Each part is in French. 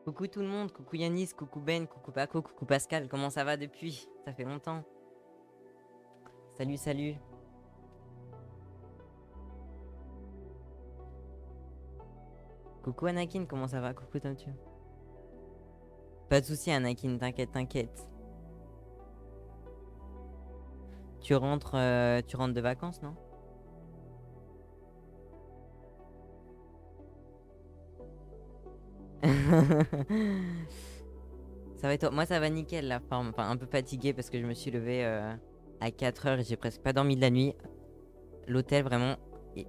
Coucou tout le monde, coucou Yanis, coucou Ben, coucou Paco, coucou Pascal, comment ça va depuis? Ça fait longtemps. Salut, salut. Coucou Anakin, comment ça va? Coucou Tom, tu. Pas de soucis Anakin, t'inquiète, t'inquiète. Tu rentres de vacances, non? Ça va et toi? Moi ça va nickel la forme, enfin un peu fatigué parce que je me suis levé à 4 heures et j'ai presque pas dormi de la nuit. L'hôtel vraiment,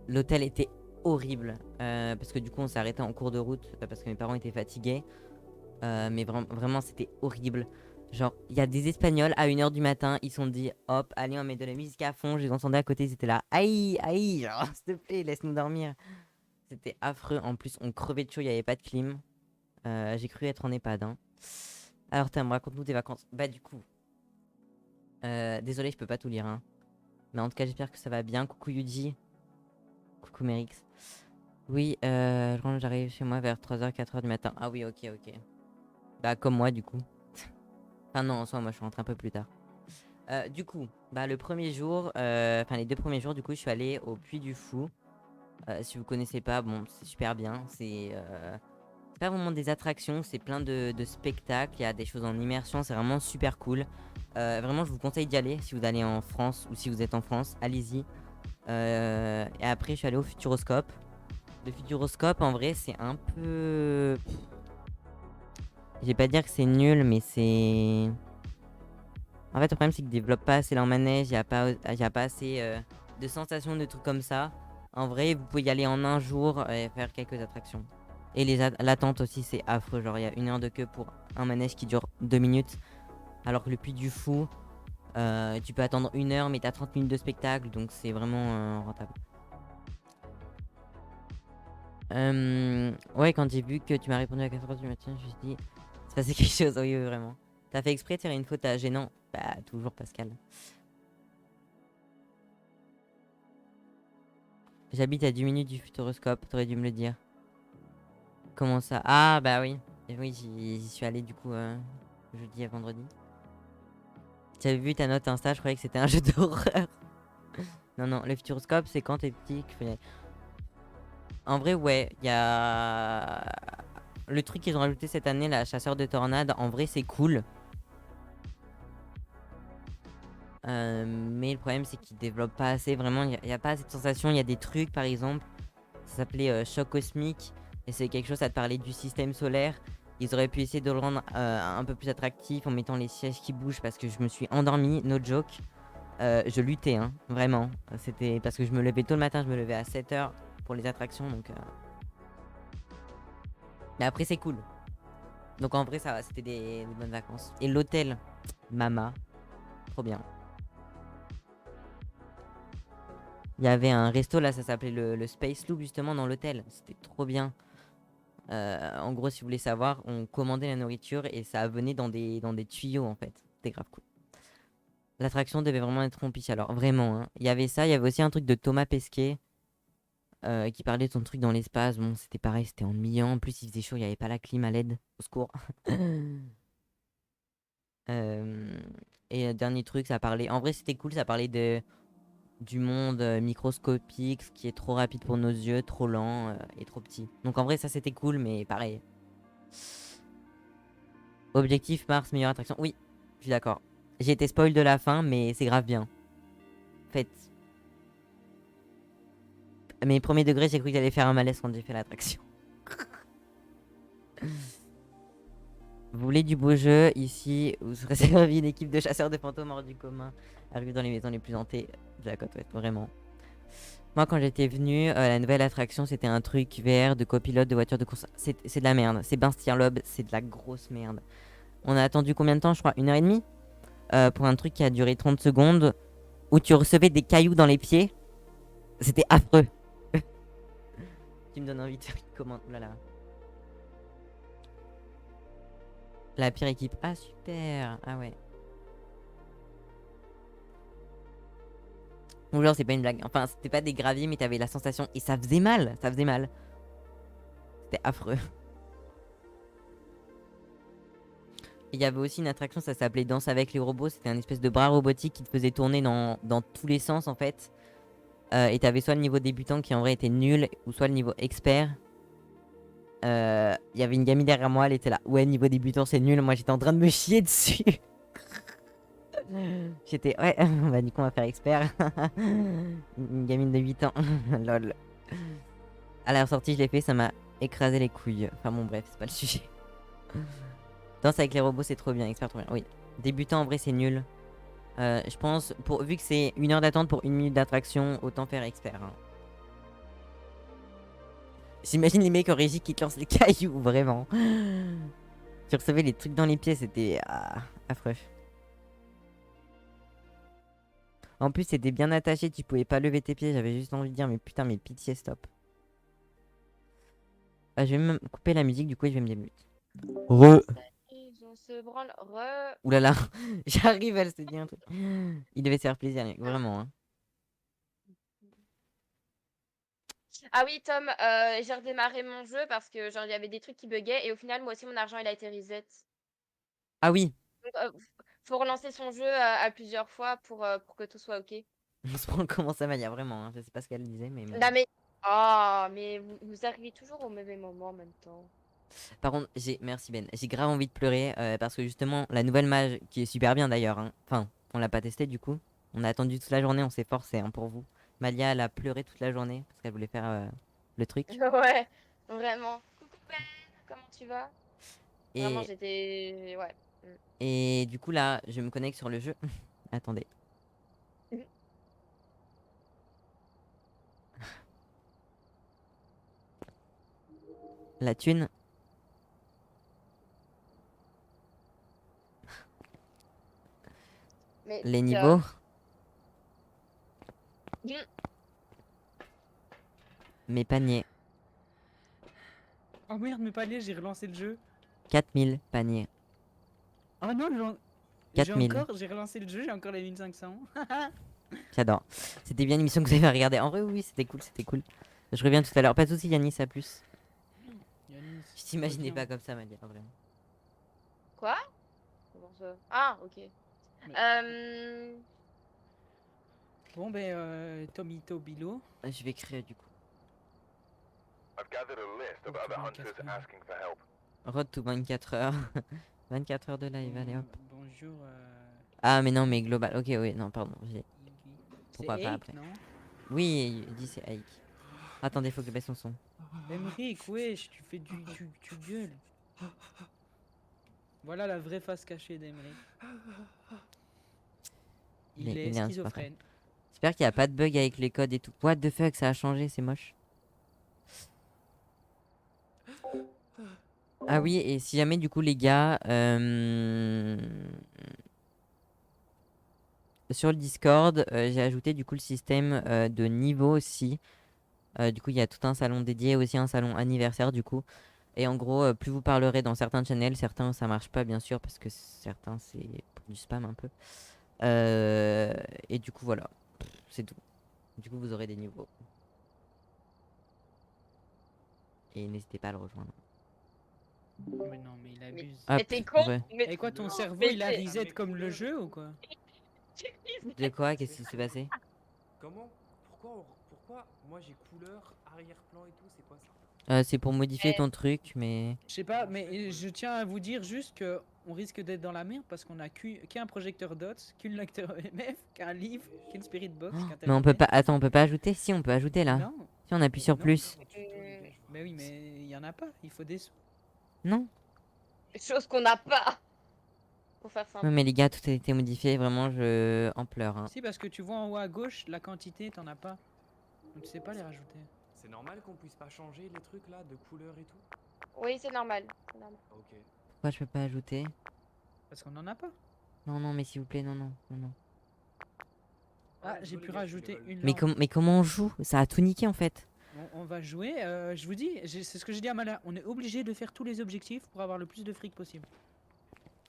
l'hôtel était horrible parce que du coup on s'est arrêté en cours de route parce que mes parents étaient fatigués. Mais vraiment, c'était horrible. Genre, il y a des Espagnols à 1 h du matin, ils se sont dit, hop, allez, on met de la musique à fond. Je les entendais à côté, ils étaient là, aïe, aïe, genre, s'il te plaît, laisse-nous dormir. C'était affreux. En plus, on crevait de chaud, il n'y avait pas de clim. J'ai cru être en EHPAD, hein. Alors, Tam, raconte-nous tes vacances. Bah, du coup, désolé, je peux pas tout lire, hein. Mais en tout cas, j'espère que ça va bien. Coucou Yuji. Coucou Merix. Oui, j'arrive chez moi vers 3 h 4 h du matin. Ah oui, ok, ok. Bah, comme moi, du coup. Enfin, non, en soi, moi, je suis rentré un peu plus tard. Du coup, bah, le premier jour, enfin les 2 premiers jours, du coup, je suis allé au Puy du Fou. Si vous connaissez pas, bon, c'est super bien. C'est pas vraiment des attractions, c'est plein de spectacles. Il y a des choses en immersion, c'est vraiment super cool. Vraiment, je vous conseille d'y aller si vous allez en France ou si vous êtes en France, allez-y. Et après, je suis allé au Futuroscope. Le Futuroscope, en vrai, c'est un peu. Je vais pas dire que c'est nul, mais c'est. En fait, le problème, c'est qu'ils développent pas assez leur manège, il y a pas assez de sensations, de trucs comme ça. En vrai, vous pouvez y aller en un jour et faire quelques attractions. Et l'attente aussi, c'est affreux. Genre, il y a 1 heure de queue pour un manège qui dure 2 minutes. Alors que le Puy du Fou, tu peux attendre 1 heure, mais t'as 30 minutes de spectacle, donc c'est vraiment rentable. Ouais, quand j'ai vu que tu m'as répondu à 4 h du matin, je me suis dit, c'est passé quelque chose, oui, oui, vraiment. T'as fait exprès de faire une faute à gênant? Bah, toujours Pascal. J'habite à 10 minutes du Futuroscope, t'aurais dû me le dire. Comment ça? Ah, bah oui. Et oui, j'y suis allé du coup jeudi à vendredi. J'avais vu ta note Insta, je croyais que c'était un jeu d'horreur. Non, non, le Futuroscope, c'est quand t'es petit qu'il faut y aller. En vrai, ouais, il y a. Le truc qu'ils ont rajouté cette année, la chasseur de tornades, en vrai, c'est cool. Mais le problème, c'est qu'ils développent pas assez. Vraiment, il y a pas assez de sensations. Il y a des trucs, par exemple. Ça s'appelait Choc Cosmique. Et c'est quelque chose, ça te parlait du système solaire. Ils auraient pu essayer de le rendre un peu plus attractif en mettant les sièges qui bougent parce que je me suis endormi, no joke. Je luttais, hein, vraiment. C'était parce que je me levais tôt le matin, je me levais à 7 h pour les attractions. Donc, mais après, c'est cool. Donc en vrai, ça va, c'était des bonnes vacances. Et l'hôtel, Mama, trop bien. Il y avait un resto là, ça s'appelait le Space Loop justement dans l'hôtel. C'était trop bien. En gros, si vous voulez savoir, on commandait la nourriture et ça venait dans des tuyaux en fait. C'était grave cool. L'attraction devait vraiment être compliquée. Alors vraiment, hein. Il y avait ça, il y avait aussi un truc de Thomas Pesquet qui parlait de son truc dans l'espace. Bon, c'était pareil, c'était ennuyant. En plus, il faisait chaud, il n'y avait pas la clim à l'aide. Au secours. Euh, et dernier truc, ça parlait. En vrai, c'était cool, ça parlait du monde microscopique, ce qui est trop rapide pour nos yeux, trop lent et trop petit. Donc en vrai, ça c'était cool, mais pareil. Objectif Mars, meilleure attraction. Oui, je suis d'accord. J'ai été spoil de la fin, mais c'est grave bien. En fait, mes premiers degrés, j'ai cru que j'allais faire un malaise quand j'ai fait l'attraction. Vous voulez du beau jeu? Ici, vous serez servi une équipe de chasseurs de fantômes hors du commun. Arrive dans les maisons les plus hantées de la côte ouest, vraiment. Moi, quand j'étais venu, la nouvelle attraction, c'était un truc VR de copilote de voiture de course. C'est de la merde. C'est Bastien Loeb, c'est de la grosse merde. On a attendu combien de temps? Je crois 1 h 30 pour un truc qui a duré 30 secondes où tu recevais des cailloux dans les pieds. C'était affreux. Tu me donnes envie de faire une commande. Oh là là. La pire équipe. Ah, super. Ah ouais. Ou genre, c'est pas une blague. Enfin, c'était pas des graviers, mais t'avais la sensation. Et ça faisait mal. Ça faisait mal. C'était affreux. Il y avait aussi une attraction, ça s'appelait Danse avec les robots. C'était un espèce de bras robotique qui te faisait tourner dans tous les sens en fait. Et t'avais soit le niveau débutant qui en vrai était nul, ou soit le niveau expert. Il y avait une gamine derrière moi, elle était là. Ouais, niveau débutant c'est nul. Moi j'étais en train de me chier dessus. J'étais ouais, bah du coup on va faire expert. Une gamine de 8 ans. Lol. À la sortie, je l'ai fait, ça m'a écrasé les couilles. Enfin bon, bref, c'est pas le sujet. Danse avec les robots, c'est trop bien. Expert, trop bien. Oui. Débutant, en vrai, c'est nul. Je pense, vu que c'est 1 heure d'attente pour 1 minute d'attraction, autant faire expert. Hein. J'imagine les mecs en régie qui te lancent les cailloux, vraiment. Tu recevais les trucs dans les pieds, c'était affreux. En plus, c'était bien attaché, tu pouvais pas lever tes pieds. J'avais juste envie de dire, mais putain, mais pitié, stop. Je vais même couper la musique, du coup, et je vais me démute. On se branle. Ouh là là, j'arrive, elle se dit un truc. Il devait se faire plaisir, mec, vraiment. Hein. Ah oui, Tom, j'ai redémarré mon jeu parce que genre il y avait des trucs qui buguaient et au final moi aussi mon argent il a été reset. Ah oui, Donc, faut relancer son jeu à plusieurs fois pour que tout soit ok. on se prend comment ça manière, vraiment. Hein. Je sais pas ce qu'elle disait, mais. Non mais oh mais vous arrivez toujours au mauvais moment en même temps. Par contre, merci Ben, j'ai grave envie de pleurer parce que justement, la nouvelle mage, qui est super bien d'ailleurs, hein. Enfin, on l'a pas testé du coup. On a attendu toute la journée, on s'est forcé hein, pour vous. Malia, elle a pleuré toute la journée parce qu'elle voulait faire le truc. Ouais, vraiment. Coucou Ben, comment tu vas? Vraiment Et, j'étais ouais. et du coup, là, je me connecte sur le jeu. Attendez. La thune, Mais les niveaux, mes paniers. Oh merde, mais pas lié, j'ai relancé le jeu. 4000 paniers. Oh non, j'ai 4000. j'ai relancé le jeu, j'ai encore les 1500. J'adore. C'était bien l'émission que vous avez regardée. En vrai, oui, c'était cool, c'était cool. Je reviens tout à l'heure. Pas de soucis, Yannis, à plus. Yanis, Je t'imaginais reviens. pas comme ça, Malia, vraiment. quoi? Comment ça? Ah, ok. Mais- Euh... Bon ben, Tomito Bilo. Je vais créer du coup. I've gathered a list of Oh, other putain, hunters Casper. asking for help. Road to 24 heures. 24 heures de live, allez hop. Bonjour. Ah, mais non, mais global. Ok, oui, non, pardon. Iggy. Pourquoi C'est pas Aik, après? non? Oui, il dit c'est Aik. Attendez, faut que je baisse son son. Emric, wesh, tu fais tu gueules. Voilà la vraie face cachée d'Emric. Il est Il est insupportable. schizophrène. J'espère qu'il n'y a pas de bug avec les codes et tout. What the fuck, ça a changé, c'est moche. Ah oui, et si jamais, du coup, les gars, sur le Discord, j'ai ajouté du coup le système de niveau aussi. Du coup, il y a tout un salon dédié, aussi un salon anniversaire du coup. Et en gros, plus vous parlerez dans certains channels, certains ça marche pas bien sûr parce que certains c'est pour du spam un peu. Et du coup voilà, c'est tout. Du coup vous aurez des niveaux. Et n'hésitez pas à le rejoindre. Mais non, mais il Mais, abuse. mais Hop, t'es con? ouais. Mais, Et quoi, ton cerveau, mais il a t'es- reset comme le jeu ou quoi? De quoi? Qu'est-ce qui s'est passé? Comment? Pourquoi moi j'ai couleur, arrière-plan et tout, c'est quoi ça? C'est pour modifier ton truc, mais... Je sais pas, mais je tiens à vous dire juste que on risque d'être dans la merde parce qu'on a qu'un projecteur DOTS, qu'une lecteur EMF, qu'un livre, qu'une Spirit Box, Oh, qu'un mais on peut thermomètre. pas... Attends, on peut pas ajouter? Si, on peut ajouter là. Non, Si on appuie sur Non. plus. mais oui, mais il y en a pas, il faut des sous. Non? Chose qu'on n'a pas. Pour faire Non simple. mais les gars, tout a été modifié, vraiment je en pleure. Hein. Si, parce que tu vois en haut à gauche, la quantité, t'en as pas. Donc tu sais pas les rajouter. C'est normal qu'on puisse pas changer les trucs là, de couleur et tout? Oui, c'est normal. C'est normal. Ok. Pourquoi je peux pas ajouter? Parce qu'on en a pas. Non, non, mais s'il vous plaît, non, non, non, non. Ah, Ouais, j'ai désolé, pu gars, je suis rajouter level. une Mais, lampe. mais comment on joue? Ça a tout niqué en fait. On va jouer, je vous dis, c'est ce que j'ai dit à Mala, on est obligé de faire tous les objectifs pour avoir le plus de fric possible.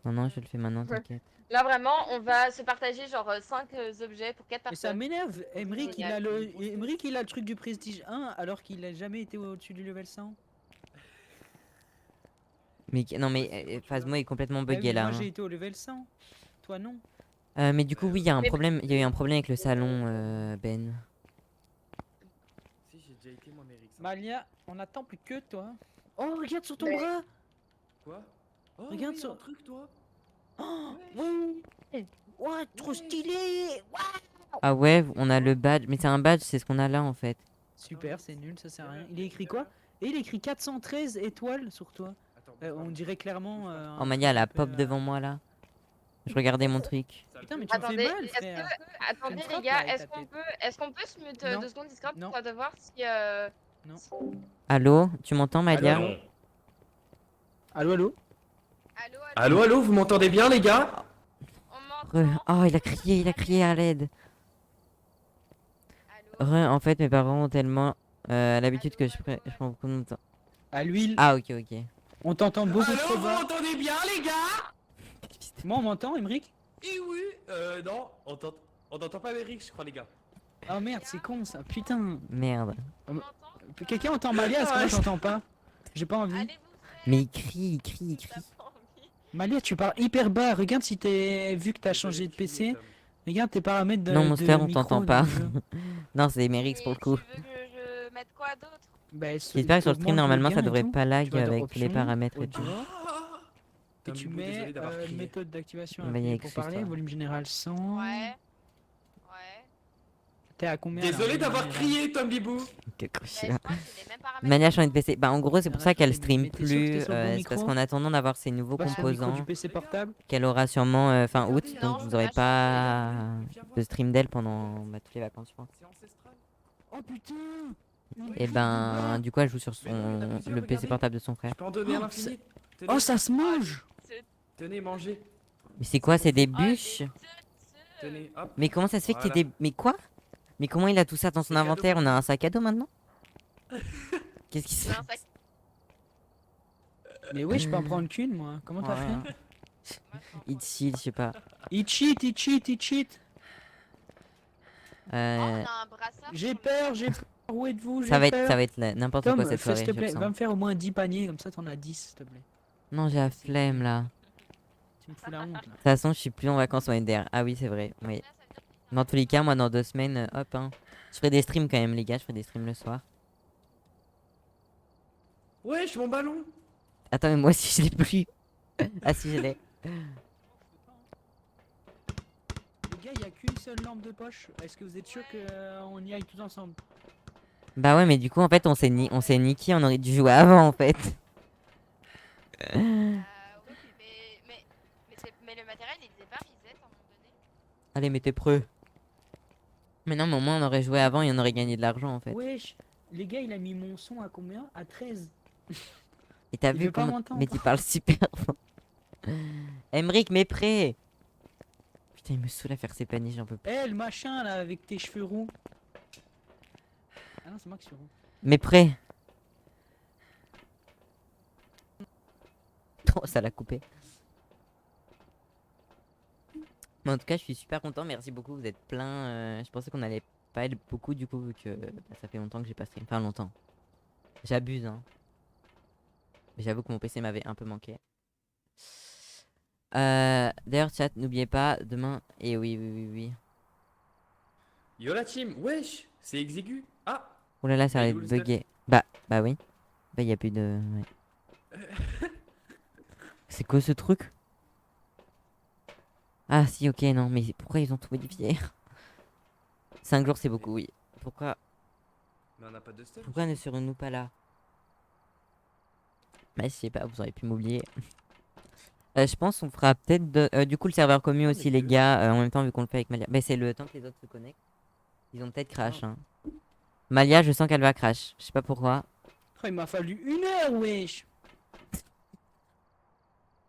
Non, non, je le fais maintenant, t'inquiète. Là, vraiment, on va se partager genre 5 objets pour 4 Et ça personnes. m'énerve, Emric il, a Génial. Emric, il a le truc du prestige 1 alors qu'il a jamais été au-dessus du level 100. Mais non, mais Phasmo est complètement Bah oui, bugué là. moi hein. j'ai été au level 100. Toi non. Mais du coup, oui, il y a un Mais- problème. Il y a eu un problème avec le salon, Ben. Si, j'ai déjà été moi, Mérix. Malia, on attend plus que toi. Oh, regarde sur ton Mais- bras. Quoi? Oh, Regarde oui, sur- un truc, toi. Oh, Wesh. ouais. Ouais, trop Wesh. stylé. Ah ouais, on a le badge. Mais c'est un badge, c'est ce qu'on a là en fait. Super, c'est nul, ça sert à rien. Il est écrit quoi? Et il est écrit 413 étoiles sur toi. Attends, bouge pas, On bouge dirait clairement. Oh, un Malia, truc la un peu, pop devant moi là. Je regardais mon truc. pas. Putain, mais tu me fais Attendez, mal, est-ce frère. que... Attendez les frappe, gars, là, avec est-ce ta qu'on tête. peut se mute Non. 2 secondes Discord Non. pour de voir si... Non. Allô, tu m'entends, Malia? Allô, allô? Allô? Allô, Allô, allô, vous m'entendez bien, les gars? On m'entend? Oh, il a crié à l'aide. Allô? En fait, mes parents ont tellement l'habitude que je prends beaucoup de temps. À l'huile. Ah, ok, ok. On t'entend beaucoup Allô, trop vous bas. m'entendez bien, les gars? Moi, on m'entend, Emric? Eh oui, non, on n'entend pas Mérix, je crois, les gars. Oh merde, c'est con ça. Putain. Merde. On m'entend? Quelqu'un entend Malia? Est-ce que moi j'entends pas? J'ai pas envie. Allez vous faire. Mais il crie. T'as pas envie. Malia, tu parles hyper bas. Regarde si t'es. Vu que t'as changé de PC, regarde tes paramètres de. Non, Monster, de on micro t'entend dans pas. le jeu. Non, c'est Merix pour le coup. Tu veux que je mette quoi d'autre? Bah, J'espère que sur le stream, normalement, ça augmente le gain et devrait tout. pas lag Tu vas dans avec tous les options, paramètres et tout. audio. Et Tom tu Bibou, mets désolé d'avoir crié. méthode d'activation Bah, appuyée y a pour excuse-toi. parler, volume général 100. Ouais. T'es à combien là, Désolé volume d'avoir général? crié, Tom Bibou. Que Bah, coucher. je crois que c'est les mêmes paramètres. Mania change de PC. Bah, en gros, c'est pour ça qu'elle stream Mais t'es sûr que t'es plus. sur le bon C'est parce micro qu'on attendant d'avoir ces nouveaux Pas sur le micro du composants PC portable. qu'elle aura sûrement fin août. Non, Donc, vous je aurez peux pas Viens voir. de stream d'elle pendant toutes les vacances, je pense. C'est ancestral. Oh putain. Et ben, du coup, elle joue sur Mais non, il y en a le plusieurs, PC regardez. portable de son frère. Je peux en donner à Oh, l'infini. Tenez, Oh, ça se mange. tenez, mangez. Mais c'est quoi? C'est des Oh, bûches? Tenez, hop. Mais comment ça se fait qu'il y ait Voilà. des. Mais quoi? Mais comment il a tout ça dans son C'est cadeau. inventaire? On a un sac à dos maintenant? Qu'est-ce qui se C'est passe? un sac. Mais oui, je peux en prendre qu'une moi. Comment t'as Ouais. fait? Moi, je comprends. Il chill, je sais pas. Il cheat, il cheat, il cheat. Oh, on a un brassard. J'ai sur le- peur, j'ai peur. Où êtes-vous? Ça va J'ai être, peur. n'importe Tom, quoi cette fais soirée. s'il te je plaît, le va sens. me faire au moins 10 paniers, comme ça t'en as 10 s'il te plaît. Non, j'ai la flemme là. Tu me fous la honte là. De toute façon, je suis plus en vacances en NDR. Ah oui, c'est vrai. Oui. Là, ça veut dire qu'il y a Dans tous les cas, moi, dans 2 semaines, hop, hein. Je ferai des streams quand même, les gars. Je ferai des streams le soir. Wesh, mon ballon. Attends, mais moi aussi, je l'ai plus. Ah si, je l'ai. Les gars, il y a qu'une seule lampe de poche. Est-ce que vous êtes sûr qu'on y aille tous ensemble? Bah ouais, mais du coup, en fait, on s'est niqué. On aurait dû jouer avant, en fait. oui, mais le matériel, il disait pas reset à un moment donné. Allez, mais t'es preux. Mais non, mais au moins, on aurait joué avant et on aurait gagné de l'argent, en fait. Wesh, les gars, il a mis mon son à combien? À 13. Et t'as Il vu veut pas comment... m'entendre. Mais tu parles super fort. Emric, mais prêt. Putain, il me saoule à faire ses paniers, j'en peux plus. Eh, le machin là, avec tes cheveux roux. Ah non, c'est moi qui suis roux. Mais prêt. Oh, ça l'a coupé. Mais en tout cas, je suis super content. Merci beaucoup. Vous êtes plein. Je pensais qu'on allait pas être beaucoup du coup, vu que bah, ça fait longtemps que j'ai pas stream. Enfin, longtemps. J'abuse, hein. Mais j'avoue que mon PC m'avait un peu manqué. D'ailleurs, chat, n'oubliez pas, demain. Et oui. Yo la team, wesh, c'est exigu. Ah, Oh là là, ça va Mais être où le stuff bugué. Bah oui. Bah, y a plus de. Ouais. C'est quoi ce truc? Ah, si, ok, non, mais pourquoi ils ont tout modifié? 5 jours, c'est beaucoup, oui. Pourquoi mais on n'a pas de stuff. ne serons-nous pas là? Bah, je sais pas, vous auriez pu m'oublier. Je pense qu'on fera peut-être du coup le serveur commun Ah, aussi, mais les que- gars, en même temps, vu qu'on le fait avec Malia. Bah, c'est le temps que les autres se connectent. Ils ont peut-être crash, hein. Malia, je sens qu'elle va crash. Je sais pas pourquoi. Oh, il m'a fallu 1 heure, wesh.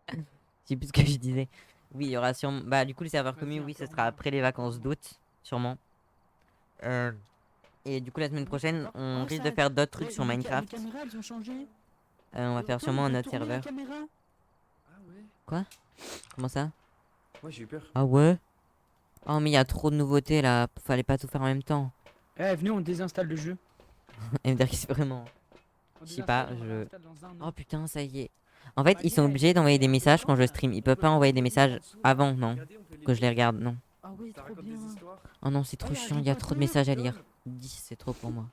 Je sais plus ce que je disais. Oui, il y aura sûrement. Bah, du coup, le serveur Vas-y, commun, oui, ce encore sera moins. après les vacances d'août, sûrement. Et du coup, la semaine prochaine, on Oh, risque ça- de faire d'autres trucs Ouais, sur les Minecraft. caméras, elles ont changé. On va faire Tom, sûrement un t'as autre tourné la serveur. caméra. Ah ouais. Comment ça? Ouais, j'ai eu peur. Ah ouais? Oh, mais il y a trop de nouveautés là. Fallait pas tout faire en même temps. Eh, venez, on désinstalle le jeu. Et me dire que c'est vraiment. On Je sais pas, désinstalle, on je- réinstalle dans un an. Oh putain, ça y est. En fait, ils sont Malia, obligés d'envoyer des elle est messages quand je dedans, stream. Ils on peuvent peut pas la envoyer mettre des en messages dessous. avant, non. Regardez, on peut les Que je les lire. regarde, non. Ah oui, Ça trop raconte bien. des histoires. Oh non, c'est Oh, trop il y a chiant, il Harry y a trop de Potter, messages à Tom. lire. 10, c'est trop pour moi.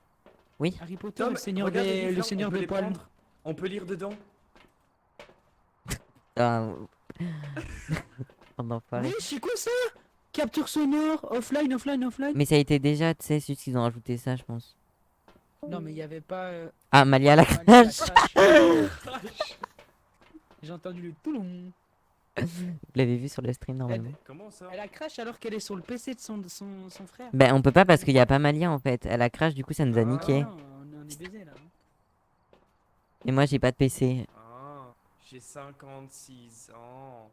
Oui. Harry Potter, Tom, le seigneur regarde les des, livres le là, on seigneur peut des les poils. prendre. On peut lire dedans. Ah, oh, Oui, c'est quoi ça? Capture sonore, offline, offline, offline. Mais ça a été déjà, tu sais, c'est juste qu'ils ont rajouté ça, je pense. Non, mais il y avait pas. Ah, Malia la Malia, la crash. crash. J'ai entendu le toulon. Vous l'avez vu sur le stream normalement. Comment ça? Elle a crash alors qu'elle est sur le PC de son frère. Ben, on peut pas parce qu'il y a pas Malia en fait. Elle a crash, du coup, ça nous a Ah. niqué. Non, on est baisé là. Et moi, j'ai pas de PC. Ah, j'ai 56 ans.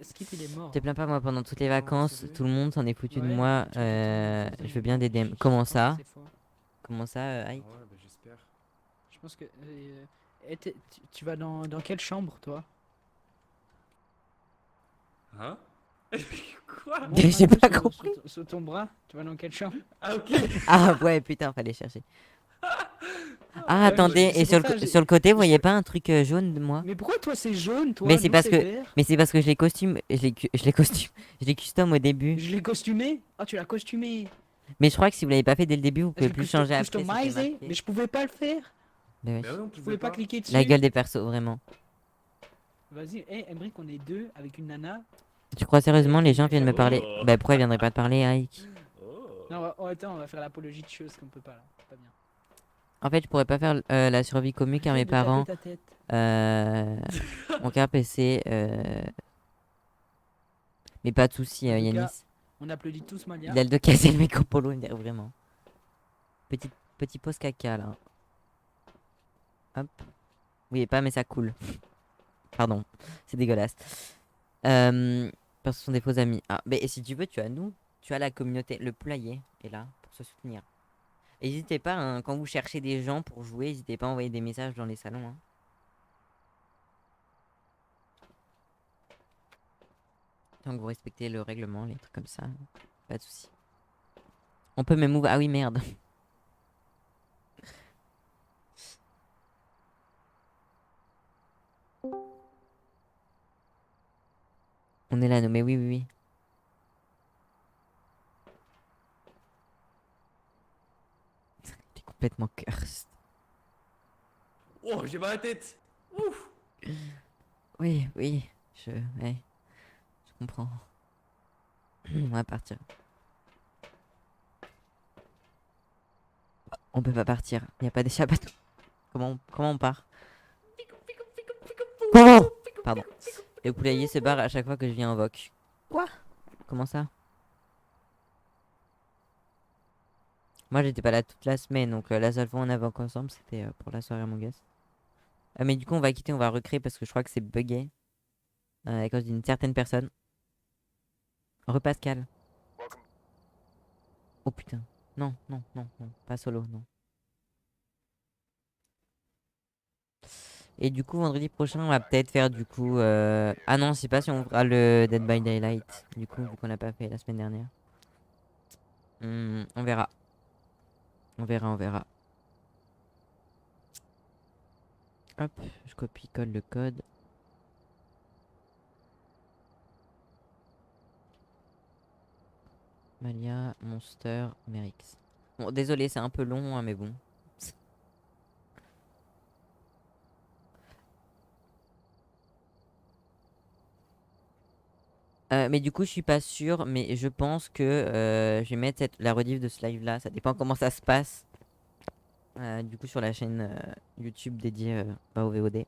Skip il est mort. Je te plains pas, moi, pendant toutes les Non, vacances, sérieux tout le monde s'en est foutu de Ouais, moi. tu m'étonnes, Je veux bien des DM. Comment ça? C'est faux. Comment ça, Ike? Ouais, bah j'espère. Je pense que. Tu vas dans quelle chambre toi? Hein? Quoi? Montre J'ai un peu pas sur- compris. sur ton bras, tu vas dans quelle chambre? Ah ok. Ah ouais, putain, fallait chercher. Ah, Ouais, attendez, c'est et pour sur ça, le, j'ai- sur le côté, vous voyez pas un truc jaune de moi? Mais pourquoi toi c'est jaune, toi? Mais c'est nous, parce que- vert. Mais c'est parce que je les costume, je les costume, je les custom au début. Je l'ai costumé? Ah, tu l'as costumé. Mais je crois que si vous l'avez pas fait dès le début, vous Je pouvez l'ai plus changer après. c'était customisé, marqué. mais je pouvais pas le faire. Bah ouais. Bah ouais, on Je pouvais pas cliquer dessus. La gueule des persos, vraiment. Vas-y, hey, Emric, on est deux avec une nana. Tu crois sérieusement les gens viennent me parler? Bah pourquoi ils viendraient pas te parler, Ike? Oh. Non, attends, on va faire l'apologie de choses qu'on peut pas là. C'est pas bien. En fait, je pourrais pas faire la survie comique à mes Arrête de taper parents. ta tête. Mon carte PC. Mais pas de soucis, En tout cas, Yanis. On applaudit tous Malia. Il a le dos cassé, le micropolo, vraiment. Petit pause caca là. Hop. Oui, pas, mais ça coule. Pardon, c'est dégueulasse. Parce que ce sont des faux amis. Ah, mais si tu veux, tu as nous. Tu as la communauté. Le poulailler est là pour se soutenir. N'hésitez pas, hein, quand vous cherchez des gens pour jouer, n'hésitez pas à envoyer des messages dans les salons. Hein. Tant que vous respectez le règlement, les trucs comme ça, pas de soucis. On peut même ouvrir. Ah oui, merde. On est là, nous, mais oui, oui, oui. T'es complètement cursed. Oh, j'ai mal à la tête. Ouf. Oui, oui, ouais, je comprends. On va partir. On peut pas partir, il n'y a pas d'échappatoire. Comment on part? Oh pardon. Le poulailler se barre à chaque fois que je viens en voc. Quoi? Comment ça? Moi j'étais pas là toute la semaine, donc la seule fois on a voc ensemble c'était pour la soirée Among Us. Mais du coup on va quitter, on va recréer parce que je crois que c'est bugué. À cause d'une certaine personne. Repascal. Welcome. Oh putain. Non, non, non, non. Pas solo, non. Et du coup, vendredi prochain, on va peut-être faire du coup. Ah non, je sais pas si on fera le Dead by Daylight. Du coup, vu qu'on l'a pas fait la semaine dernière. On verra. On verra, on verra. Hop, je copie-colle le code. Malia, Monster, Merix. Bon, désolé, c'est un peu long, hein, mais bon. Mais du coup, je suis pas sûr, mais je pense que je vais mettre la rediff de ce live là. Ça dépend comment ça se passe. Du coup, sur la chaîne YouTube dédiée au VOD.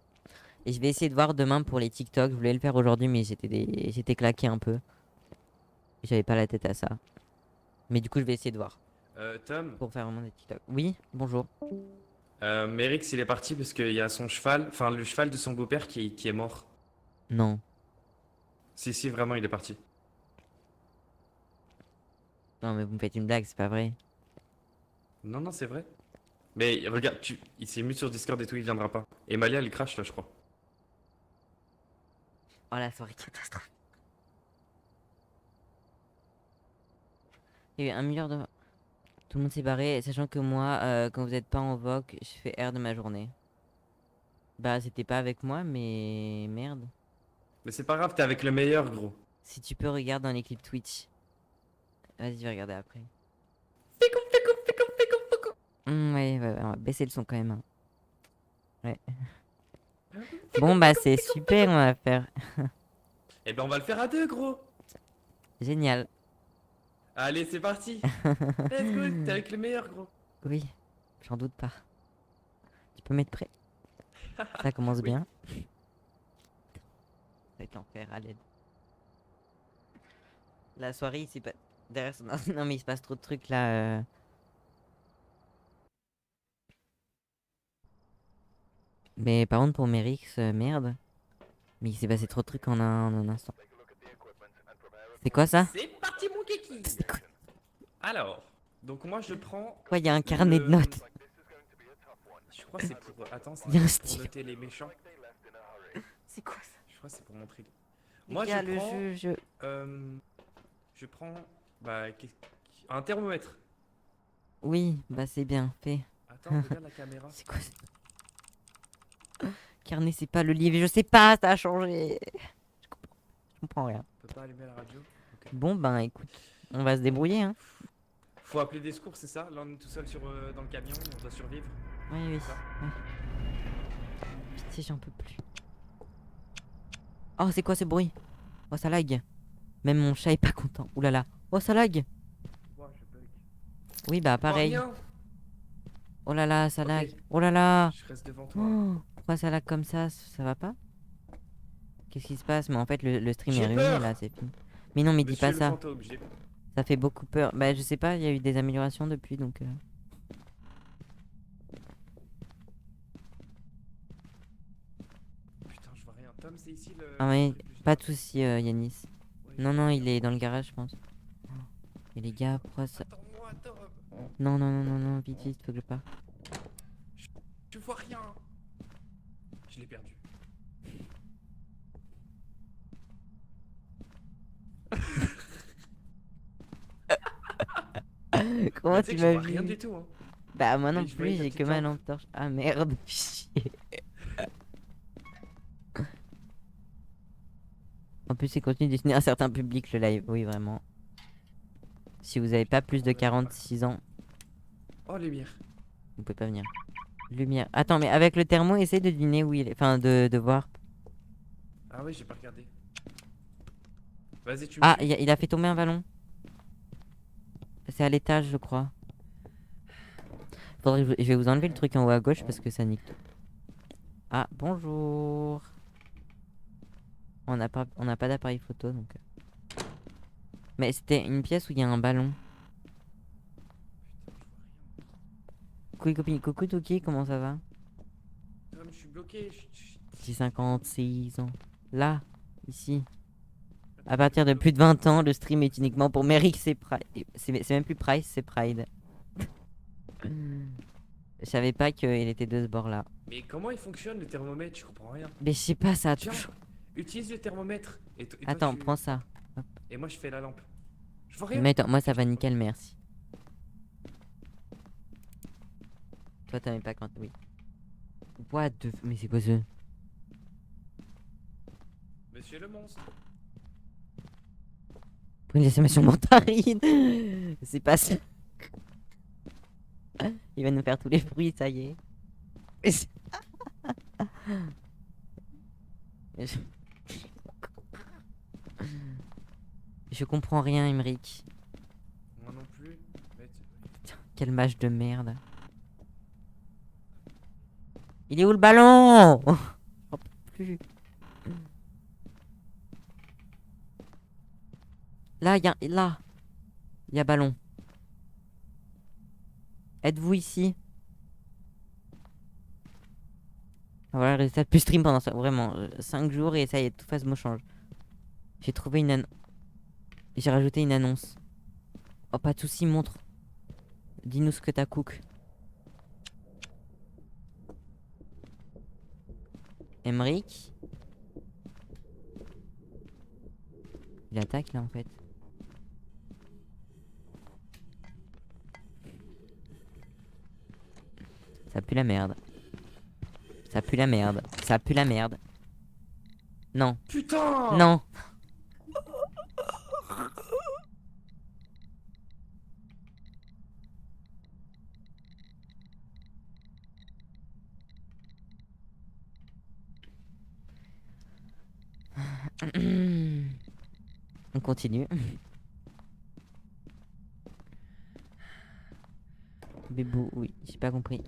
Et je vais essayer de voir demain pour les TikTok. Je voulais le faire aujourd'hui, mais j'étais claqué un peu. J'avais pas la tête à ça. Mais du coup, je vais essayer de voir Tom, pour faire vraiment des TikTok. Oui, bonjour. Merix il est parti parce qu'il y a son cheval, enfin le cheval de son beau-père qui est mort. Non. Si, vraiment il est parti. Non, mais vous me faites une blague, c'est pas vrai. Non, c'est vrai. Mais regarde, il s'est mis sur Discord et tout, il viendra pas. Et Malia elle crash là, je crois. Oh la soirée catastrophe. Il y a eu 1 milliard de... Tout le monde s'est barré, sachant que moi, quand vous êtes pas en voc, je fais R de ma journée. Bah, c'était pas avec moi, mais merde. Mais c'est pas grave, t'es avec le meilleur, gros. Si tu peux, regarde dans les clips Twitch. Vas-y, je vais regarder après. Ouais, on va baisser le son quand même, hein. Ouais. Bon, bah, c'est super, on va faire. Eh ben, on va le faire à deux, gros. Génial. Allez, c'est parti. Let's go, t'es avec le meilleur, gros. Oui, j'en doute pas. Tu peux mettre prêt. Ça commence Oui. bien. Ça va être l'enfer, à l'aide. La soirée, c'est pas. Derrière, non, non, mais il se passe trop de trucs là. Mais par contre, pour Merix, merde. Mais il s'est passé trop de trucs en un instant. C'est quoi ça? C'est parti, mon kiki. C'est quoi? Alors, donc moi, je prends... Quoi, il y a un carnet de notes. Je crois que c'est pour... Attends, c'est Il y a un pour stylo. noter les méchants. C'est quoi ça? Je crois que c'est pour montrer... Les Moi, gars, je prends... je... Je prends... Bah, un thermomètre. Oui, bah c'est bien fait. Attends, regarde la caméra. C'est quoi ça? Carnet, c'est pas le livre. Je sais pas, ça a changé. Je comprends rien. On peut pas allumer la radio. Ok. Bon, ben écoute, on va se débrouiller, hein. Faut appeler des secours, c'est ça? Là, on est tout seul dans le camion, on doit survivre. Oui, oui. Ça. Oui. Pitié, j'en peux plus. Oh, c'est quoi ce bruit? Oh, ça lag. Même mon chat est pas content. Ouh là là. Oh, ça lag. Ouais, je bug. Oui, bah Oh, pareil. rien. Oh là là, ça Ok. lag. Oh là là. Je reste devant toi. Oh, pourquoi ça lag comme ça va pas? Qu'est-ce qui se passe? Mais en fait, le stream J'ai est ruiné peur. là, c'est fini. Mais non, mais dis Monsieur pas le ça. fantôme, Ça fait beaucoup peur. Bah, je sais pas, il y a eu des améliorations depuis donc. Putain, je vois rien. Tom, c'est ici le... Ah, mais le truc plus pas là. de soucis, Yanis. Ouais, Non, je non, vois il rien. est dans le garage, je pense. Et les gars, pourquoi ça. Attends-moi, Tom. Non, non, non, non, non, vite, vite, faut que je parte. Je vois rien. Je l'ai perdu. Comment Mais tu sais tu que je m'as vois rien vu? du tout, hein. Bah, moi non Mais je voyais plus, ta j'ai que petite ma lampe. lampe torche. Ah merde, chier. En plus, il continue de dessiner un certain public le live. Oui, vraiment. Si vous avez pas plus de 46 ans, Oh, lumière. vous pouvez pas venir. Lumière. Attends, mais avec le thermo, essaye de deviner où il est. Enfin, de voir. Ah oui, j'ai pas regardé. Vas-y, tu me Ah, suis. il a fait tomber un ballon. C'est à l'étage, je crois. Faudrait que je vais vous enlever le truc en haut à gauche parce que ça nique tout. Ah, bonjour. On n'a pas d'appareil photo donc. Mais c'était une pièce où il y a un ballon. Coucou copine, coucou Toki, comment ça va? Tom, je suis bloqué. J'ai 56 ans. Là, ici. À partir de plus de 20 ans, le stream est uniquement pour Merrick, c'est Pride. C'est même plus Price, c'est Pride. Je savais pas qu'il était de ce bord-là. Mais comment il fonctionne le thermomètre? Je comprends rien. Mais je sais pas, ça a Tiens, toujours. utilise le thermomètre. Et toi, Attends, tu- prends ça. Et moi, je fais la lampe. Je vois rien. Mais attends, moi ça va nickel, merci. Toi t'avais pas quand. Oui. What the. Mais c'est quoi ça? Monsieur le monstre. Pour une décimation mentarine. C'est pas ça. Il va nous faire tous les bruits, ça y est. Mais c'est- Mais je... Je comprends rien, Emric. Moi non plus. Mais Quel match de merde. Il est où le ballon? J'en peux plus. Là, là. Il y a ballon. Êtes-vous ici? Ah, voilà, résultat plus stream pendant ça. Vraiment, 5 jours et ça y est, tout Phasmo change. J'ai trouvé J'ai rajouté une annonce. Oh, pas de soucis, montre. Dis-nous ce que t'as cook. Emric. Il attaque là en fait. Ça pue la merde. Ça pue la merde. Ça pue la merde. Non. Putain. Non. On continue. Bébou, oui, j'ai pas compris.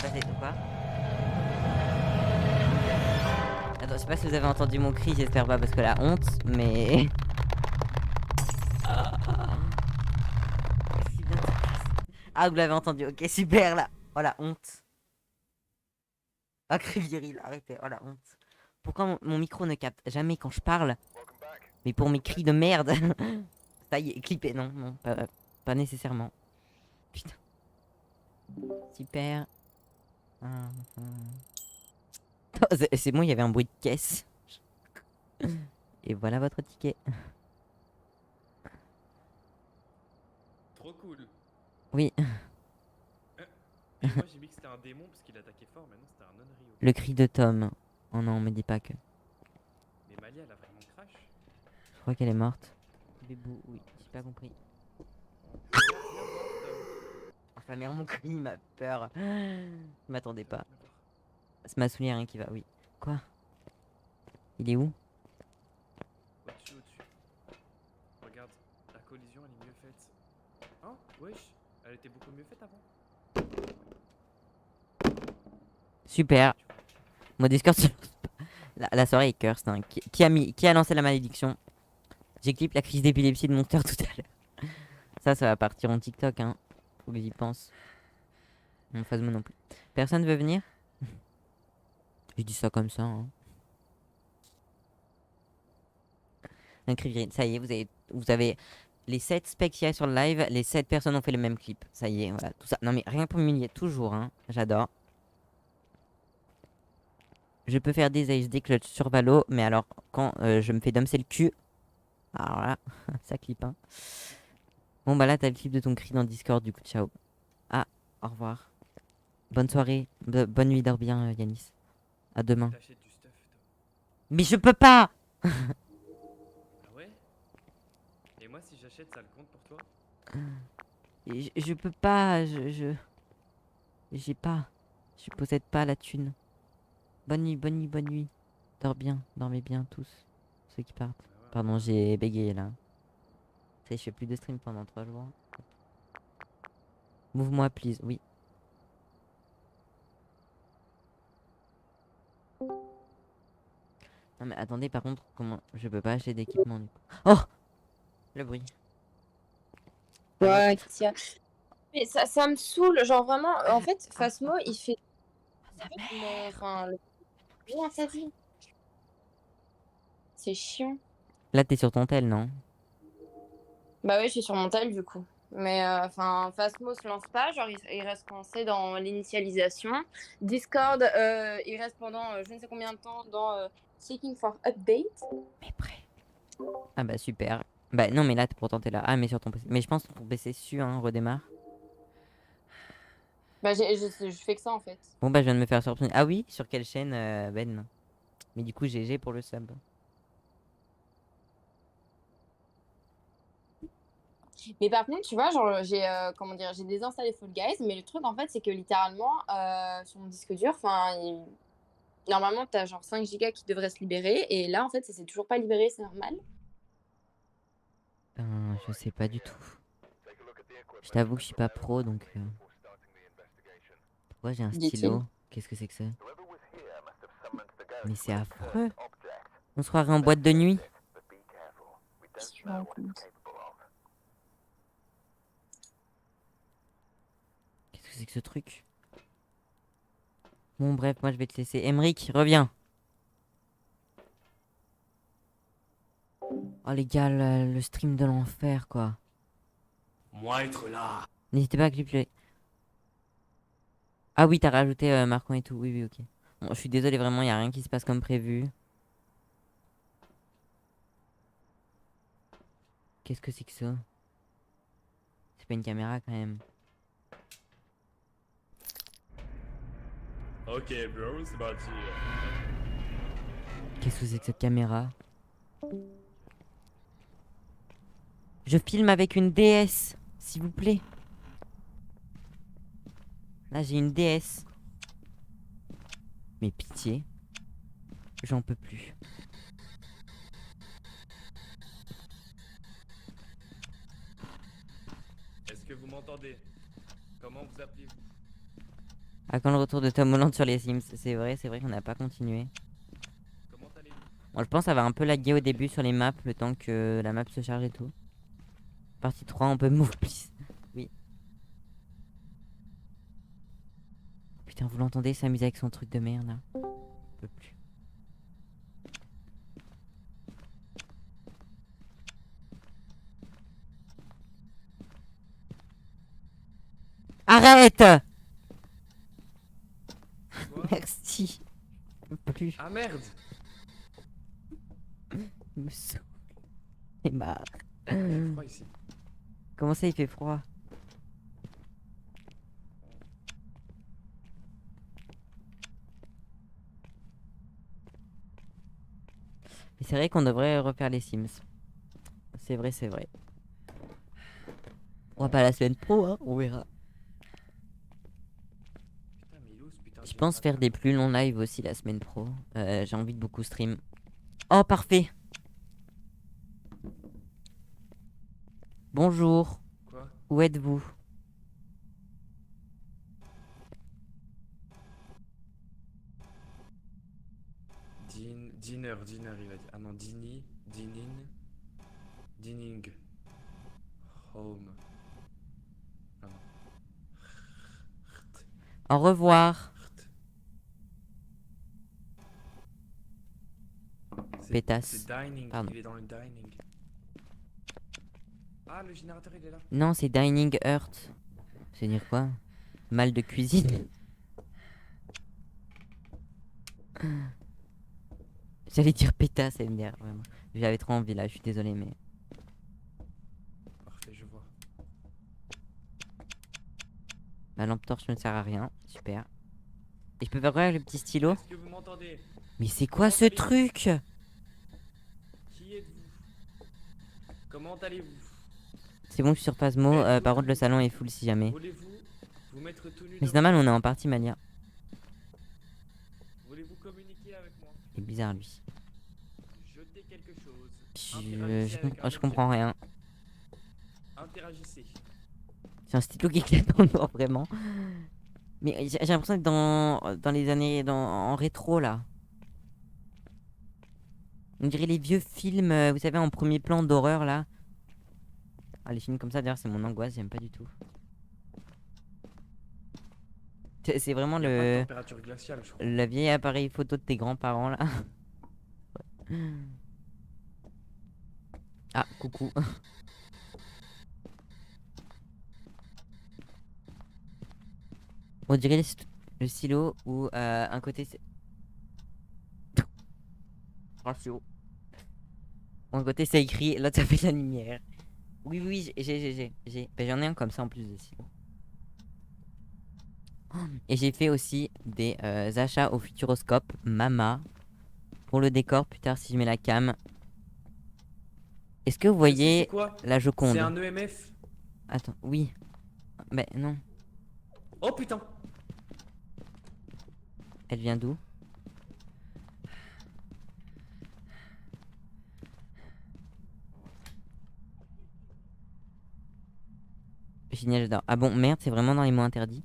Passé, quoi? Attends, je sais pas si vous avez entendu mon cri, j'espère pas parce que la honte, mais... Ah, vous l'avez entendu, ok, super là. Oh la honte. Ah, cri viril, arrêtez, oh la honte. Pourquoi mon micro ne capte jamais quand je parle? Mais pour mes cris de merde. Ça y est, clippé, non, non, pas nécessairement. Putain. Super. Oh, c'est bon, il y avait un bruit de caisse. Et voilà votre ticket. Trop cool. Oui, Et moi j'ai mis que c'était un démon parce qu'il attaquait fort, maintenant c'était un Onryo. le cri de Tom. Oh non, me dis pas que. Mais Malia elle a vraiment crash. Je crois qu'elle est morte. Bébou, oui, j'ai pas compris. Viens voir, Tom. Oh, sa mère, mon cri m'a peur. Je m'attendais pas. Viens voir. C'est ma soulière hein, qui va, oui. Quoi? Il est où? Au-dessus, au-dessus. Regarde, la collision elle est mieux faite. Hein? Wesh, elle était beaucoup mieux faite avant. Super. Mon Discord se lance pas. La soirée est cursed. Hein. Qui a lancé la malédiction? J'ai clip la crise d'épilepsie de Monster tout à l'heure. Ça va partir en TikTok, hein. Faut que j'y pense. Mon Phasmo non plus. Personne veut venir? Je dis ça comme ça, hein. Un cri viril. Ça y est, vous avez les 7 specs qu'il y a sur le live. Les 7 personnes ont fait le même clip. Ça y est, voilà, tout ça. Non mais rien pour m'humilier, toujours, hein. J'adore. Je peux faire des ace, des clutch sur Valo, mais alors quand je me fais dumser le cul. Alors là, ça clip, hein. Bon bah là t'as le clip de ton cri dans Discord, du coup ciao. Ah, au revoir. Bonne soirée, bonne nuit, dors bien Yanis. À demain. T'achètes du stuff, Tom. Mais je peux pas. Ah ouais? Et moi si j'achète ça le compte pour toi? Je peux pas, j'ai pas. Je possède pas la thune. Bonne nuit, bonne nuit, bonne nuit. Dors bien, dormez bien tous. Ceux qui partent. Bah ouais. Pardon, j'ai bégayé là. Ça y est, je fais plus de stream pendant 3 jours. Move-moi, please, oui. Non mais attendez, par contre, comment... Je peux pas acheter d'équipement du coup. Oh! Le bruit. Ouais, Katia. Mais ça me saoule, genre vraiment, en fait, Phasmo, il fait. Mais enfin, bien sa vie. C'est chiant. Là, t'es sur ton tel, non? Bah oui, je suis sur mon tel du coup. Mais enfin, Phasmo se lance pas, genre il reste coincé dans l'initialisation. Discord, il reste pendant je ne sais combien de temps dans Seeking for Update. Mais prêt. Ah bah super. Bah non mais là pourtant t'es là. Ah mais sur ton PC. Mais je pense que ton PC su hein, redémarre. Bah je fais que ça en fait. Bon bah je viens de me faire surprendre. Ah oui, sur quelle chaîne Ben? Mais du coup GG pour le sub. Mais par contre, tu vois, genre j'ai comment dire, j'ai désinstallé Fall Guys, mais le truc en fait, c'est que littéralement sur mon disque dur, enfin, normalement t'as genre 5 gigas qui devraient se libérer, et là en fait, ça s'est toujours pas libéré, c'est normal. Je sais pas du tout. Je t'avoue que je suis pas pro donc. Pourquoi j'ai un Dit-il. stylo? Qu'est-ce que c'est que ça? Mais c'est affreux. On se croirait en boîte de nuit. Si tu me rends compte. Qu'est-ce que c'est que ce truc? Bon bref, moi je vais te laisser. Emric, reviens. Oh les gars, le stream de l'enfer quoi. Moi être là. N'hésitez pas à cliquer. Ah oui, t'as rajouté Marcon et tout. Oui, oui, ok. Bon, je suis désolé, vraiment, y a rien qui se passe comme prévu. Qu'est-ce que c'est que ça? C'est pas une caméra quand même. Ok, bro, c'est parti. Qu'est-ce que c'est que cette caméra? Je filme avec une DS, s'il vous plaît. Là, j'ai une DS. Mais pitié. J'en peux plus. Est-ce que vous m'entendez? Comment vous appelez-vous? Ah, quand le retour de Tom Holland sur les Sims, c'est vrai qu'on n'a pas continué. Comment allez-vous? Bon, je pense que ça va un peu laguer au début sur les maps, le temps que la map se charge et tout. Partie 3, on peut move, please. Oui. Putain, vous l'entendez s'amuser avec son truc de merde là? Je peux plus. Arrête! Quoi? Merci. Je peux plus. Ah merde! Il me saoule. J'ai marre. Il fait froid ici. Comment ça, il fait froid? Mais c'est vrai qu'on devrait refaire les Sims. C'est vrai, c'est vrai. On va pas la semaine pro, hein, on verra. Putain, mais il est où ce putain de Je pense faire générateur? des plus longs lives aussi la semaine pro. J'ai envie de beaucoup stream. Oh, parfait. Bonjour. Quoi? Où êtes-vous? Dinner, il a dit. Ah non, dining, home. Ah non. Au revoir. Pétasse. C'est dining, Pardon. il est dans le dining. Ah, le générateur il est là. Non, c'est Dining Earth. Ça veut dire quoi? Mal de cuisine. J'allais dire pétasse MDR, vraiment. J'avais trop envie là, je suis désolé, mais. Parfait, je vois. Ma lampe torche ne sert à rien. Super. Et je peux faire quoi avec le petit stylo? Est-ce que vous m'entendez? Mais c'est quoi ce truc? Qui êtes-vous? Comment allez-vous? C'est bon, je suis sur Phasmo. Par contre, le salon est full si jamais. Voulez-vous vous mettre tout nu Mais c'est devant normal, moi? on est en partie Malia. Voulez-vous communiquer avec moi? C'est bizarre lui. Jetez quelque chose. Je, Interagissez avec un je objet. comprends rien. Interagissez. C'est un stylo qui éclate en noir, vraiment. Mais j'ai l'impression d'être dans les années. En rétro là. On dirait les vieux films, vous savez, en premier plan d'horreur là. Ah, les films comme ça, d'ailleurs, c'est mon angoisse, j'aime pas du tout. C'est vraiment Il y a pas de le, température glaciale, je crois. le vieil appareil photo de tes grands-parents là. Ah, coucou. On dirait le stylo où un côté c'est. Ratio. Un côté c'est écrit, l'autre ça fait la lumière. Oui, oui, j'ai. Ben, j'en ai un comme ça en plus de stylo. Et j'ai fait aussi des achats au Futuroscope Mama pour le décor plus tard si je mets la cam. Est-ce que vous Je sais, voyez c'est quoi? la Joconde? C'est un EMF. Attends, oui. Mais non, Oh putain! elle vient d'où? Génial, j'adore. Ah bon, merde, c'est vraiment dans les mots interdits.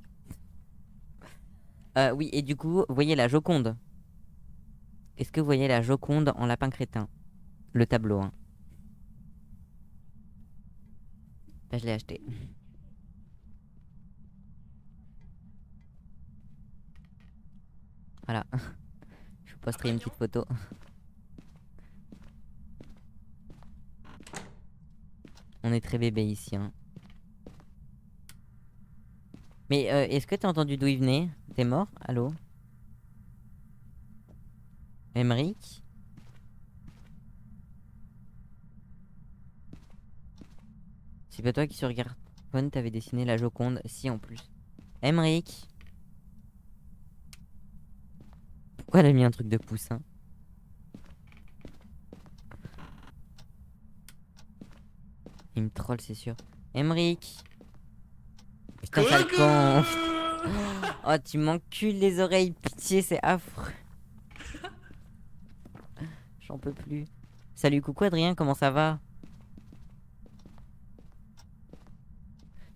Oui, et du coup, vous voyez la Joconde. Est-ce que vous voyez la Joconde en lapin crétin? Le tableau, hein. Bah, je l'ai acheté. Voilà. Je vous posterai une petite photo. On est très bébé ici, hein. Mais est-ce que t'as entendu d'où il venait? T'es mort? Allô? Emric? C'est pas toi qui sur Garphone t'avais dessiné la Joconde? Si, en plus. Emric. Pourquoi elle a mis un truc de poussin? Il me troll, c'est sûr. Emric. Putain, sale con. Oh, tu m'encules les oreilles. Pitié, c'est affreux. J'en peux plus. Salut, coucou Adrien, comment ça va?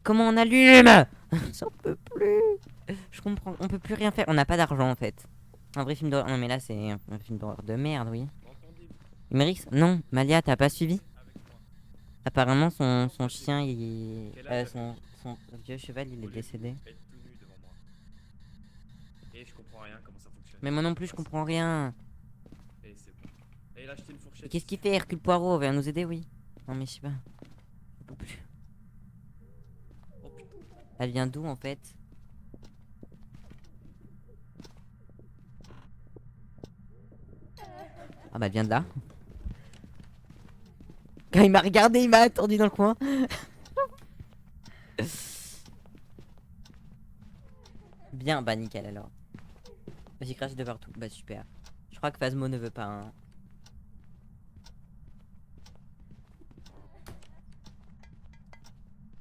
Comment on allume? J'en peux plus. Je comprends, on peut plus rien faire. On n'a pas d'argent en fait. Un vrai film d'horreur. Non, mais là, c'est un film d'horreur de merde, oui. M'entendez-vous Numérix? Non, Malia, t'as pas suivi? avec moi? Apparemment, son chien, il... Quel âge son vieux cheval, il est décédé. Être tout nu devant moi. Et je comprends rien comment ça fonctionne. Mais moi non plus, je comprends rien. Et c'est bon. Et il a acheté une Et fourchette. qu'est-ce qu'il fait, Hercule Poirot? Viens nous aider, oui. Non, mais je sais pas. Je peux plus. Oh putain. Elle vient d'où en fait? Ah bah elle vient de là. Quand il m'a regardé, il m'a attendu dans le coin. Bien, bah nickel alors. J'ai craché de partout, bah super. Je crois que Phasmo ne veut pas hein.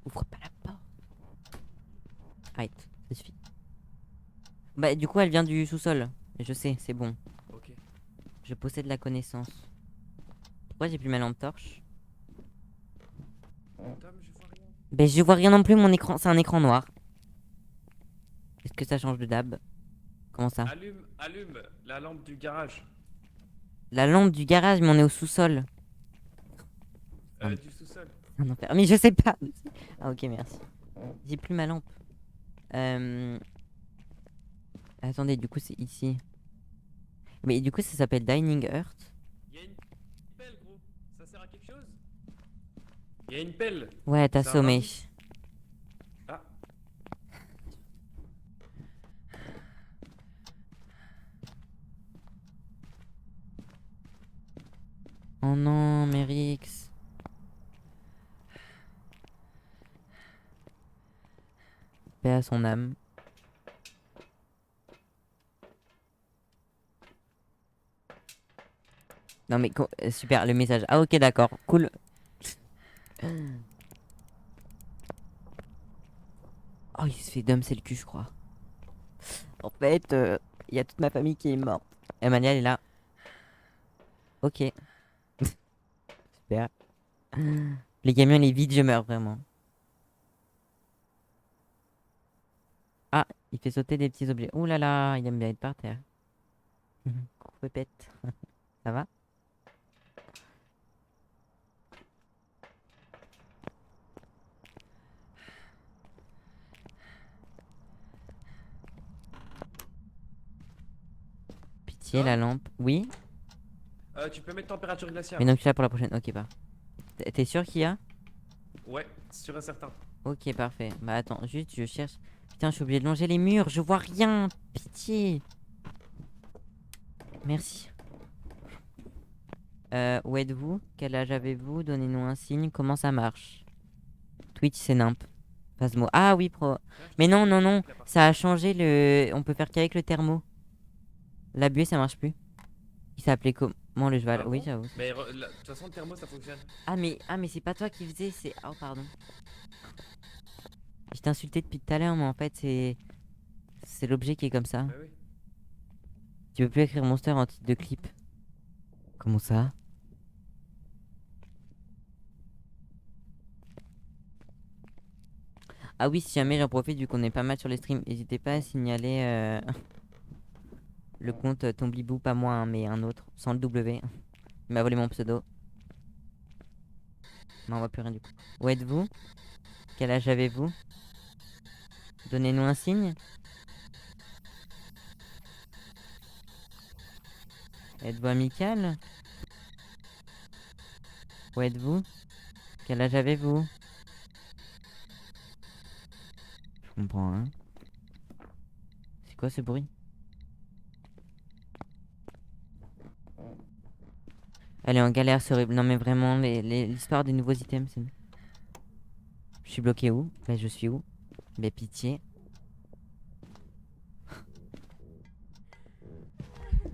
Ouvre pas la porte. Arrête, ça suffit. Bah du coup elle vient du sous-sol. Je sais, c'est bon. Ok. Je possède la connaissance. Pourquoi j'ai plus ma lampe torche? Tom, je vois rien. Ben je vois rien non plus, mon écran, c'est un écran noir. Est-ce que ça change de dab? Comment ça? Allume la lampe du garage. La lampe du garage, mais on est au sous-sol. Ah. Du sous-sol. Un enfer. Mais je sais pas. Ah ok, merci. J'ai plus ma lampe. Attendez, du coup c'est ici. Mais du coup ça s'appelle Dining Earth. Y'a une pelle, gros. Ça sert à quelque chose? Y'a une pelle. Ouais, t'as C'est un sommé. indice. Ah. Oh non, Mérix. Paix à son âme. Non mais super le message. Ah ok d'accord, cool. Oh il se fait dump c'est le cul je crois. En fait, il y a toute ma famille qui est morte. Emmanuel elle est là. Ok. Super. Les camions il est vide, je meurs vraiment. Ah, il fait sauter des petits objets. Ouh là là, il aime bien être par terre. Coucou pépette. Ça va? Pitié la lampe. Oui? Tu peux mettre température glaciaire. Mais donc je suis là pour la prochaine. Ok pas. T'es sûr qu'il y a? Ouais, sûr et certain. Ok parfait. Bah attends, juste je cherche. Putain, je suis obligé de longer les murs, je vois rien. Pitié. Merci. Où êtes-vous? Quel âge avez-vous? Donnez-nous un signe. Comment ça marche? Twitch c'est nimp. Phasmo. Ah oui pro. Mais non non non. Ça a changé le. On peut faire qu'avec le thermo. La buée ça marche plus. Il s'appelait comment le cheval? Ah Oui bon j'avoue. Mais de toute façon, le thermo ça fonctionne. Ah mais c'est pas toi qui faisais. C'est. Oh pardon. Je t'ai insulté depuis tout à l'heure mais en fait c'est l'objet qui est comme ça. Bah oui. Tu peux plus écrire Monster en titre de clip. Comment ça? Ah oui, si jamais j'en profite, vu qu'on est pas mal sur les streams, n'hésitez pas à signaler le compte Tomblibou, pas moi, hein, mais un autre, sans le W. Il m'a volé mon pseudo. Non, on voit plus rien du coup. Où êtes-vous? Quel âge avez-vous? Donnez-nous un signe. Êtes-vous amical? Où êtes-vous? Quel âge avez-vous? Je comprends, hein. C'est quoi ce bruit? Elle est en galère, c'est horrible. Non mais vraiment, l'histoire des nouveaux items, c'est... suis bloqué où? Mais je suis où? Mais pitié.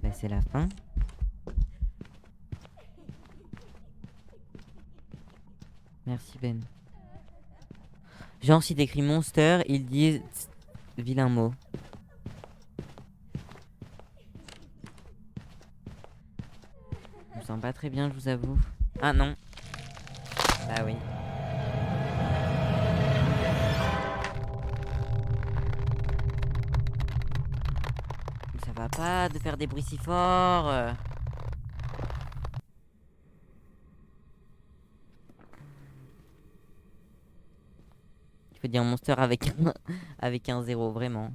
Bah c'est la fin. Merci Ben. Genre si t'écris monster, ils disent vilain mot. Je me sens pas très bien, je vous avoue. Ah non. Bah oui. Ça va pas de faire des bruits si forts. Il faut dire monster avec un, avec un zéro, vraiment.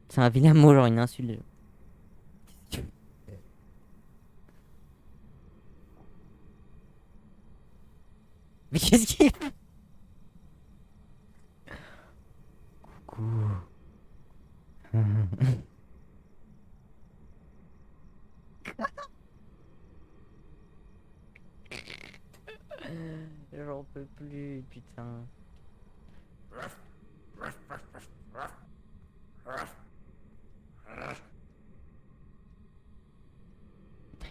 C'est un vilain mot, genre une insulte. Mais qu'est-ce qu'il fait? Coucou. J'en peux plus, putain.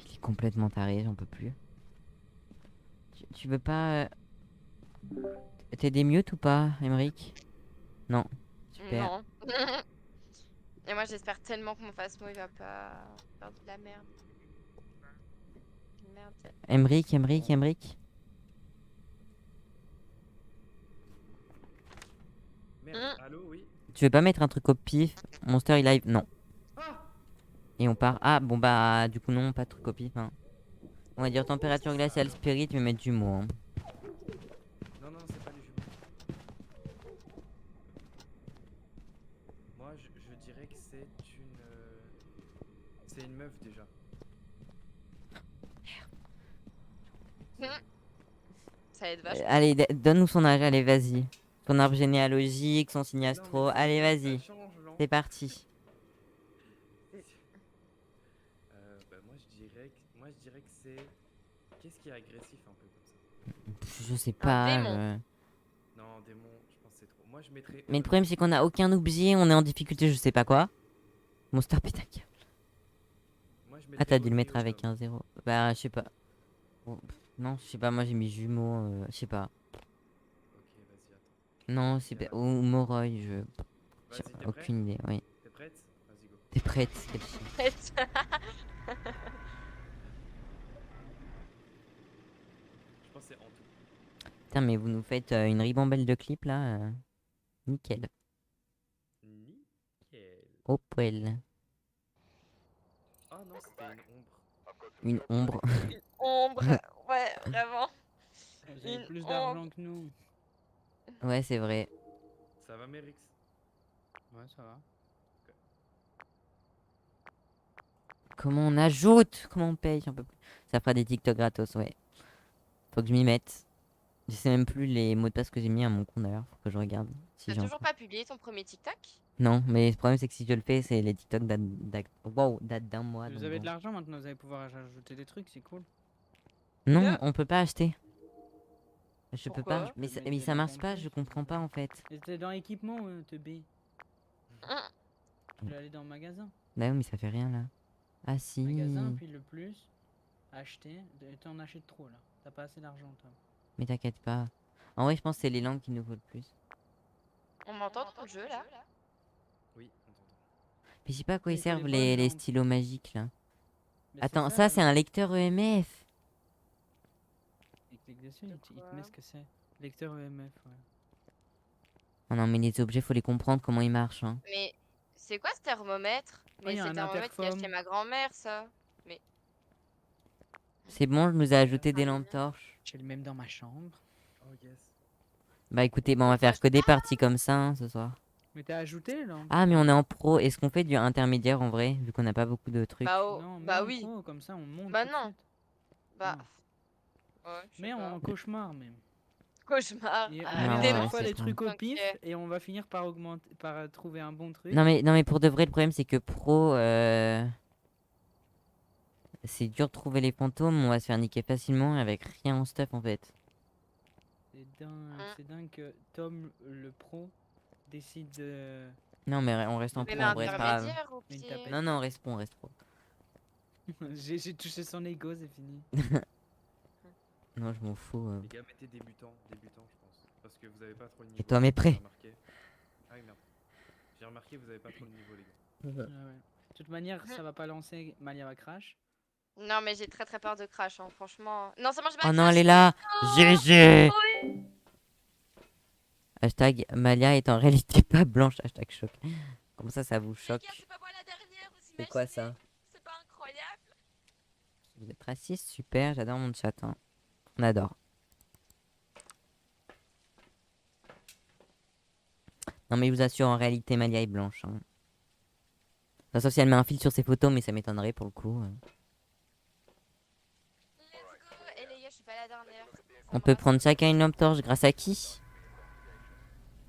Il est complètement taré, j'en peux plus. Tu veux pas... T'es des mute ou pas, Emeric? Non. Super. Non. Et moi j'espère tellement que mon Phasmo il va pas faire de la merde. Merde. Emeric. Merde, allô, oui. Tu veux pas mettre un truc au pif? Monster il live? Non. Ah Et on part. Ah bon bah du coup non, pas de truc au pif. Hein. On va dire température glaciale spirit, mais mettre du mot. Hein. Non, non, c'est pas les jumeaux. Moi, je dirais que c'est une. C'est une meuf déjà. Ça aide vachement. Allez, donne-nous son âge, allez vas-y. Son arbre généalogique, son signe astro. Non, mais Allez ça vas-y. change, Lan. C'est parti. Bah, moi, je dirais que c'est. Qu'est-ce qui est agressif un peu comme ça? Je sais pas. démon. Non, démon, je pense que c'est trop. Moi, je mettrais. Mais le problème c'est qu'on a aucun objet, on est en difficulté, je sais pas quoi. Monster putain. Moi, je Ah mettrais t'as dû le Oni mettre au avec cas où. un zéro. Bah je sais pas. Bon, non, je sais pas, moi j'ai mis jumeau, je sais pas. Ok, vas-y, attends. Non, c'est pas. Ou Moroi, j'ai Vas-y, t'es prêt? aucune idée, oui. T'es prête? Vas-y, go. T'es prête, quel chien. Je pense que c'est en tout. Putain, mais vous nous faites une ribambelle de clips là. Nickel. Nickel. Au poil. Ah non, c'était Une ombre. Ombre. Ouais, vraiment. Vous avez Une plus ombre. d'argent que nous. Ouais, c'est vrai. Ça va, Mérix? Ouais, ça va. Comment on ajoute? Comment on paye? J'en peux plus. Ça fera des TikTok gratos, ouais. Faut que je m'y mette. Je sais même plus les mots de passe que j'ai mis à mon compte d'ailleurs. Faut que je regarde. Si T'as j'ai toujours encore. pas publié ton premier TikTok? Non, mais le problème c'est que si je le fais, c'est les TikTok datent d'un mois. Vous donc avez bon. de l'argent maintenant, vous allez pouvoir ajouter des trucs, c'est cool. Non, Bien. on peut pas acheter. Je peux pas. Pourquoi? Mais Te ça, mettre mais ça dans marche ton pas, truc. je comprends pas en fait. C'était dans équipement, te B. Hum. Tu dois aller dans le magasin. Bah oui, mais ça fait rien là. Ah si. Magasin, puis le plus. Acheter. T'en achètes trop là. T'as pas assez d'argent, toi. Mais t'inquiète pas. En vrai, je pense que c'est les langues qui nous faut le plus. On m'entend dans le jeu là? Oui, on t'entend. Mais je sais pas à quoi Il ils faut les servent bonnes les langues. stylos magiques là. Mais c'est Attends, ça, ça la c'est un lecteur EMF. Et clique dessus, il te quoi? met ce que c'est. Lecteur EMF, ouais. Oh non, mais les objets, faut les comprendre comment ils marchent. Hein. Mais c'est quoi ce thermomètre? Oh, Mais y a c'est un le thermomètre qu'a acheté interphone. ma grand-mère, ça. C'est bon, je nous ai ajouté des lampes torches. J'ai le même dans ma chambre. Oh yes. Bah écoutez, on va faire que des parties comme ça hein, ce soir. Mais t'as ajouté là? Ah, mais on est en pro. Est-ce qu'on fait du intermédiaire en vrai, vu qu'on n'a pas beaucoup de trucs? Bah, oh, Non, mais bah en oui. pro, comme ça on monte. Bah tout de non. suite. Bah. Non. Ouais, je sais Mais pas. en cauchemar même. Cauchemar. Et on Ah, Non, met à ouais, chaque démon. fois c'est des ça. trucs au Ok. pif et on va finir par augmenter, par trouver un bon truc. Non mais pour de vrai, le problème c'est que pro, c'est dur de trouver les fantômes. On va se faire niquer facilement avec rien en stuff en fait. C'est dingue que Tom, le pro, décide de... Non, mais on reste en Mais pro, mets en un vrai, c'est pas grave. intermédiaire au Une pire. tapette. Non, non, on reste pro, on reste pro. J'ai touché son ego, c'est fini. Non, je m'en fous. Les gars, mettez débutant, je pense. Parce que vous avez pas trop le niveau. Et toi, mais prêt. j'ai remarqué. Ah oui, merde. J'ai remarqué, vous avez pas trop le niveau, les gars. Ah ouais. De toute manière, ça va pas lancer, Malia va crash. Non, mais j'ai très peur de crash, hein, franchement. Non, ça mange pas Oh crash. non, elle est là. GG. Oui. Hashtag Malia est en réalité pas blanche. Hashtag choc. Comment ça vous Les choque? gars, c'est pas moi la dernière, vous C'est quoi imaginez? ça? C'est pas incroyable? Vous êtes raciste? Super, j'adore mon chat. Hein. On adore. Non mais je vous assure, en réalité, Malia est blanche. Hein. Enfin, sauf si elle met un fil sur ses photos, mais ça m'étonnerait pour le coup. Let's go. Et les gars, je suis pas la dernière. On peut prendre chacun une lampe torche grâce à qui?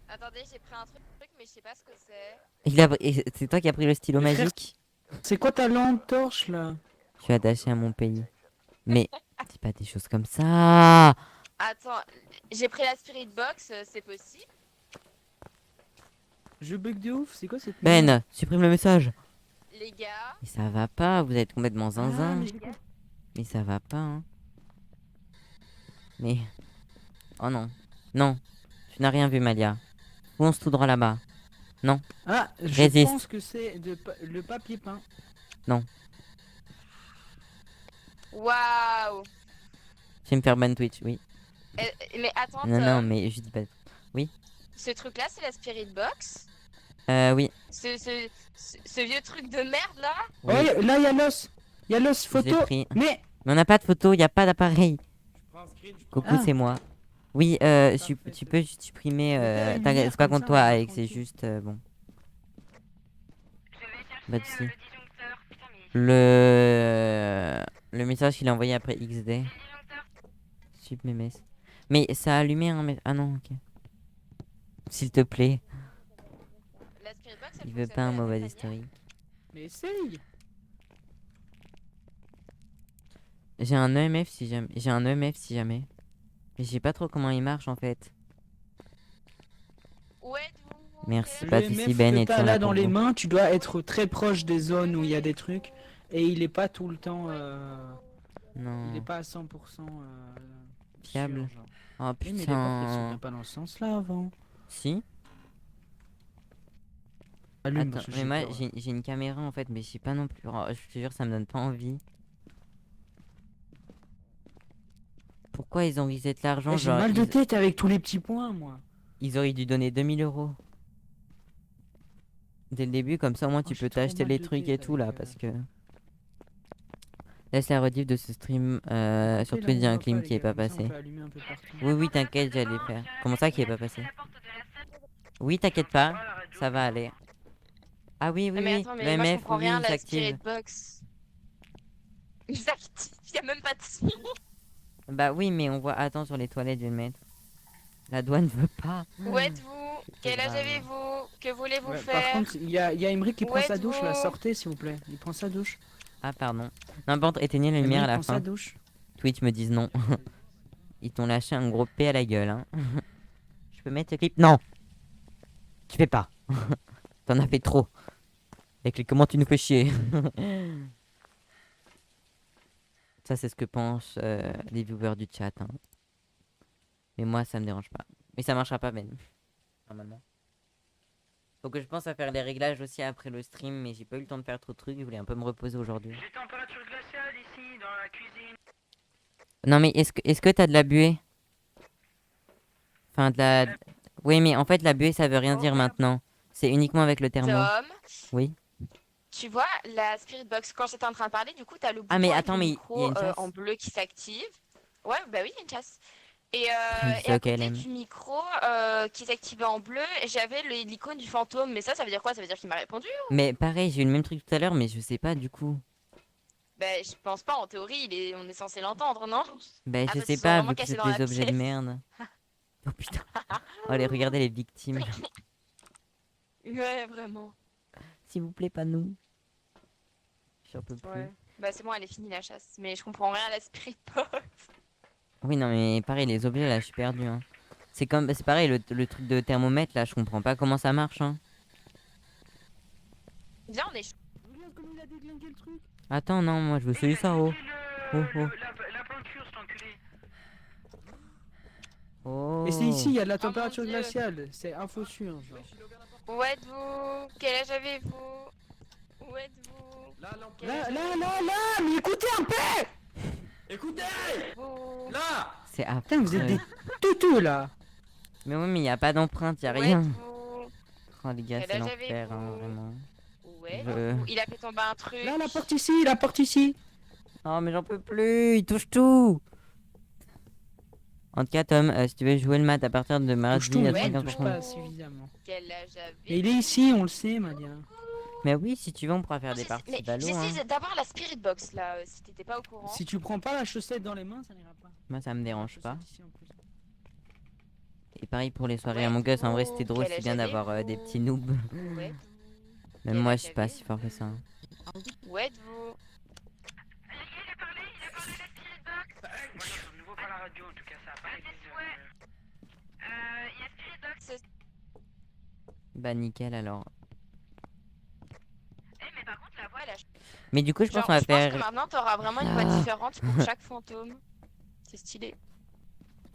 Attendez, j'ai pris un truc, mais je sais pas ce que c'est. Et c'est toi qui as pris le stylo Mais frère, magique? C'est quoi ta lampe torche là? Je suis attaché à mon pays. Mais dis pas des choses comme ça. Attends, j'ai pris la Spirit Box, c'est possible? Je bug de ouf, c'est quoi cette merde? Ben, supprime le message. Les gars, Mais ça va pas, vous êtes complètement Ah, zinzin. mais j'ai compris. Mais ça va pas, hein. Mais... Oh non. Non. Tu n'as rien vu, Malia. Fonce tout droit là-bas. Ah, je Résiste. pense que c'est le papier peint. waouh! Je vais me faire ban Twitch, oui. Mais attends, Non, mais je dis pas... ce truc-là, c'est la Spirit Box? Oui. Ce vieux truc de merde là? Oui, Ouais, là, il y a l'os. Il y a l'os je l'ai photo. pris. Mais Mais on n'a pas de photo, il n'y a pas d'appareil. Je prends un screen, je prends Coucou, Ah. c'est moi. Oui, Parfait, tu peux juste supprimer... Mais t'as une lumière c'est pas comme contre ça, toi, on est Alex, c'est tranquille. juste... bon. Bah, si. Le message qu'il a envoyé après XD. Sup memes. Mais ça a allumé un Ah non, ok. S'il te plaît. La Spirit Box, elle Il veut fonctionne pas un de la mauvais même manière? historique. Mais essaye. J'ai un EMF si jamais. J'ai un EMF si jamais. Mais je sais pas trop comment il marche en fait. Ouais, d'où? Merci, Ok. pas Le de soucis, MF Ben que est t'as toujours là là dans pour les vous. mains, tu dois être très proche des zones où il y a des trucs. Et il est pas tout le temps. Il est Non. pas à 100% Fiable. sûr, genre. Oh Oui, mais les portes elles putain. s'ouvraient pas dans ce sens-là avant. Si. Allume Attends, parce que mais j'ai moi peur, là. j'ai une caméra en fait, mais je sais pas non plus. Oh, je te jure, ça me donne pas envie. Pourquoi ils ont reset l'argent? Eh, j'ai Genre, mal de tête avec tous les petits points, moi. ils auraient dû donner 2000 € dès le début, comme ça au moins tu j'ai peux trop t'acheter mal les de trucs tête et tout là, avec, parce que. Laisse la rediff de ce stream. Après, Surtout là, il y a on un voit clim pas, qui les est gars, pas comme ça, on passé. peut allumer un peu partout. Oui, t'inquiète, j'allais faire. Comment ça qui est pas passé? Oui, t'inquiète pas, ça va aller. Ah oui, Ah, oui, mais oui, attends, le mais moi je MF, comprends oui, rien, il la Spirit s'active. Box. Il s'active, y a même pas de son. Bah oui, mais on voit. Attends, sur les toilettes, je vais le mettre. La douane veut pas. Où êtes-vous? Quel âge grave. avez-vous? Que voulez-vous Ouais, faire? par contre, il y a Emmerich qui Où prend sa douche là. êtes-vous? Sortez s'il vous plaît. Il prend sa douche. Ah, pardon. N'importe, éteignez la lumière à Emmerich la prend sa fin. douche. Twitch me disent non. Ils t'ont lâché un gros P à la gueule, hein. Je peux mettre ce clip? Non! Tu fais pas. T'en as fait trop. Avec les comment tu nous fais chier. Ça, c'est ce que pensent les viewers du chat. Hein. Mais moi, ça me dérange pas. Mais ça marchera pas, Ben. Normalement. Faut que je pense à faire les réglages aussi après le stream, mais j'ai pas eu le temps de faire trop de trucs. Je voulais un peu me reposer aujourd'hui. J'ai température glaciale ici dans la cuisine. Non, mais est-ce que t'as de la buée? Enfin, de la... Oui, mais en fait, la buée, ça veut rien dire maintenant. C'est uniquement avec le thermo. Tom, Oui. tu vois la Spirit Box, quand j'étais en train de parler, du coup, t'as le bouton Ah, mais avec attends, le mais micro il y a une chasse en bleu qui s'active. Ouais, bah oui, il y a une chasse. Et, C'est et à ok, côté LM. du micro qui s'activait en bleu, j'avais l'icône du fantôme. Mais ça veut dire quoi? Ça veut dire qu'il m'a répondu? Mais pareil, j'ai eu le même truc tout à l'heure, mais je sais pas du coup. Bah, je pense pas, en théorie, on est censé l'entendre, non? Bah, Ah, je parce sais qu'ils sont pas, vraiment vu que cassés c'est dans la des objets de pièce. merde. Oh putain. Oh, allez, regardez les victimes. Ouais, vraiment. S'il vous plaît, pas nous. J'en peux plus. Ouais. Bah, c'est bon, elle est finie la chasse. Mais je comprends rien à la Spirit Box. Oui, non, mais pareil, les objets là, je suis perdu. Hein. C'est comme, c'est pareil, le truc de thermomètre là, je comprends pas comment ça marche. Hein. Viens, on est chaud. Regarde comme il a déglingué le truc. Attends, non, moi je veux celui ça, oh. Oh, oh. La peinture, cet enculé. Oh. Et c'est ici, il y a de la Oh mon température Dieu. glaciale. C'est info sûr, genre. Wesh, il est ouvert la porte. Où êtes-vous? Quel âge avez-vous? Où êtes-vous? Là, là, Quel âge Là, mais écoutez un peu. Écoutez! avez-vous? Là! C'est affreux. Putain, vous êtes des toutous là. Mais oui, mais y a pas d'empreinte, y a Où rien. êtes-vous? Oh les gars, Quel c'est âge l'enfer, hein, avez-vous? vraiment. Où êtes-vous? Il a fait tomber un truc. Là, la porte ici, la porte ici. Oh mais j'en peux plus, il touche tout. En tout cas, Tom, si tu veux jouer le mat à partir de mardi, Touche tout, à mais il 50%. touche pas suffisamment. Quel âge avez-vous? Mais il est ici, on le sait, Madia. Mais oui, si tu veux, on pourra faire des Mais parties ballot. Hein. j'essaie d'avoir la spirit box là, si t'étais pas au courant. Si tu prends pas la chaussette dans les mains, ça n'ira pas. Moi, ça me dérange La pas. chaussette ici, en plus. Et pareil pour les soirées Ouais, Among Us, en vrai, vous, c'était drôle, quel c'est âge bien d'avoir avez-vous? des petits noobs. Où êtes-vous? Même Quel moi, âge je suis pas si avez-vous? fort que ça. hein. Où être-vous? Bah, nickel alors. Mais par contre, la voix, elle a... Mais du coup, je pense Genre, qu'on va je pense que faire. maintenant, t'auras vraiment une voix Ah. différente pour chaque fantôme. C'est stylé.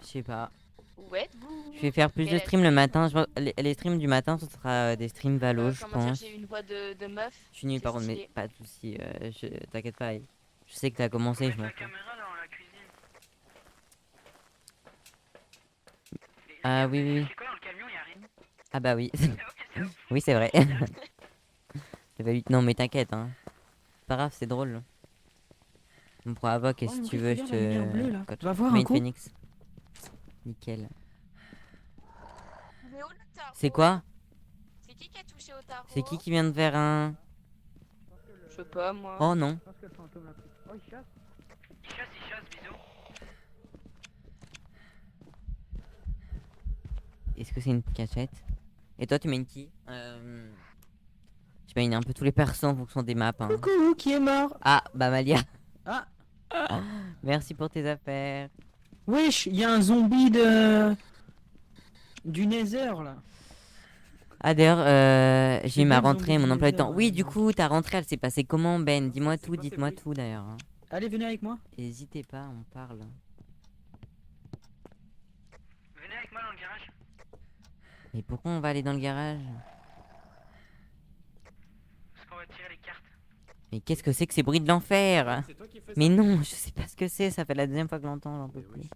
Je sais pas. Où êtes-vous? Je vais faire plus de Quel âge streams le avez-vous? matin. Je pense... les streams du matin, ce sera des streams Valo, je Comment dire, pense. j'ai une voix de meuf. Je suis nul c'est par contre, mais stylé. pas de soucis. T'inquiète pas. Je sais que t'as commencé, je m'en fous. Ah oui, oui, oui. Ah bah oui. Oui, c'est vrai. J'avais lu... Non, mais t'inquiète, hein. C'est pas grave, c'est drôle. On pourra invoquer Oh, si mais tu veux, je regarde la lumière bleue, là. te. Tu vas voir un Main coup Phoenix. Nickel. Mais où le tarot? C'est quoi? C'est qui a touché au tarot? C'est qui vient de faire un. Je sais pas, moi. Oh non. Je pense que le fantôme l'a pris. Oh, il chasse. Il chasse, bisous. Est-ce que c'est une cachette? Et toi, tu mets une qui? Je mets un peu tous les persos en fonction des maps. Hein. Coucou, qui est mort? Ah, bah Malia. Ah, Merci pour tes affaires. wesh, il y a un zombie de... du Nether, là. Ah d'ailleurs, j'ai eu ma Ben, rentrée, zombie mon emploi du Nether, temps. Oui, du non. coup, ta rentrée, elle s'est passée comment, Ben? Dis-moi C'est tout, quoi ces dites-moi bruits tout d'ailleurs. hein. Allez, venez avec moi. N'hésitez pas, on parle. Venez avec moi dans le garage. Mais pourquoi on va aller dans le garage? Parce qu'on va tirer les cartes. Mais qu'est-ce que c'est que ces bruits de l'enfer? C'est toi qui fais Mais ça? non, je sais pas ce que c'est, ça fait la deuxième fois que je l'entends, j'en peux Mais plus. oui.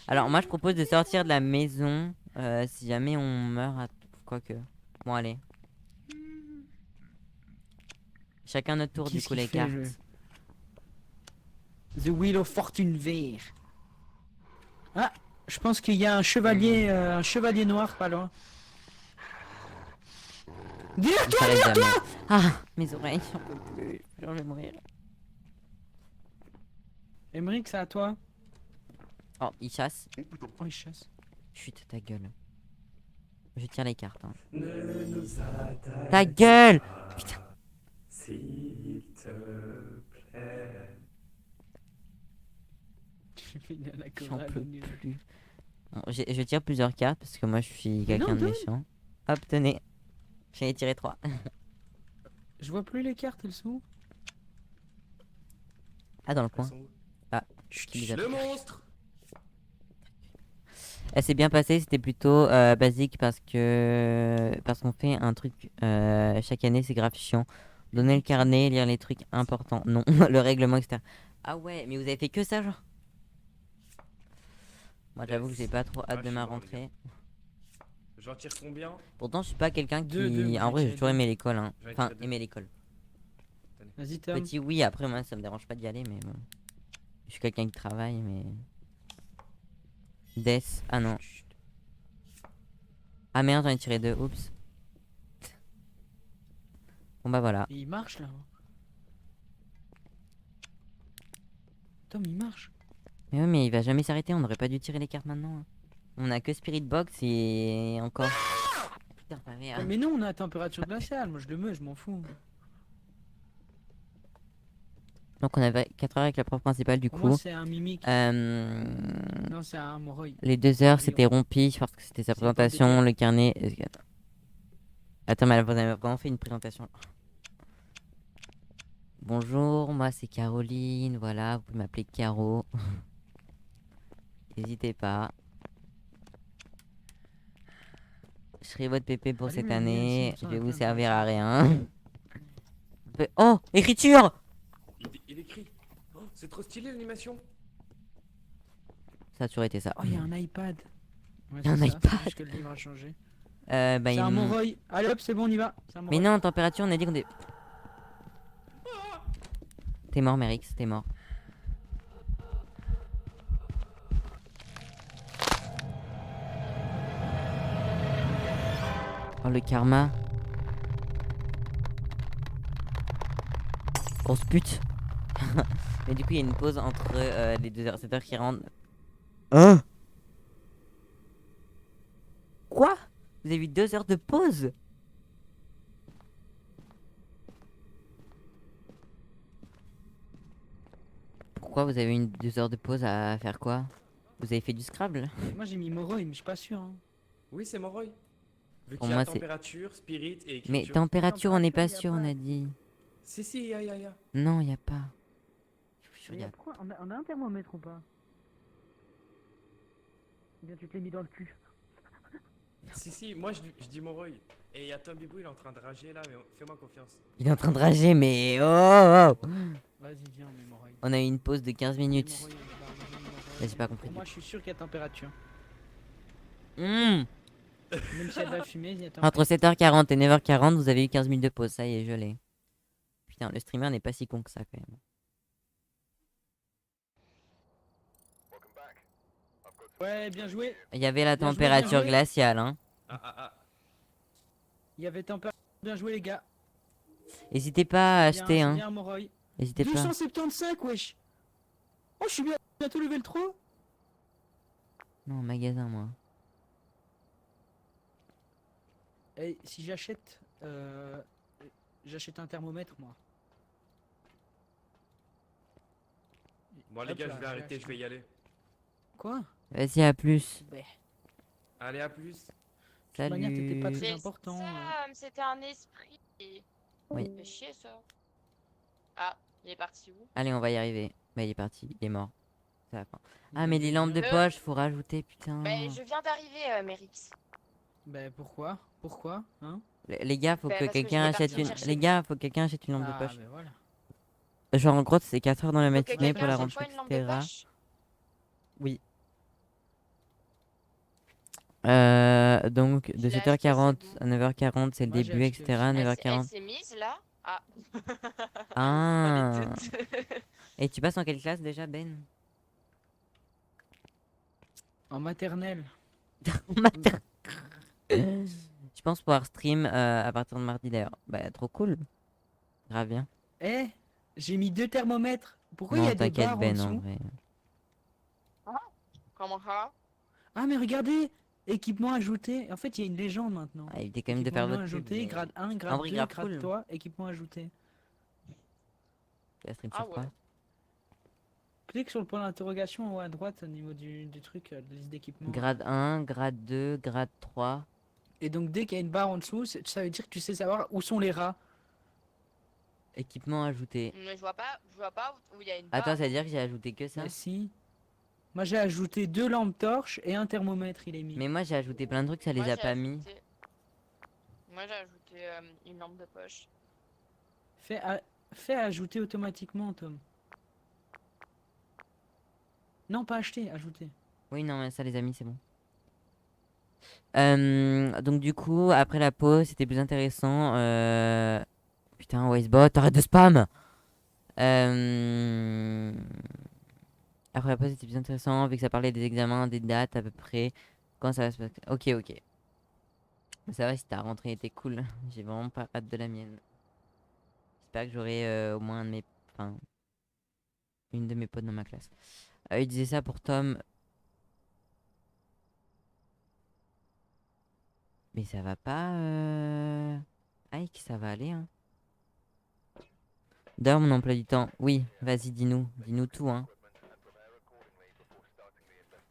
Alors moi je propose de sortir de la maison si jamais on meurt à... Quoique. Bon allez. Chacun notre tour du Qu'est-ce coup qu'il les fait, cartes. The Wheel of Fortune vert. Ah, je pense qu'il y a un chevalier noir pas loin. Il s'arrête jamais. Ah, mes oreilles, j'en peux plus. Je vais mourir. Emmerich, c'est à toi. Oh, il chasse. Oh, il chasse. Chut, ta gueule. Je tire les cartes. Hein. Ta gueule! Putain. S'il te plaît. Il y a la J'en chorale peux au nul. plus. Bon, je tire plusieurs cartes parce que moi je suis Mais quelqu'un non, de donne. méchant. Hop, tenez. J'en ai tiré 3. Je vois plus les cartes, elles sont où? Ah, dans le Elles coin. sont où? Ah, chut, il les a Le pris. monstre! Elle s'est bien passée, c'était plutôt basique parce qu'on fait un truc chaque année, c'est grave chiant. Donner le carnet, lire les trucs importants. Non, le règlement, etc. Ah ouais, mais vous avez fait que ça, genre? Moi, j'avoue que j'ai pas trop hâte de ma Vachement, les rentrée. J'en tire combien? Pourtant, je suis pas quelqu'un qui. Deux, moi, En vrai, j'ai j'ai toujours tiré aimé l'école. Hein. J'en ai Enfin, tiré deux. aimé l'école. Vas-y, Tom. Petit, oui, après, moi, ça me dérange pas d'y aller, mais bon. Je suis quelqu'un qui travaille, mais. Death. Ah non. Ah merde, j'en ai tiré 2. Oups. Bon, bah voilà. Il marche là. Tom, il marche. Mais oui, mais il va jamais s'arrêter, on aurait pas dû tirer les cartes maintenant. Hein. On a que Spirit Box et encore. Putain, ta mère. Mais non, on a la température glaciale. Moi, je le mets, je m'en fous. Donc on avait 4 heures avec la prof principale du Pour coup. moi, c'est un mimique. Euh, Non, c'est un Moroi. Les 2 heures Allez, c'était Rompi parce que c'était sa C'est pas présentation, BTR. le carnet. Attends, mais elle a vraiment fait une présentation. Bonjour, moi c'est Caroline, voilà, vous pouvez m'appeler Caro. N'hésitez pas. Je serai votre pépé pour Allume cette le mien ici, année. comme ça, Je on vais a vous plein servir à d'interactions. rien. Oh, écriture! Il écrit. Oh, c'est trop stylé l'animation. Ça a toujours été ça. Oh, il y a un iPad. Ouais, Il y a un c'est ça. C'est iPad. juste que le livre a changé. Bah, C'est un il... Moroi. Allez hop, c'est bon, on y va. C'est un Mais Moroi. non, température, on a dit qu'on est. T'es mort, Merix, t'es mort. Oh, le karma. Grosse pute. Mais du coup, il y a une pause entre les 2h, 7h40. Hein? Quoi? Vous avez eu 2 heures de pause? Pourquoi vous avez eu 2 heures de pause à faire quoi? Vous avez fait du Scrabble? Moi, j'ai mis Moroi, mais je suis pas sûr. Hein. Oui, c'est Moroi. Vu Pour qu'il y a moi, c'est. température, spirit et Mais écriture. température, on n'est pas Température, y a sûr, on pas. a dit. Si, y a. Non, y a pas. Je vous jure, Mais y a. pourquoi on a un thermomètre ou pas? Ou bien tu te l'as mis dans le cul. Si, moi je dis Moroi. Et il y a Tom Bibou, il est en train de rager là, mais fais-moi confiance. Il est en train de rager, mais. Oh, oh. Vas-y, viens, on met Moroi. On a eu une pause de 15 minutes. Là, j'ai pas compris. Pour moi, je suis sûr qu'il y a température. Mmh. Même s'il y a de la fumée, il y a Entre température. 7h40 et 9h40, vous avez eu 15 minutes de pause. Ça y est, je l'ai. Putain, le streamer n'est pas si con que ça quand même. Welcome back. I've got some Ouais, bien joué. Il y avait la Bien joué, température bien joué. glaciale, hein. Ah. Il y avait température. Bien joué, les gars. N'hésitez pas à Bien, acheter, c'est hein. bien, Moroi. N'hésitez pas. 275, wesh. Oh, je suis bientôt level 3. Non, magasin, moi. Et si j'achète. J'achète un thermomètre, moi. Bon, les Hop gars, là, je vais j'ai arrêter, je acheté. vais y aller. Quoi? Vas-y, à plus. Bah, Allez, à plus. de toute manière, t'étais pas Salut. très Mais important. Sam, c'était un esprit. Oui. Fais chier ça. Ah, il est parti où? Allez, on va y arriver. Bah, il est parti, il est mort. C'est la fin. Ah, Bah, mais je les vais lampes de bien. poche, faut rajouter, putain. Ben, je viens d'arriver, Mérix. Bah, pourquoi? Pourquoi? Hein? Les gars, faut Ben, que parce que quelqu'un j'étais achète partie une. chercher. Les gars, faut que quelqu'un achète une lampe de Ah, poche. bah voilà. Genre, en gros, c'est 4 heures dans la Faut que matinée pour quelqu'un la D'accord. achète rendre, quoi, une lampe de etc. poche? Oui. Donc, de Je l'ai acheté, 7h40 c'est bon. à 9h40, c'est le Moi, j'ai début, acheté etc. aussi. Elle 9h40. s'est mise là? Ah. Ah. On est toutes. Et tu passes en quelle classe déjà, Ben? En maternelle. Mater. Je pense pouvoir stream à partir de mardi d'ailleurs. Bah, trop cool. Grave bien. Eh, j'ai mis 2 thermomètres. Pourquoi il y Non, a des t'inquiète, barres en Ben, en dessous? vrai. Comment ça? Ah, mais regardez! Équipement ajouté. En fait, il y a une légende maintenant. Ah, évitez quand même de faire Équipement votre pub. ajouté, Mais... grade 1, En grade vrai, 2, grave grade cool. 3, équipement ajouté. Tu vas stream Ah sur quoi? ouais. Clique sur le point d'interrogation en haut à droite au niveau du truc, de liste d'équipement. Grade 1, grade 2, grade 3. Et donc, dès qu'il y a une barre en dessous, ça veut dire que tu sais savoir où sont les rats. Équipement ajouté. Mais je vois pas où il y a une barre. Attends, ça veut dire que j'ai ajouté que ça? Mais si. Moi, j'ai ajouté 2 lampes torches et un thermomètre, il est mis. Mais moi, j'ai ajouté plein de trucs, ça les Moi, a j'ai pas mis. ajouté... Moi, j'ai ajouté une lampe de poche. Fais ajouter automatiquement, Tom. Non, pas acheter, ajouter. Oui, non, mais ça les a mis, c'est bon. Donc du coup, après la pause, c'était plus intéressant. Putain, Wastebot, arrête de spam! Après la pause, c'était plus intéressant, vu que ça parlait des examens, des dates à peu près. Quand ça va se passer. Ok, ok. Mais ça va, si ta rentrée était cool. J'ai vraiment pas hâte de la mienne. J'espère que j'aurai au moins un de mes... Enfin, une de mes potes dans ma classe. Il disait ça pour Tom. Mais ça va pas... Ike, ça va aller, hein. D'ailleurs, mon emploi du temps. Oui, vas-y, dis-nous. Dis-nous tout, hein.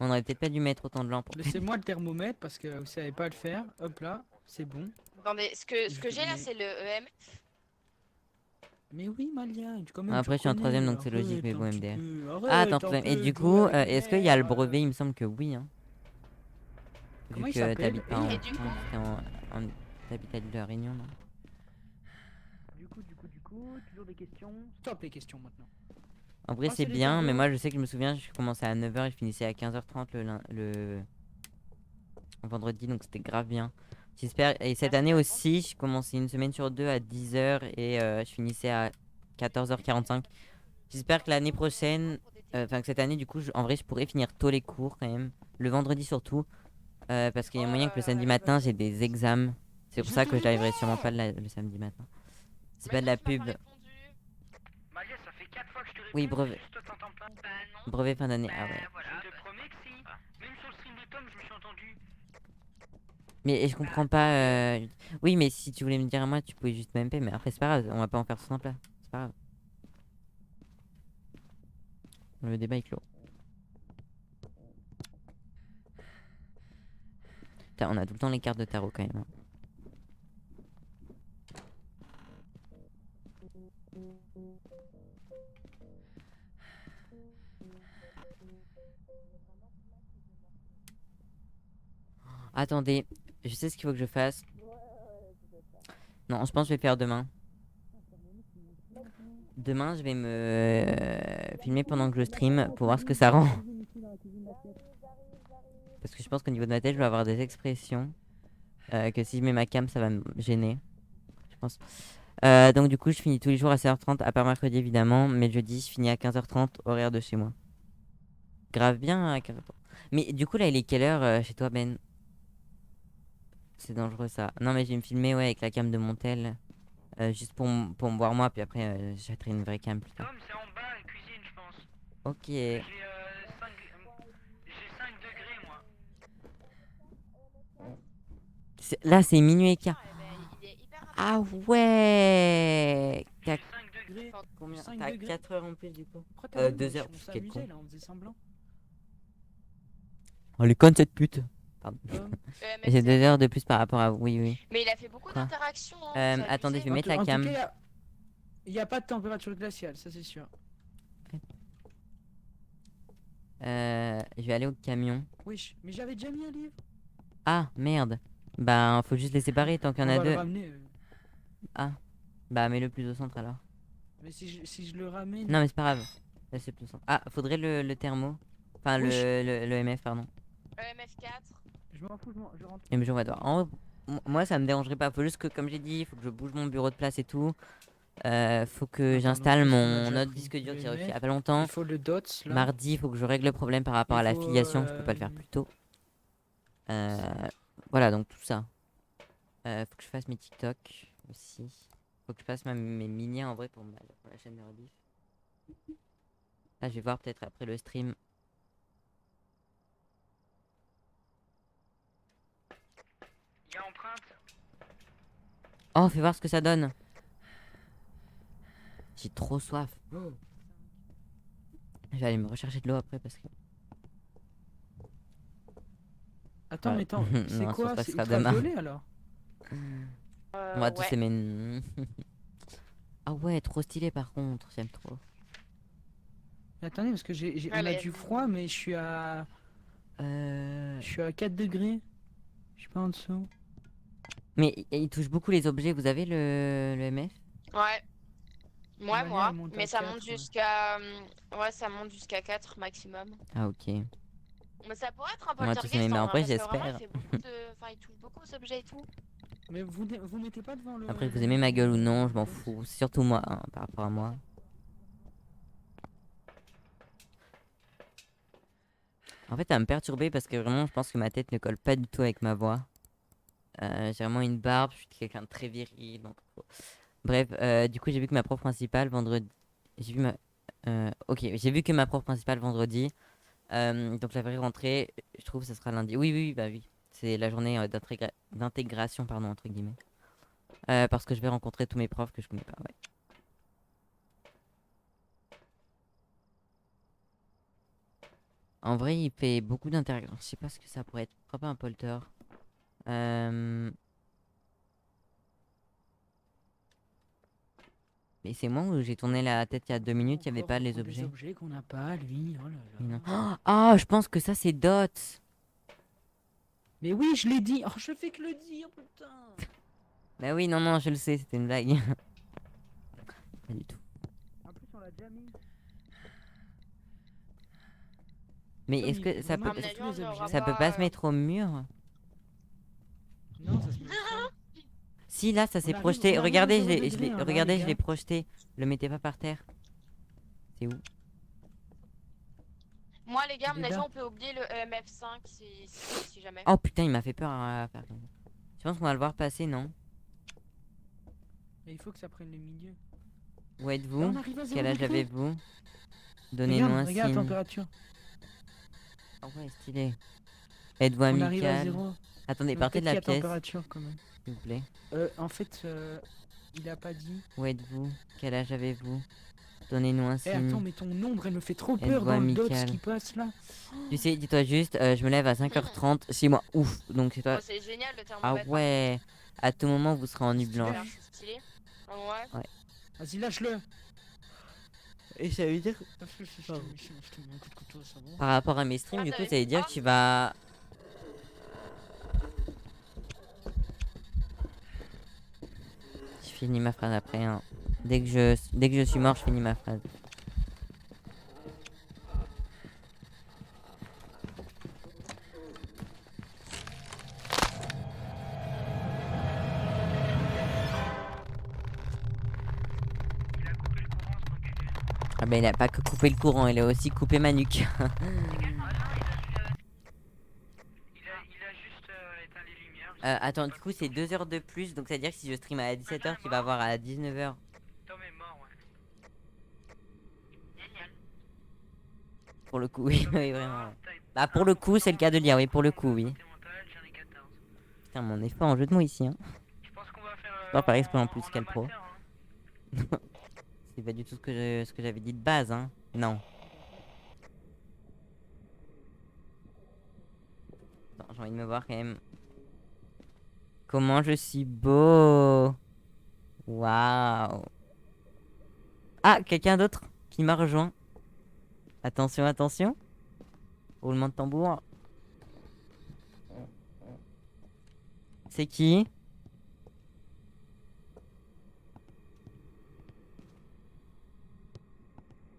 On aurait peut-être pas dû mettre autant de lampes. Laissez-moi le thermomètre parce que vous savez pas le faire. Hop là, c'est bon. Attendez, ce que j'ai là, Mais- c'est le EM. Mais oui, Malia, quand même, Après, je suis en connais. troisième, donc c'est logique, mais Arrête bon, un petit MDR. peu, Ah, t'es en arrête un troisième. Et peu du de jouer coup, avec est-ce qu'il y a le merde. brevet? Il me semble que oui, hein. Comment Vu il que s'appelle t'habites pas en Et du coup- France, t'habites à l'île de la Réunion, non? Du coup, toujours des questions. Stop les questions maintenant. En vrai, Passez c'est les bien, mais tableaux. moi, je sais que je me souviens, je commençais à 9h et je finissais à 15h30 le vendredi, donc c'était grave bien. J'espère. Et cette Ah, année c'est aussi, je commençais une semaine sur deux à 10h et je finissais à 14h45. J'espère que l'année prochaine, enfin que cette année, du coup, en vrai, je pourrais finir tôt les cours quand même. Le vendredi surtout, parce qu'il y a moyen que le samedi matin, j'ai des examens. C'est pour Je ça te que je n'arriverai réponds. sûrement pas le samedi matin. C'est Mais pas de non, la tu m'as pub. pas répondu. Malia, ça fait 4 fois que je te réponds. Oui, brevet. Juste toi t'entends pas. Bah non. Brevet fin d'année. Ah Bah ouais. voilà. Je te promets que si. Même sur le stream de Tom, je me suis entendu. Mais je comprends pas. Oui, mais si tu voulais me dire à moi, tu pouvais juste m'MP. Mais après, c'est pas grave, on va pas en faire tout simple là. C'est pas grave. Le débat est clos. Putain, on a tout le temps les cartes de tarot quand même, hein. Attendez, je sais ce qu'il faut que je fasse. Non, je pense que je vais faire demain. Demain, je vais me filmer pendant que je stream pour voir ce que ça rend. Parce que je pense qu'au niveau de ma tête, je vais avoir des expressions que si je mets ma cam, ça va me gêner. Je pense. Donc du coup, je finis tous les jours à 16h30, à part mercredi évidemment. Mais jeudi, je finis à 15h30, horaire de chez moi. Grave bien à 15h30. Mais du coup, là, il est quelle heure chez toi, Ben? C'est dangereux ça. Non, mais je vais me filmer ouais, avec la cam de mon tel. Juste pour me voir moi, puis après, j'achèterai une vraie cam plus tard. Tom, c'est en bas, la cuisine, je pense. Ok. J'ai 5 degrés, moi. Là, c'est minuit et quart. Ah, eh ben, il est hyper Ah rapide. ouais. J'ai T'as 5 degrés. combien? 5 T'as degrés. 4 heures en plus du coup. Pourquoi t'as 2 heures. On Quel s'amusait con. là, on faisait semblant. Oh, les connes, cette pute. Pardon. Tom. J'ai 2 EMFZ. heures de plus par rapport à. Oui, oui. Mais il a fait beaucoup Quoi d'interactions. Hein, c'est Attendez, je vais abusé. mettre la En cam. tout cas, il n'y a pas de température glaciale, ça c'est sûr. Je vais aller au camion. Wesh, mais j'avais déjà mis un livre. Ah, merde. Bah, faut juste les séparer tant qu'il y en On a va le deux. ramener. Ah. Bah, mets-le plus au centre alors. Mais si je le ramène. Non, mais c'est pas grave. Là, c'est plus au centre. Ah, faudrait le thermo. Enfin, Oui, le MF, pardon. EMF4. Je m'en fous, je rentre. Et mais je vais voir. En vrai, moi, ça me dérangerait pas. Faut juste que, comme j'ai dit, il faut que je bouge mon bureau de place et tout. Faut que Attends, j'installe donc, qu'est-ce qu'on a mon déjà autre pris disque dur Le que j'ai reçu il y MF, a pas longtemps. Il faut le DOTS là. Mardi, il faut que je règle le problème par rapport Il à faut, l'affiliation. Je peux pas le faire plus tôt. Voilà, donc tout ça. Faut que je fasse mes TikTok aussi. Faut que je fasse mes mini en vrai pour la chaîne de rediff. Là, je vais voir peut-être après le stream. Il y a empreinte. Oh, fais voir ce que ça donne. J'ai trop soif. Je vais aller me rechercher de l'eau après parce que. Attends, Ouais. mais attends, Non, c'est je quoi? pense pas que C'est ce sera demain. ultraviolet alors? On va tous Ouais. aimer. Ah ouais, trop stylé par contre. J'aime trop. Mais attendez, parce que on a mais- du froid, mais je suis à 4 degrés. Je suis pas en dessous. Mais il touche beaucoup les objets. Vous avez le MF? Ouais. Moi, Malia, moi. elle monte à Mais ça 4, monte ouais. jusqu'à. Ouais, ça monte jusqu'à 4 maximum. Ah ok. Mais ça pourrait être un On va tous poltergeist. aimer, mais en vrai, parce que vraiment, j'espère. il fait beaucoup de. Enfin, il touche beaucoup aux objets et tout. Mais vous mettez pas devant le. Après, vous aimez ma gueule ou non, je m'en fous. C'est surtout moi, hein, par rapport à moi. En fait, ça va me perturber parce que vraiment, je pense que ma tête ne colle pas du tout avec ma voix. J'ai vraiment une barbe, je suis quelqu'un de très viril. Donc... Bref, du coup, j'ai vu que ma prof principale vendredi. J'ai vu ma. Ok, j'ai vu que ma prof principale vendredi. Donc la vraie rentrée, je trouve que ce sera lundi. Oui, oui, oui, bah oui. C'est la journée d'intégration, pardon, entre guillemets. Parce que je vais rencontrer tous mes profs que je connais pas, ouais. En vrai, il fait beaucoup d'interactions. Je sais pas ce que ça pourrait être. Pourquoi pas un polter. Mais c'est moi où j'ai tourné la tête il y a 2 minutes, il n'y avait Encore pas les des objets. objets qu'on n'a pas, lui. Oh là Mais non. là. Ah, je pense que ça c'est Dots. Mais oui, je l'ai dit. Oh, je fais que le dire, putain. Bah oui, non, non, je le sais, c'était une blague. Pas du tout. En plus, on l'a déjà mis. Mais Tom, est-ce il que faut ça vraiment peut, À mon mettre avis, tous les on objets. aura ça peut pas se mettre au mur? Non, ça se met au sol. Si, là, ça On s'est arrive- projeté. on arrive Regardez, au 0 degré, hein, là, regardez, les je l'ai gars. projeté. Le mettez pas par terre. C'est où? Moi, les gars, à Il est mon avis, là. on peut oublier le EMF5 si jamais. Oh putain, il m'a fait peur à faire comme ça. Je pense qu'on va le voir passer, non? Mais il faut que ça prenne le milieu. Où Là, êtes-vous? on arrive à 0 Quel âge degré. avez-vous? Donnez-nous un Regarde la signe. température. Oh ouais, stylé. Êtes-vous On arrive à amical? 0. Attendez, Donc, partez de peut-être la qu'il y a pièce, température quand même. s'il vous plaît. En fait, il a pas dit. Où êtes-vous? Quel âge avez-vous? Donnez-nous un Eh, attends, signe. mais ton ombre, elle me fait trop Êtes-vous peur dans le dots amical? qui passe là. Tu sais, dis-toi juste, je me lève à 5h30 chez moi. Ouf, donc c'est toi. Oh, c'est génial le Ah thermomètre. ouais, à tout moment vous serez en nuit Stylé. blanche. C'est stylé. Ouais. Vas-y, lâche-le. Et ça veut dire, Je te mets un coup de couteau, ça va. par rapport à mes streams, Ah, du coup, t'avais ça veut fait dire ça que tu vas. Je finis ma phrase après. Hein. Dès que je suis mort, je finis ma phrase. Il a coupé le courant, ce tant qu'à faire. Ah ben il a pas que coupé le courant, il a aussi coupé ma nuque. Ah non, il a juste éteint les lumières. Attends, du coup c'est 2 heures de plus, donc ça veut dire que si je stream à 17h, tu vas voir à 19h. Tom est mort, ouais. Génial. Pour le coup, oui, Tom oui, est vraiment. mort, ouais. t'as- Bah pour le coup, c'est le cas de le dire, oui, pour le coup, oui. Santé mentale, j'en ai 14. Putain, mon effort en jeu de mots ici, hein. Je pense qu'on va faire. Pas par exprès en plus, en quel pro. amateur, hein. C'est pas du tout ce que j'avais dit de base, hein. Non. Attends, j'ai envie de me voir quand même. Comment je suis beau. Waouh. Ah, quelqu'un d'autre qui m'a rejoint. Attention, attention. Roulement de tambour. C'est qui?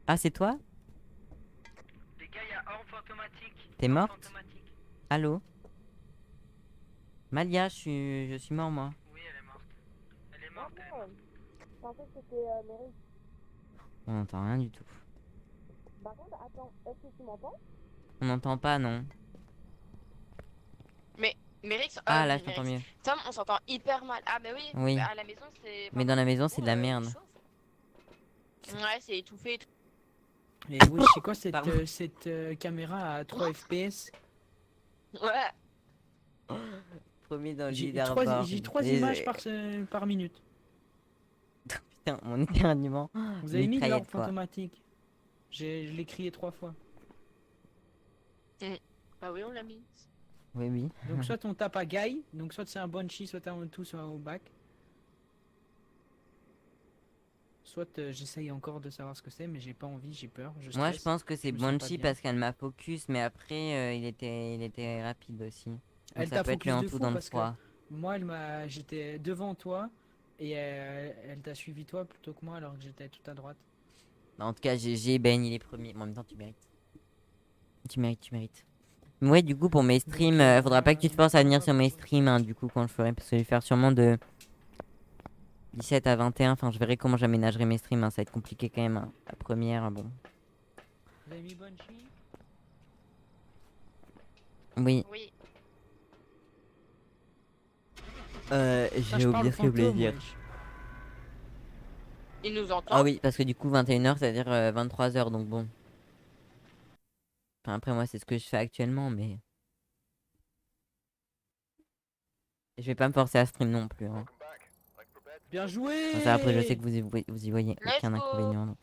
Ah, c'est toi? Les gars, il y a orbe automatique. T'es Orbe morte? automatique. Allô? Malia, je suis mort moi. Oui, elle est morte. Elle est morte, elle est morte. Je pensais que c'était Meryl. On n'entend rien du tout. Par contre, attends, est-ce que tu m'entends? On n'entend pas, non. Mérix, Ah, là, oui, je t'entends Mérix. mieux. Tom, on s'entend hyper mal. Ah, bah oui. Oui. À la maison, c'est. Mais dans la maison, c'est de la il merde. chauffe. Ouais, c'est étouffé et tout. Mais oui, c'est quoi cette, Pardon. caméra à 3 FPS? Ouais. Premier dans le J'ai leaderboard. 3 images par minute. Putain, mon éternuement. Vous avez mis de Mitraillette, l'orbe quoi. automatique. Je l'ai crié 3 fois. Bah oui, on l'a mis. Oui, oui. Donc soit on tape à Guy, donc soit c'est un Banshee, soit un tout, soit au bac. Soit j'essaye encore de savoir ce que c'est, mais j'ai pas envie, j'ai peur. Moi, je stresse. pense que c'est me sens pas Banshee bien. parce qu'elle m'a focus, mais après, il était rapide aussi. Donc Elle ça t'a peut être le focus en de tout fou dans le parce que froid. moi, j'étais devant toi et elle t'a suivi toi plutôt que moi alors que j'étais tout à droite. En tout cas, GG, Ben, il est premier. Mais en même temps, tu mérites. Tu mérites, tu mérites. Mais ouais, du coup, pour mes streams, faudra pas que tu te forces à venir sur mes streams, hein, du coup, quand je ferai. Parce que je vais faire sûrement de 17 à 21. Enfin, je verrai comment j'aménagerai mes streams. Hein. Ça va être compliqué quand même. Hein. La première, bon. Vous avez mis Banshee? Oui. Oui. Ça, J'ai je parle oublié au ce que je voulais fantôme, dire. wesh. Il nous entend. Ah oui, parce que du coup, 21h, c'est-à-dire 23h, donc bon. Enfin, après, moi, c'est ce que je fais actuellement, mais. Je vais pas me forcer à stream non plus. Hein. Welcome back. Like prepared to Bien joué! Enfin, ça, après, je sais que vous y voyez Let's aucun go. inconvénient, donc.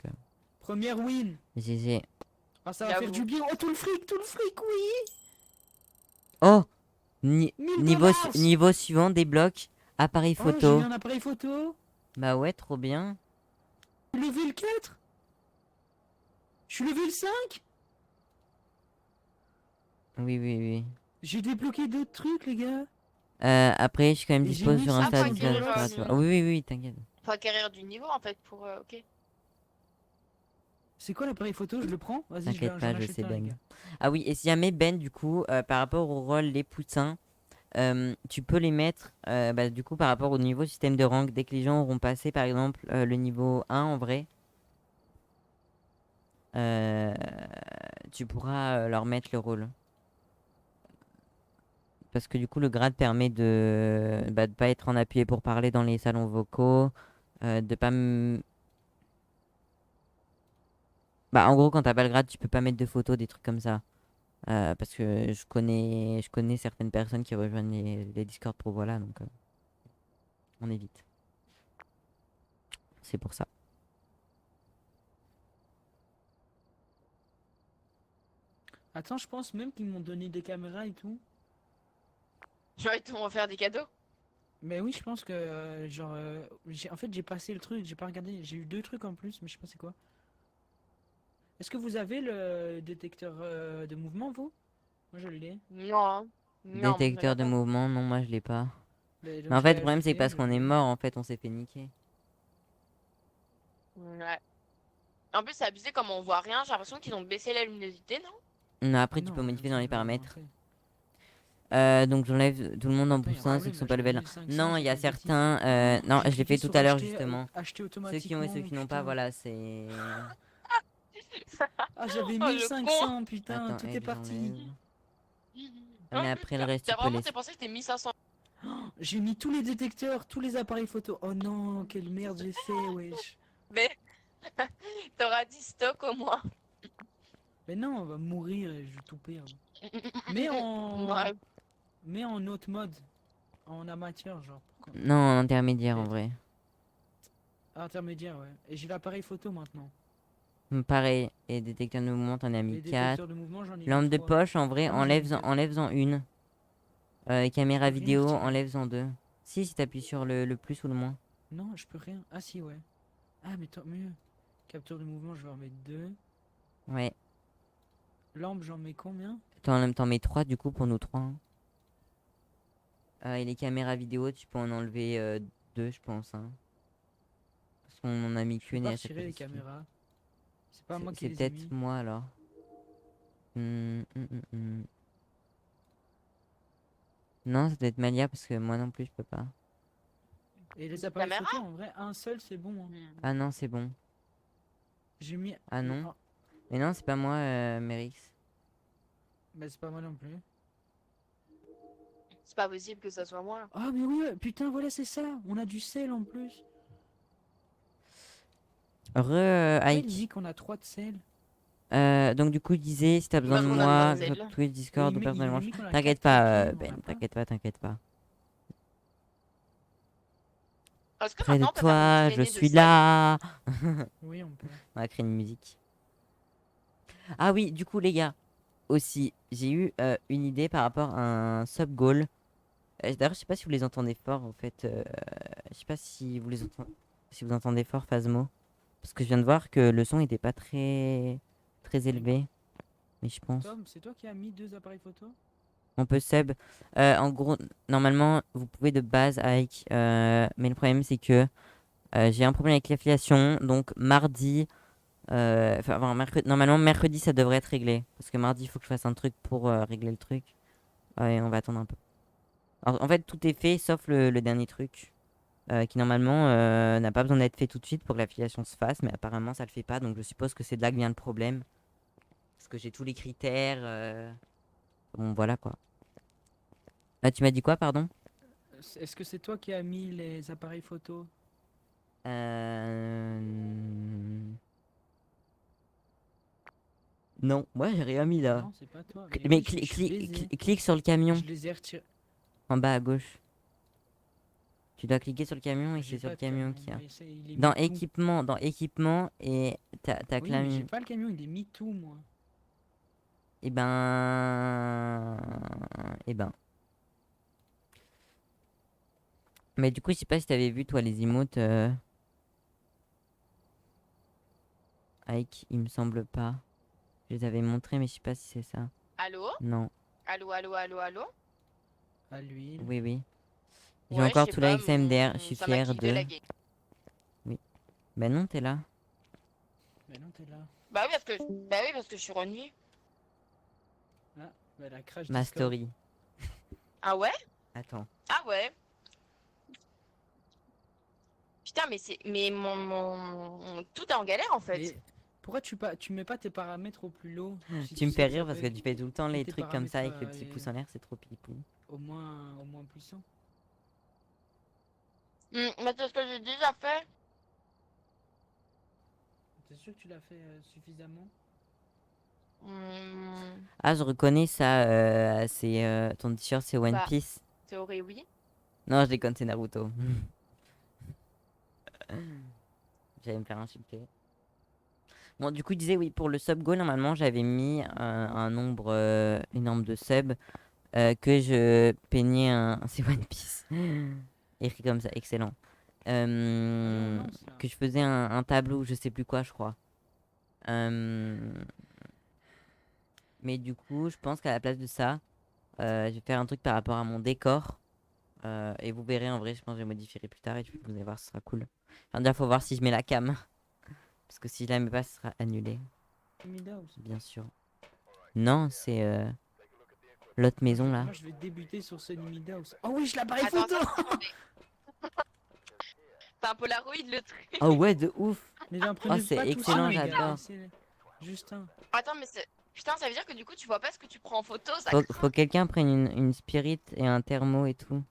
Première win! GG. Ah, ça va faire J'avoue. du bien. Oh, tout le fric, oui. Oh, 1000 niveau suivant, débloque, appareil Oh, j'ai eu photo. un appareil photo. Bah ouais, trop bien. Level 4. Je suis level 5. Oui, oui, oui. J'ai débloqué d'autres trucs, les gars. Après, je suis quand même Et j'ai dispo sur 1500 Insta, faut Discord, acquérir, etc., tu vois. Ah oui, oui, oui, t'inquiète. Faut acquérir du niveau en fait pour. Ok. C'est quoi l'appareil photo? Je le prends? Vas-y, T'inquiète pas, j'en je achète sais un, les Ben. gars. Ah oui, et si jamais Ben, du coup, par rapport au rôle les poussins, tu peux les mettre, bah, du coup, par rapport au niveau système de rank, dès que les gens auront passé, par exemple, le niveau 1 en vrai, euh, tu pourras leur mettre le rôle. Parce que du coup, le grade permet de pas être en appuyé pour parler dans les salons vocaux, de pas... Bah, en gros, quand t'as pas le grade, tu peux pas mettre de photos, des trucs comme ça. Parce que je connais certaines personnes qui rejoignent les Discord Pro, voilà, donc on évite. C'est pour ça. Attends, je pense même qu'ils m'ont donné des caméras et tout. Genre, ils t'ont offert des cadeaux. Mais oui, je pense que, genre, en fait, j'ai passé le truc, j'ai pas regardé. J'ai eu 2 trucs en plus, mais je sais pas c'est quoi. Est-ce que vous avez le détecteur de mouvement, vous? Moi, je l'ai. Non, hein. Non, on Détecteur l'a de pas. mouvement, non, moi je l'ai pas. Mais Donc, en je fait, l'ai le problème, c'est que ajouté, parce je qu'on est l'ai. mort, en fait, on s'est fait niquer. Ouais. En plus, c'est abusé comme on voit rien. J'ai l'impression qu'ils ont baissé la luminosité, non? Non, Ah après, tu peux non, comme modifier ça, dans les je vais paramètres. remonter. Donc j'enlève tout le monde en Attends, il y a un poussant, ceux qui problème, sont là, pas j'étais level 1. level 500, Non, il c'est y a quelle bêtise. certains... non, J'ai je l'ai cliqué fait tout sur à l'heure, acheter, justement. acheter Ceux qui ont et ceux automatiquement, qui n'ont pas, putain. voilà, c'est... Ah, j'avais Oh, le con! 1500, putain, Attends, tout est Edge, parti. j'enlève. Ah, Hein? mais après, le reste, tu peux Vraiment, laisser. t'as pensé que c'était 1500? J'ai mis tous les détecteurs, tous les appareils photo. Oh non, quelle merde j'ai fait, wesh. Mais t'auras dit stock au moins. Mais non, on va mourir et je vais tout perdre. Mais en... Ouais. Mais en autre mode. En amateur, genre. Non, en intermédiaire, en Et- vrai. Intermédiaire, ouais. Et j'ai l'appareil photo maintenant. Pareil, et détecteur de mouvement, t'en as mis Les 4. détecteurs de mouvement, j'en ai mis Lampe de 3. poche, en vrai, Ah non, j'en ai mis quatre. enlève-en une. Caméra Je peux rien vidéo, retirer. enlève-en 2. Si t'appuies sur le plus ou le moins. Non, je peux rien. Ah si, ouais. Ah, mais tant mieux. Capture de mouvement, je vais en mettre 2. Ouais. Lampe, j'en mets combien? T'en mets 3 du coup pour nous 3. Et les caméras vidéo, tu peux en enlever 2, je pense. Hein. Parce qu'on en a mis Je peux qu'une pas et à chaque fois. retirer les ça suffit. caméras. C'est pas moi qui C'est les ai peut-être mis. moi alors. Hmm. Non, ça doit être Malia parce que moi non plus je peux pas. Et les Des appareils caméras? photo, en vrai, un seul, c'est bon. Hein. Ah non, c'est bon. J'ai mis... Ah non. Ah, Mais non, c'est pas moi, Merix. bah c'est pas moi non plus. C'est pas possible que ça soit moi. Ah, mais oui, ouais, putain, voilà, c'est ça. On a du sel en plus. Pourquoi il Ike. dit qu'on a 3 de sel? Donc du coup, il disait si t'as besoin Parce de qu'on a moi, besoin de sur Zelle. Twitch, Et Discord ou il nous personnellement. dit qu'on a T'inquiète 4 pas, papiers, on Ben, a pas. t'inquiète pas. Est-ce que Près de maintenant on peut faire une toi, petite je aînée de suis sel? là. Oui, on peut. On va créer une musique. Ah oui, du coup, les gars, aussi, j'ai eu une idée par rapport à un sub goal. D'ailleurs, je sais pas si vous les entendez fort, en fait. Je sais pas si vous les entendez, si vous entendez fort, Phasmo. Parce que je viens de voir que le son était pas très élevé. Mais je pense. Tom, c'est toi qui as mis 2 appareils photo? On peut sub. En gros, normalement, vous pouvez de base avec. Mais le problème, c'est que j'ai un problème avec l'affiliation. Donc, mardi. Normalement, mercredi, ça devrait être réglé. Parce que mardi, il faut que je fasse un truc pour régler le truc. Et on va attendre un peu. Alors, en fait, tout est fait sauf le dernier truc. Qui normalement n'a pas besoin d'être fait tout de suite pour que l'affiliation se fasse. Mais apparemment, ça le fait pas. Donc, je suppose que c'est de là que vient le problème. Parce que j'ai tous les critères. Bon, voilà quoi. Tu m'as dit quoi, pardon? Est-ce que c'est toi qui as mis les appareils photo? Euh... Non, moi j'ai rien mis là. Non, c'est pas toi. Mais oui, je les ai. clique sur le camion Je les ai retirés. en bas à gauche. Tu dois cliquer sur le camion et J'ai c'est sur pas le de camion qu'il y a. mais il est Dans mis tout. équipement et t'as Oui, mais j'ai camion. pas le camion, il est mis tout, moi. Eh ben... Eh ben... Mais du coup, je sais pas si t'avais vu, toi, les emotes... Ike, il me semble pas. Je les avais montrés, mais je sais pas si c'est ça. Allô? Non. Allô, allô, allô, allô? À l'huile. Oui, oui. J'ai Ouais, je encore sais tout pas, like SMDR, je suis ça m'a fier kick de de... laguer. Ben non, t'es là. Mais non, t'es là. Bah oui, parce que je suis revenue. Ah, bah la crash Ma Discord. story. Ah ouais? Attends. Ah ouais? Putain, mais tout est en galère en fait. Mais pourquoi tu mets pas tes paramètres au plus low si Tu me sais fais que ça rire parce que bug? tu fais tout le temps Mets les tes trucs comme ça avec paramètres le petit pouce en l'air, c'est trop pipou. au moins puissant. Mais c'est ce que j'ai déjà fait. T'es sûr que tu l'as fait suffisamment? Hmm, Ah, je reconnais ça, c'est... ton t-shirt, c'est One Bah. Piece. théorie, oui. Non, je déconne, c'est Naruto. J'allais me faire insulter. Bon, du coup, il disait, oui, pour le sub goal, normalement, j'avais mis un nombre énorme de subs que je peignais un... C'est One Piece. Écrit comme ça, excellent. non, ça. Que je faisais un tableau, je sais plus quoi, je crois. Mais du coup, je pense qu'à la place de ça, je vais faire un truc par rapport à mon décor. Et vous verrez, en vrai, je pense que je modifierai plus tard et vous allez voir, ce sera cool. Enfin, déjà, faut voir si je mets la cam. Parce que si je la mets pas, ce sera annulé, Midaus. bien sûr. Non, c'est l'autre maison là. Moi je vais débuter sur ce Midaus. Oh oui, je l'appareil Attends, photo. c'est un Polaroid le truc. Oh ouais, de ouf. Mais j'en Oh, prenais c'est pas tous excellent, un, les gars, j'adore. laissez-les. Juste un. Attends, mais c'est. Putain, ça veut dire que du coup, tu vois pas ce que tu prends en photo, ça Faut craint. que quelqu'un prenne une spirit et un thermo et tout.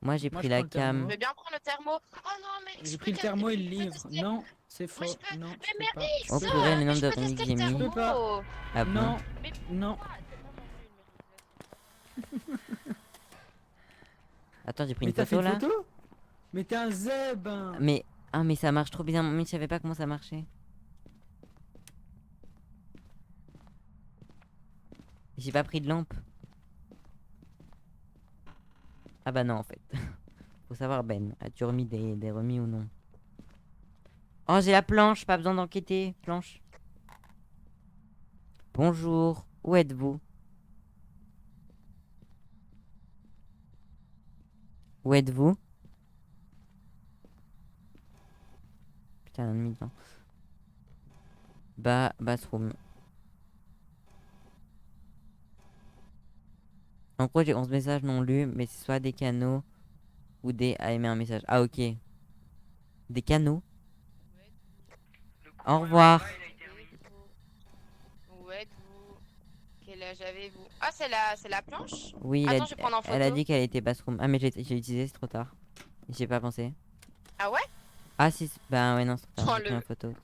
Moi, j'ai Moi, pris je la prends le thermo. Je cam. veux bien prendre le thermo. Oh non, mais J'ai pris le thermo et le livre. Non, c'est Moi, je faux. peux. Non, Mais tu peux pas. Mérix, Oh purée, le mais nombre je de peux remises tester que le j'ai mis. Je peux pas. thermo. Ah bon? Non, Mais non. Attends, j'ai pris Mais une t'as fait photo une là. photo? Mais t'es un zeb, hein. Mais ah, mais ça marche trop bien. Mais je savais pas comment ça marchait. J'ai pas pris de lampe. Ah bah non en fait. Faut savoir Ben, as-tu remis des remis ou non? Oh j'ai la planche, pas besoin d'enquêter. Planche. Bonjour, où êtes-vous? Où êtes-vous? Putain, un demi-temps. Bathroom. En gros j'ai 11 messages non lus, mais c'est soit des canaux ou des a aimé un message. Ah ok. Des canaux? Au revoir. où êtes-vous? Quel âge avez-vous? Ah, c'est la planche? Oui, Attends, je vais prendre en elle a photo. dit qu'elle était bathroom. Ah mais j'ai utilisé, c'est trop tard. J'ai pas pensé. Ah ouais? Ah si, bah ouais non, c'est trop tard, Oh, j'ai pris le- une photo.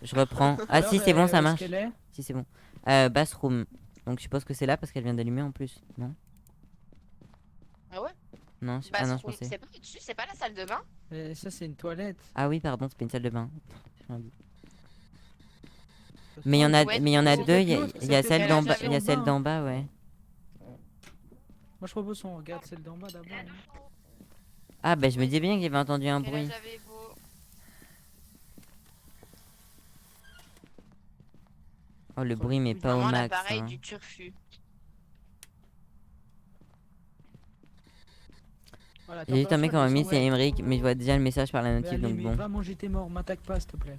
Je reprends. Ah Alors, si, c'est bon, ça où est-ce marche. qu'elle est? Si, c'est bon. Bathroom. Donc je suppose que c'est là parce qu'elle vient d'allumer en plus, non? Ah ouais? Non, Bah, ah non, je pensais. c'est pas au-dessus, c'est pas la salle de bain? Ça, c'est une toilette. Ah oui, pardon, c'est pas une salle de bain. J'ai un doute. Ça Mais il y en sent- a, Ouais, mais il y en a c'est deux. Il y a, l'autre, il y a c'est celle peut-être d'en la bas, salle il y a celle bas. d'en bas, ouais. Moi, je propose qu'on regarde celle d'en bas d'abord. hein. Ah bah je me dis bien qu'il y avait entendu un Quel bruit. âge avez-vous? Oh le bruit mais pas au Vraiment max. l'appareil Hein. du turfu. Voilà, J'ai juste un mec en température, remis, elle c'est descend, ouais. Emeric, mais je vois déjà le message par la Mais notif allez, donc mais bon. va manger tes morts, m'attaque pas, s'il te plaît.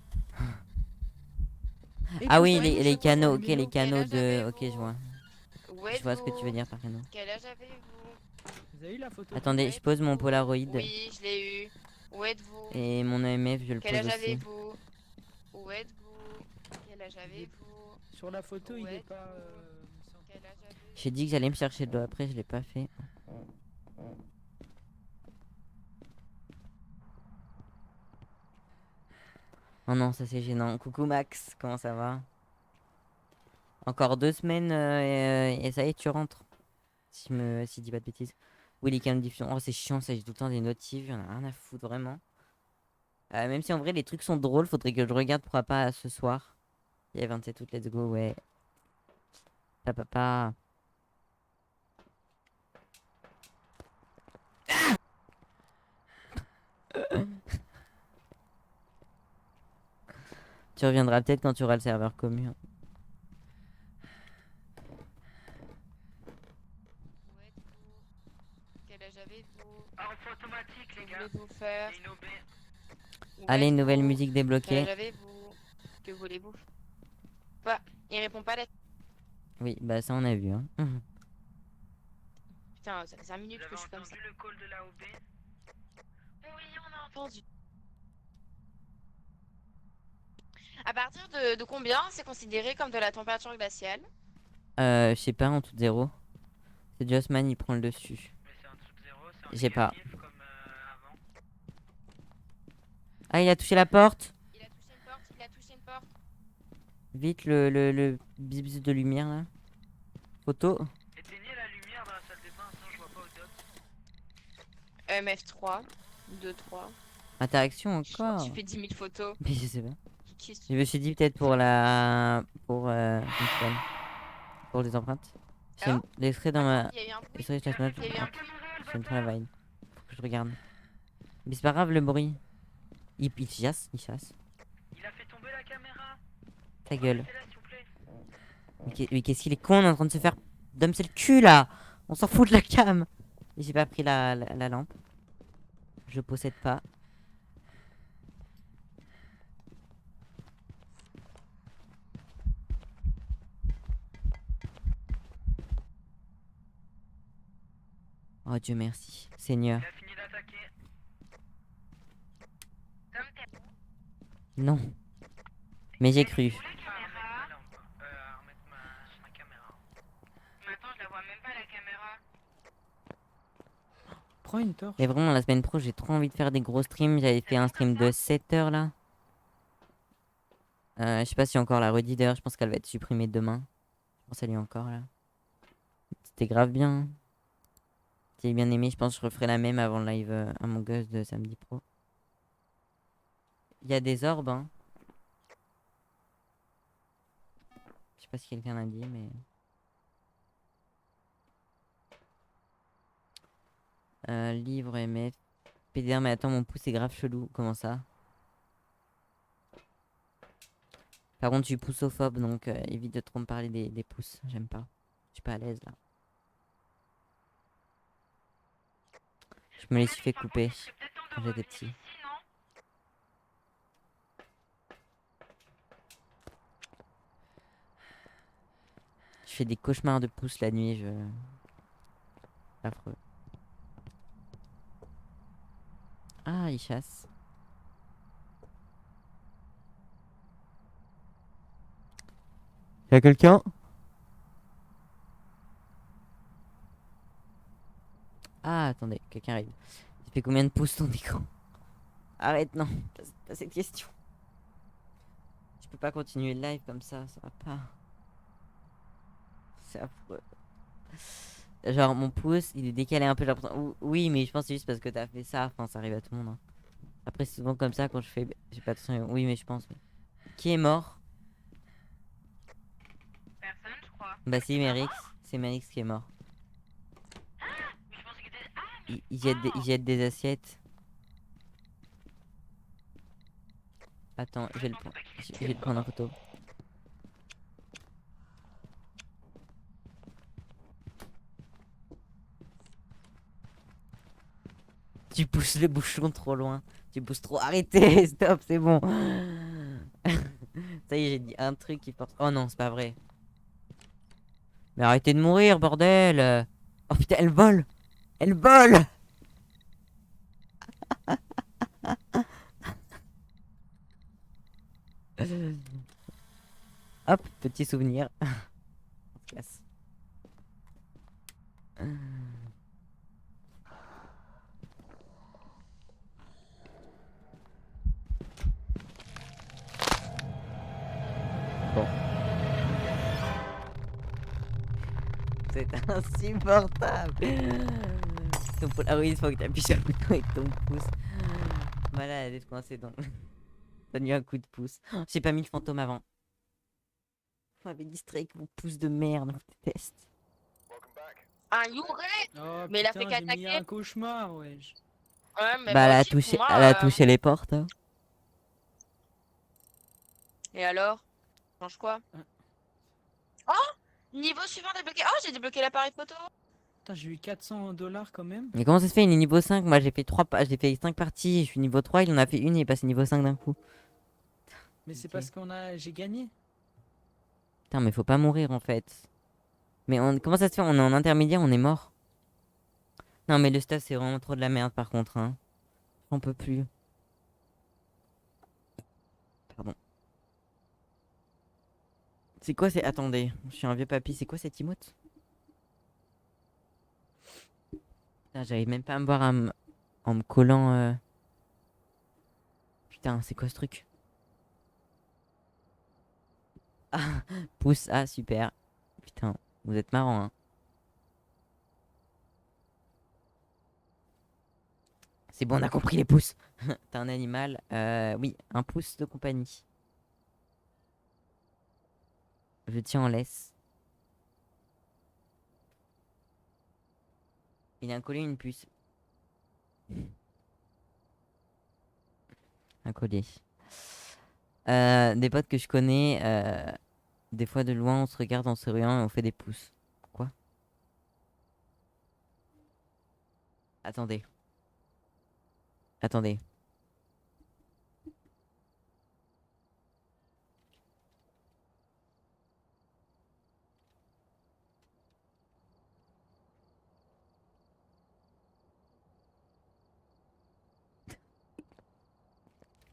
Ah oui, Écoute-moi, les je canaux, vois ok, les les canaux âge de. avez-vous? Ok, je vois. Où Je vois ce que tu veux êtes-vous? dire par canaux. Quel âge avez-vous? Vous avez eu la photo? Attendez, je pose mon Polaroid. Oui, je l'ai eu. Où êtes-vous? Et mon EMF, je le Quel pose âge aussi. avez-vous? Où êtes-vous? Quel âge avez-vous? Sur la photo, il est Ouais. pas. Quel âge avez-vous? J'ai dit que j'allais me chercher de l'eau après, je l'ai pas fait. Oh non, ça c'est gênant. Coucou Max, comment ça va? Encore 2 semaines et ça y est, tu rentres. Si je dis pas de bêtises. Oui, les canaux de diffusion. Oh, c'est chiant, ça, j'ai tout le temps des notifs, j'en ai rien à foutre, vraiment. Même si en vrai les trucs sont drôles, faudrait que je regarde pourquoi pas ce soir. Il y a 27 août, let's go, ouais. Ta papa. Tu reviendras peut-être quand tu auras le serveur commun. Où êtes-vous? Quel âge avez-vous? Arme automatique, Que les gars. voulez-vous faire? Et une OB. Où Allez, une nouvelle êtes-vous? musique Quel débloquée. âge avez-vous? Que voulez-vous? Quoi? Il répond pas à la... Oui, bah ça on a vu. Hein. Putain, ça fait 5 minutes Vous que avez je suis comme ça. entendu le call de la OB? Oui, on a entendu. À partir de combien c'est considéré comme de la température glaciale? Je sais pas, en tout zéro. C'est Jossman, il prend le dessus. Mais c'est en dessous de 0, c'est en J'ai pas. négatif comme avant. Ah, il a touché la porte. Il a touché une porte, il a touché une porte. Vite le bisbis de lumière là. Photo. Éteignez la lumière dans la salle des bains, sinon je vois pas au dot. MF3, 2, 3. Interaction encore. Tu fais 10 000 photos. Mais je sais pas. Qu'est-ce Je me suis dit peut-être pour la... Pour... comment ça s'appelle, pour les empreintes. J'ai Ah l'extrait dans ma... Il y a eu un bruit. L'extrait de la Il y a eu un je me travaille. Faut que je regarde. Mais c'est pas grave le bruit. Il chasse, il chasse. Il a fait tomber la caméra. Ta gueule. Mettez-la, s'il vous plaît. Mais qu'est-ce qu'il est con, on est en train de se faire... D'homme c'est le cul là. On s'en fout de la cam. Et j'ai pas pris la lampe. Je possède pas. Oh Dieu merci, Seigneur. Il a fini d'attaquer. Non. Mais j'ai cru. Vous voulez la lampe, remettre ma caméra. Maintenant, je la vois même pas la caméra. Prends une torche. Mais vraiment, la semaine pro, j'ai trop envie de faire des gros streams. J'avais fait un stream de 7 heures là. Je sais pas si encore la redit d'ailleurs, je pense qu'elle va être supprimée demain. Je pense qu'elle est encore là. C'était grave bien. J'ai bien aimé, je pense que je referai la même avant le live Among Us de samedi pro. Il y a des orbes, hein. Je sais pas si quelqu'un l'a dit, mais... livre MF. PDR, mais attends, mon pouce est grave chelou. Comment ça? Par contre, je suis poussophobe, donc évite de trop me parler des pouces. J'aime pas. Je suis pas à l'aise là. Je me les suis fait couper quand j'étais petit. Je fais des cauchemars de pouces la nuit, affreux. Ah, il chasse. Y'a quelqu'un? Ah, attendez, quelqu'un arrive. Il fait combien de pouces ton écran? Arrête, non, pas cette question. Je peux pas continuer le live comme ça va pas. C'est affreux. Genre, mon pouce, il est décalé un peu. J'ai l'impression- Oui, mais je pense que c'est juste parce que t'as fait ça. Enfin, ça arrive à tout le monde. Hein. Après, c'est souvent comme ça quand je fais. J'ai pas attention. Oui, mais je pense. Qui est mort? Personne, je crois. Bah, c'est Merix. C'est Merix qui est mort. Je pensais qu'il était... Il jette des assiettes. Attends, je vais le prendre en photo. Tu pousses le bouchon trop loin. Tu pousses trop. Arrêtez, stop, c'est bon. Ça y est, j'ai dit un truc qui porte. Oh non, c'est pas vrai. Mais arrêtez de mourir, bordel. Oh putain, elle vole. Elle vole. Hop, petit souvenir. On se casse. Bon. C'est insupportable. Donc pour la il faut que t'appuies sur le bouton avec ton pouce. Voilà, elle est coincée donc. Donne-lui un coup de pouce. Oh, j'ai pas mis le fantôme avant. m'avez distrait avec vos pouces de merde, je vous déteste. Welcome back. Un Youret. Oh Mais il a fait putain, j'ai mis qu'attaquer. un cauchemar, wesh. Ouais, mais Bah, moi elle a aussi, pour touché, moi. elle a touché les portes. Hein. Et alors? Change quoi? Hein. Oh! Niveau suivant débloqué. Oh, j'ai débloqué l'appareil photo. Putain, j'ai eu 400 $ quand même. Mais comment ça se fait? Il est niveau 5. Moi, j'ai fait j'ai fait 5 parties. Je suis niveau 3. Il en a fait une et il est passé niveau 5 d'un coup. Mais c'est Ok. parce j'ai gagné. Putain, mais faut pas mourir en fait. Mais comment ça se fait? On est en intermédiaire, on est mort. Non, mais le stuff, c'est vraiment trop de la merde par contre. Hein. J'en peux plus. Pardon. C'est quoi c'est. Attendez, je suis un vieux papy. C'est quoi cette emote? Putain, j'arrive même pas à me voir en me collant. Putain, c'est quoi ce truc? Ah, pouce. Ah, super. Putain, vous êtes marrant, hein. C'est bon, on a compris les pouces. T'es un animal. Oui, un pouce de compagnie. Je tiens en laisse. Il a un collier, une puce. Un collier. Des potes que je connais, des fois de loin, on se regarde en se ruant et on fait des pouces. Quoi? Attendez. Attendez.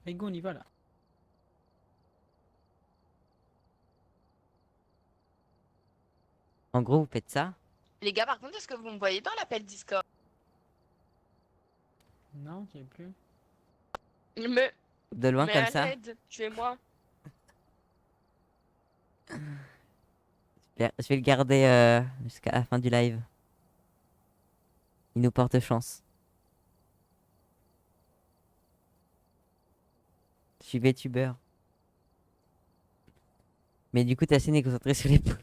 Allez, go, on y va là. En gros, vous faites ça. Les gars, par contre, est-ce que vous me voyez dans l'appel Discord? Non, tu es plus. Mais, De loin mais comme à ça. l'aide, tuez-moi. Je vais le garder jusqu'à la fin du live. Il nous porte chance. Je suis VTuber. Mais du coup, ta chaîne est concentrée sur les pouces.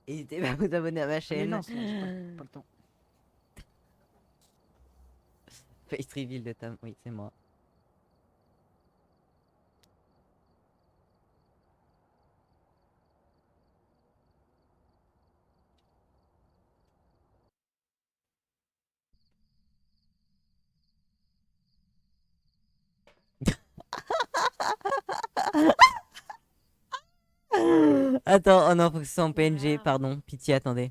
N'hésitez pas à vous abonner à ma Allez, chaîne. lance, là, j'ai pas le temps. Face reveal de Tom. Oui, c'est moi. Attends, oh non, faut que ce soit en PNG, pardon. Pitié, attendez.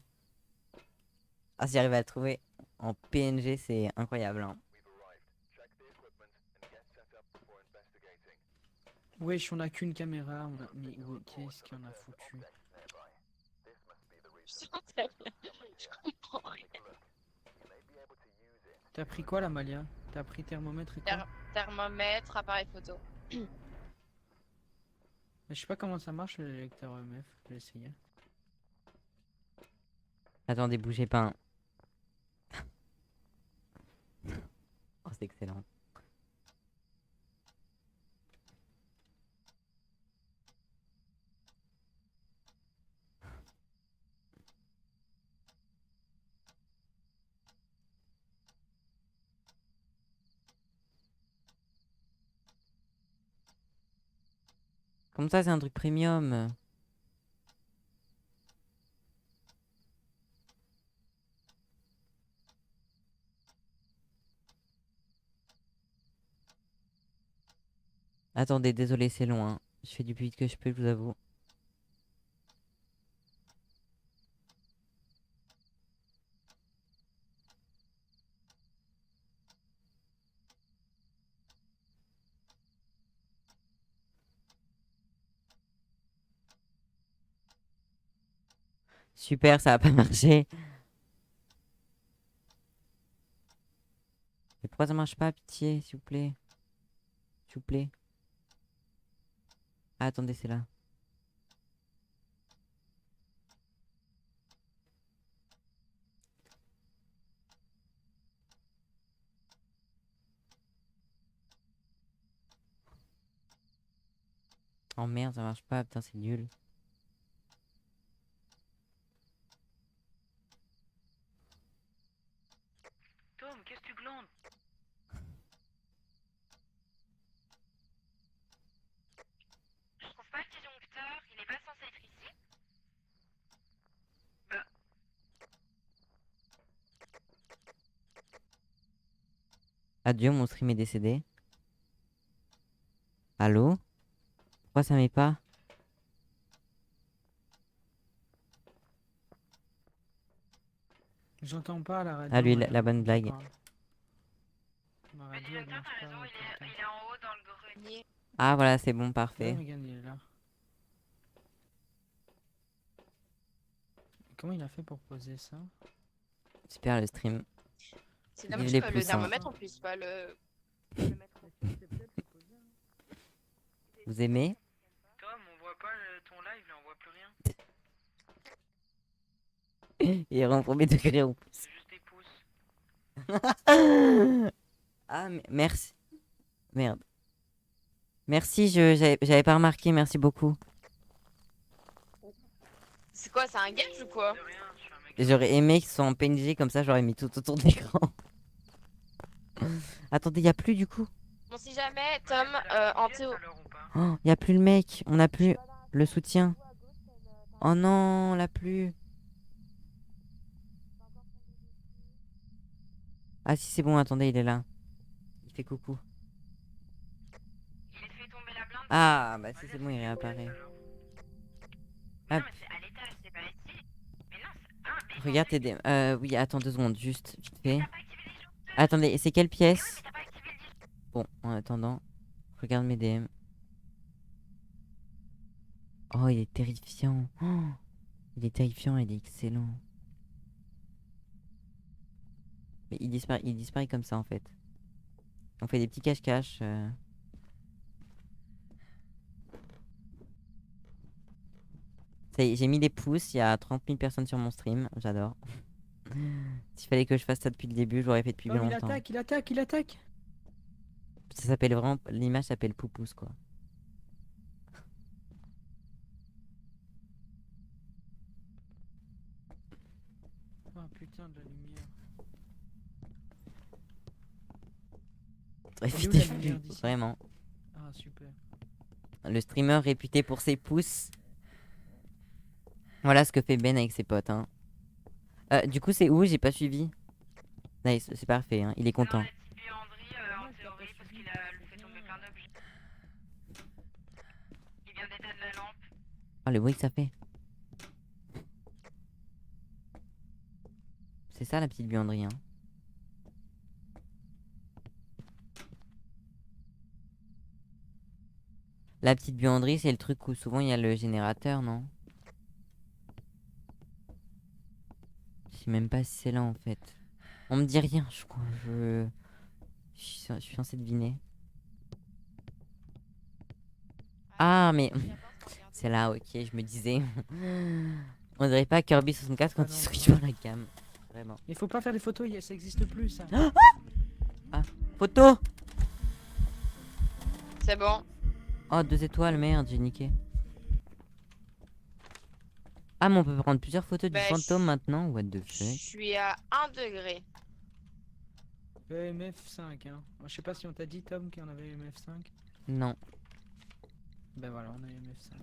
Ah, si j'arrive à le trouver en PNG, c'est incroyable. Hein. Wesh, on a qu'une caméra. Mais qu'est-ce qu'on a foutu? Je comprends rien. T'as pris quoi, la Malia? T'as pris thermomètre et quoi? Thermomètre, appareil photo. Je sais pas comment ça marche le lecteur EMF. Je vais essayer. Attendez, bougez pas. Hein. Oh, c'est excellent. Comme ça, c'est un truc premium. Attendez, désolé, c'est long. Hein. Je fais du plus vite que je peux, je vous avoue. Super, ça va pas marcher. Mais pourquoi ça marche pas, pitié, s'il vous plaît? S'il vous plaît. Ah, attendez, c'est là. Oh merde, ça marche pas, putain, c'est nul. Tom, qu'est-ce que tu glandes? Je trouve pas le disjoncteur, il est pas censé être ici. Adieu, mon stream est décédé. Allô? Pourquoi ça met pas? J'entends pas la radio. Ah, lui, moi, la bonne je blague. parle. Ma Le radio, elle disjoncteur, marche t'as pas raison, avec le il est en haut dans le grenier. Ah, voilà, c'est bon, Ouais, parfait. regarde, il est là. Comment il a fait pour poser ça? Super le stream. C'est Vive dommage les que le pouces, hein. thermomètre, on puisse pas le mettre. Vous aimez? Tom, on voit pas ton live, là, on voit plus rien. Il est vraiment premier degré en plus. C'est juste des pouces. Ah, merci. Merde. Merci, j'avais pas remarqué, merci beaucoup. C'est quoi, c'est un gage ou quoi? De rien, je suis un mec. J'aurais aimé qu'ils soient en PNG, comme ça j'aurais mis tout autour de l'écran. Attendez, y a plus du coup. Bon, si jamais, Tom, en théo... Oh, y a plus le mec, on a plus le soutien. Oh non, on l'a plus. Ah si, c'est bon, attendez, il est là. Il fait coucou. Il fait tomber la blinde. Ah, bah si, c'est bon, il réapparaît. Non, Hop. mais c'est à l'étage, c'est pas ici. Mais non, c'est... Ah, mais Regarde tes DM. Oui, attends 2 secondes, juste, vite fait. t'as pas activé les jours. Attendez, c'est quelle Mais pièce? t'as pas activé le disjoncteur. Bon, en attendant, je regarde mes DM. Oh, il est terrifiant. Oh, il est terrifiant, il est excellent. Mais il disparaît comme ça en fait. On fait des petits cache-cache. Ça y est, j'ai mis des pouces, il y a 30 000 personnes sur mon stream, j'adore. S'il fallait que je fasse ça depuis le début, je l'aurais fait depuis Tom, bien il longtemps. attaque, il attaque, il attaque. Ça s'appelle vraiment, l'image s'appelle Poupous quoi. Oh putain de la lumière. Très Elle est où, vite, la lumière d'ici? vraiment. Ah super. Le streamer réputé pour ses pouces. Voilà ce que fait Ben avec ses potes. Hein. Du coup, c'est où? J'ai pas suivi. Nice, c'est parfait. Hein. Il est Dans content. la petite buanderie, en théorie, parce qu'il a fait tomber plein d'objets. Il vient d'éteindre la lampe. Oh, le bruit que ça fait. C'est ça la petite buanderie. Hein. La petite buanderie, c'est le truc où souvent il y a le générateur, non? Je sais même pas si c'est là en fait. On me dit rien, je crois. Je suis censé deviner. Ah, mais c'est là, ok, je me disais. On dirait pas Kirby 64 quand Ah il non, switch non. sur la cam. Vraiment. Il faut pas faire des photos, ça existe plus ça. Photo! C'est bon. Oh, 2 étoiles, merde, j'ai niqué. Ah, mais on peut prendre plusieurs photos du Bah, fantôme maintenant? What the Je fuck? suis à 1 degré. MF5 hein. Je sais pas si on t'a dit Tom qu'on avait MF5. Non. Ben voilà, on a MF5.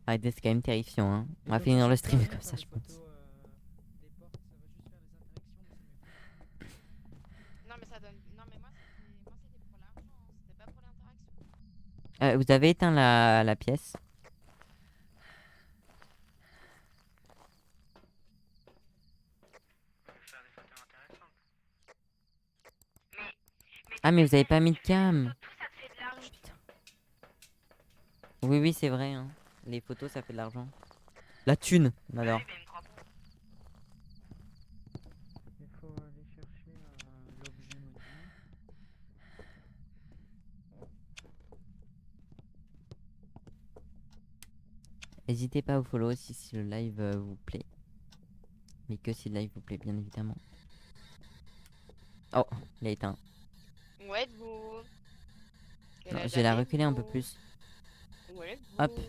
Arrêtez, c'est quand même terrifiant, hein. Et On va donc, finir ça le sert stream pas à comme rien ça, faire je des pense. photos, des portes, ça va juste faire des interactions, mais Non, mais ça donne. Non, mais moi, c'était pour l'argent, hein. C'était pas pour l'interaction. Vous avez éteint la pièce? On peut faire des photos intéressantes. Ah, mais vous avez pas mis de cam. Tout ça te fait de l'argent. Oui, oui, c'est vrai, hein. Les photos, ça fait de l'argent. La thune, on adore. Oui, mais il me croit pas. Il faut aller chercher l'objet maudit. N'hésitez pas à vous follow aussi si le live vous plaît. Mais que si le live vous plaît, bien évidemment. Oh, il a éteint. Où êtes-vous? Non, je vais la reculer un peu plus. Oui, Où êtes-vous? Hop.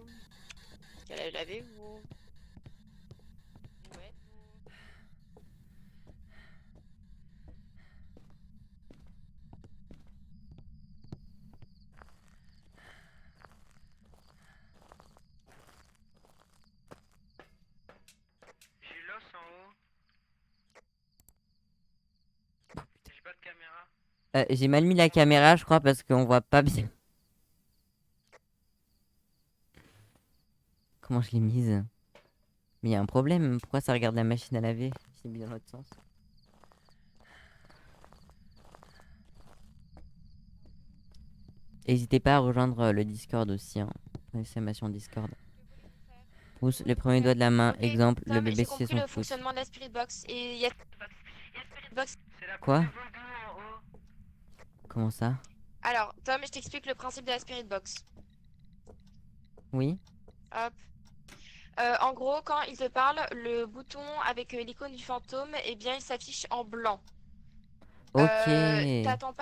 Quel âge avez-vous? Où êtes-vous? J'ai l'os en haut. J'ai pas de caméra. J'ai mal mis la caméra, je crois, parce qu'on voit pas bien. Comment je l'ai mise? Mais il y a un problème. Pourquoi ça regarde la machine à laver? J'ai mis dans l'autre sens. N'hésitez pas à rejoindre le Discord aussi. Hein. Exclamation Discord. Pouce le premier doigt de la main. Ok, Exemple, le Tom, bébé j'ai c'est compris son le pouce. fonctionnement de la Spirit Box. Et il y a Spirit Box. C'est la Quoi? poule de vaudou en haut. Comment ça? Alors, Tom, je t'explique le principe de la Spirit Box. Oui? Hop. En gros, quand il te parle, le bouton avec l'icône du fantôme, eh bien, il s'affiche en blanc. Ok. T'attends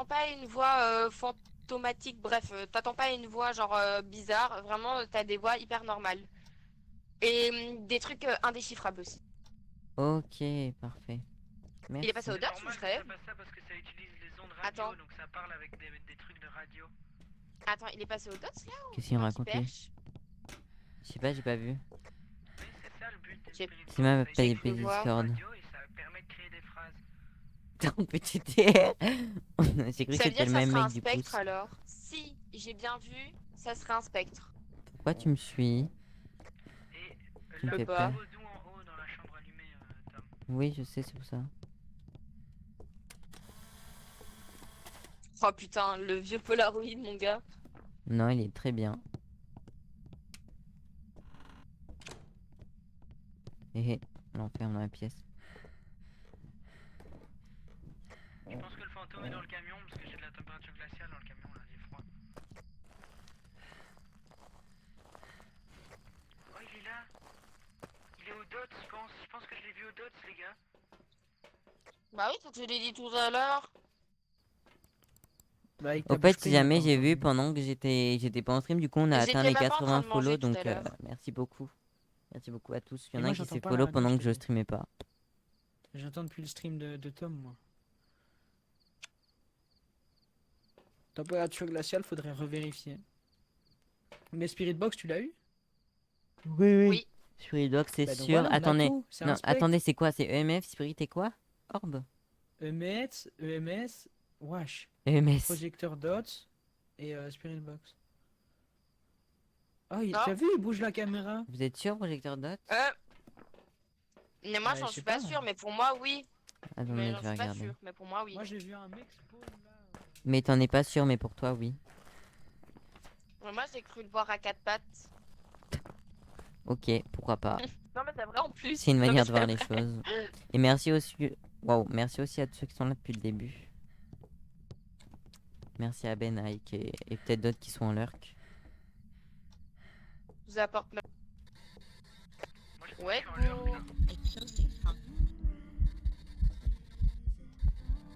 pas une voix fantomatique, bref, t'attends pas une voix genre bizarre. Vraiment, t'as des voix hyper normales. Et des trucs indéchiffrables aussi. Ok, parfait. Il est passé Merci. au Dutch ou je rêve? Ça passe ça parce que ça utilise les ondes radio, Attends. donc ça parle avec des trucs de radio. Attends, il est passé au Dutch là ou Qu'est-ce c'est qu'il moi raconte, qui lui? perche? Je sais pas, j'ai pas vu. Oui, c'est ça le but de J'ai- Spirit C'est ma Box, paye cru voir. Discord. radio et ça permet de créer des phrases. Ton petit TR. J'ai cru que Ça veut c'était dire le que ça même sera mec un du spectre pouce. alors. Si j'ai bien vu, ça serait un spectre. Pourquoi tu me suis? Et Tu me la fais poule pas. de peur. vaudou en haut dans la chambre allumée, Tom. Oui, je sais, c'est pour ça. Oh putain, le vieux Polaroid, mon gars. Non, il est très bien. Hé hé, l'enferme dans la pièce. Je pense que le fantôme est dans le camion parce que j'ai de la température glaciale dans le camion là, il est froid. Oh, il est là. Il est au dot, je pense. Je pense que je l'ai vu au dot, les gars. Bah oui, faut que je l'ai dit tout à l'heure. Bah, Au fait, si jamais j'ai vu pendant que j'étais pas en stream, du coup on a atteint J'étais les même pas en train 80 de manger follow, tout à donc l'heure. merci beaucoup. Merci beaucoup à tous. Il y Et en a moi, un qui j'entends s'est pas la follow radio, pendant je que te je dis. streamais pas. J'entends depuis le stream de Tom, moi. Température glaciale, faudrait revérifier. Mais Spirit Box, tu l'as eu? Oui. Oui. Spirit Box, c'est Bah donc sûr. voilà, on a Attendez, tout, c'est un non, spectre. attendez, c'est quoi? C'est EMF, Spirit et quoi? Orb? EMS, Wash, EMS. projecteur Dots et Spirit Box. Oh, Non. t'as vu, il bouge la caméra. Vous êtes sûr, projecteur dot? Mais moi, Bah, j'en je suis sais pas pas. sûre, mais pour moi, oui. Attendez, Mais je j'en vais suis pas regarder. sûre, mais pour moi, oui. Moi, j'ai vu un mec spawn là. Mais t'en es pas sûr, mais pour toi, oui. Mais moi, j'ai cru le voir à quatre pattes. Ok, pourquoi pas. Non, mais c'est vrai en plus. C'est une Non, mais manière de voir c'est les vrai. choses. Et merci aussi. Waouh, merci aussi à tous ceux qui sont là depuis le début. Merci à Ben, Ike et peut-être d'autres qui sont en lurk. Je vous apporte ma... Moi, je Ouais, suis en lurk, là.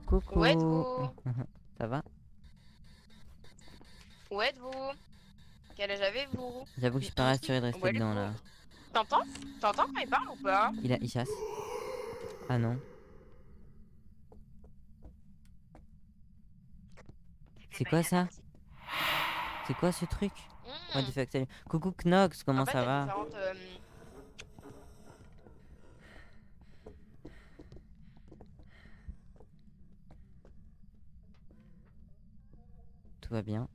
Coucou. Où êtes-vous? Ça va? Où êtes-vous? Quel âge avez-vous? J'avoue que je suis pas rassuré de rester Ouais, dedans du là. T'entends? T'entends quand il parle ou pas? Il chasse. Ah non. C'est quoi ça? C'est quoi ce truc? What the fuck, salut. Coucou Knox, comment En fait, ça il y a va? différentes, Tout va bien.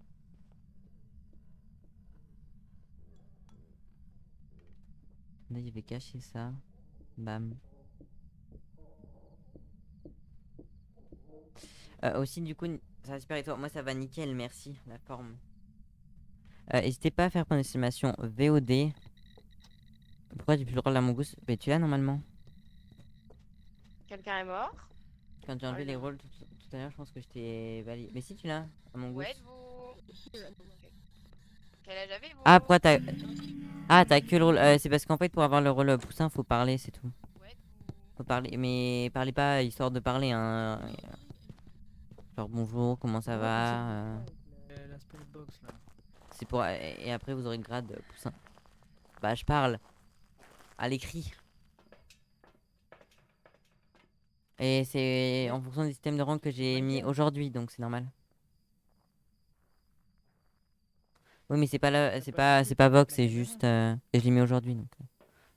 Là, je vais cacher ça. Bam. Aussi, du coup, ça respire et toi. Moi, ça va nickel, merci. La forme. N'hésitez pas à faire une estimation VOD. Pourquoi j'ai plus le droit de la mongoose? Mais tu l'as normalement. Quelqu'un est mort? Quand j'ai enlevé Oh les non. rôles tout à l'heure, je pense que je t'ai validé. Mais si tu l'as, à Où mongoose. êtes-vous? Quel âge avez-vous? Ah, pourquoi t'as. Ah, t'as que le rôle. C'est parce qu'en fait, pour avoir le rôle poussin, faut parler, c'est tout. Où êtes-vous? Faut parler, mais parlez pas histoire de parler, hein. Genre bonjour, comment ça va? La Spirit Box là. C'est pour... Et après, vous aurez le grade poussin. Bah, je parle. À l'écrit. Et c'est en fonction des systèmes de rang que j'ai mis aujourd'hui, donc c'est normal. Oui, mais c'est pas là, c'est pas Vox, c'est juste... et je l'ai mis aujourd'hui, donc...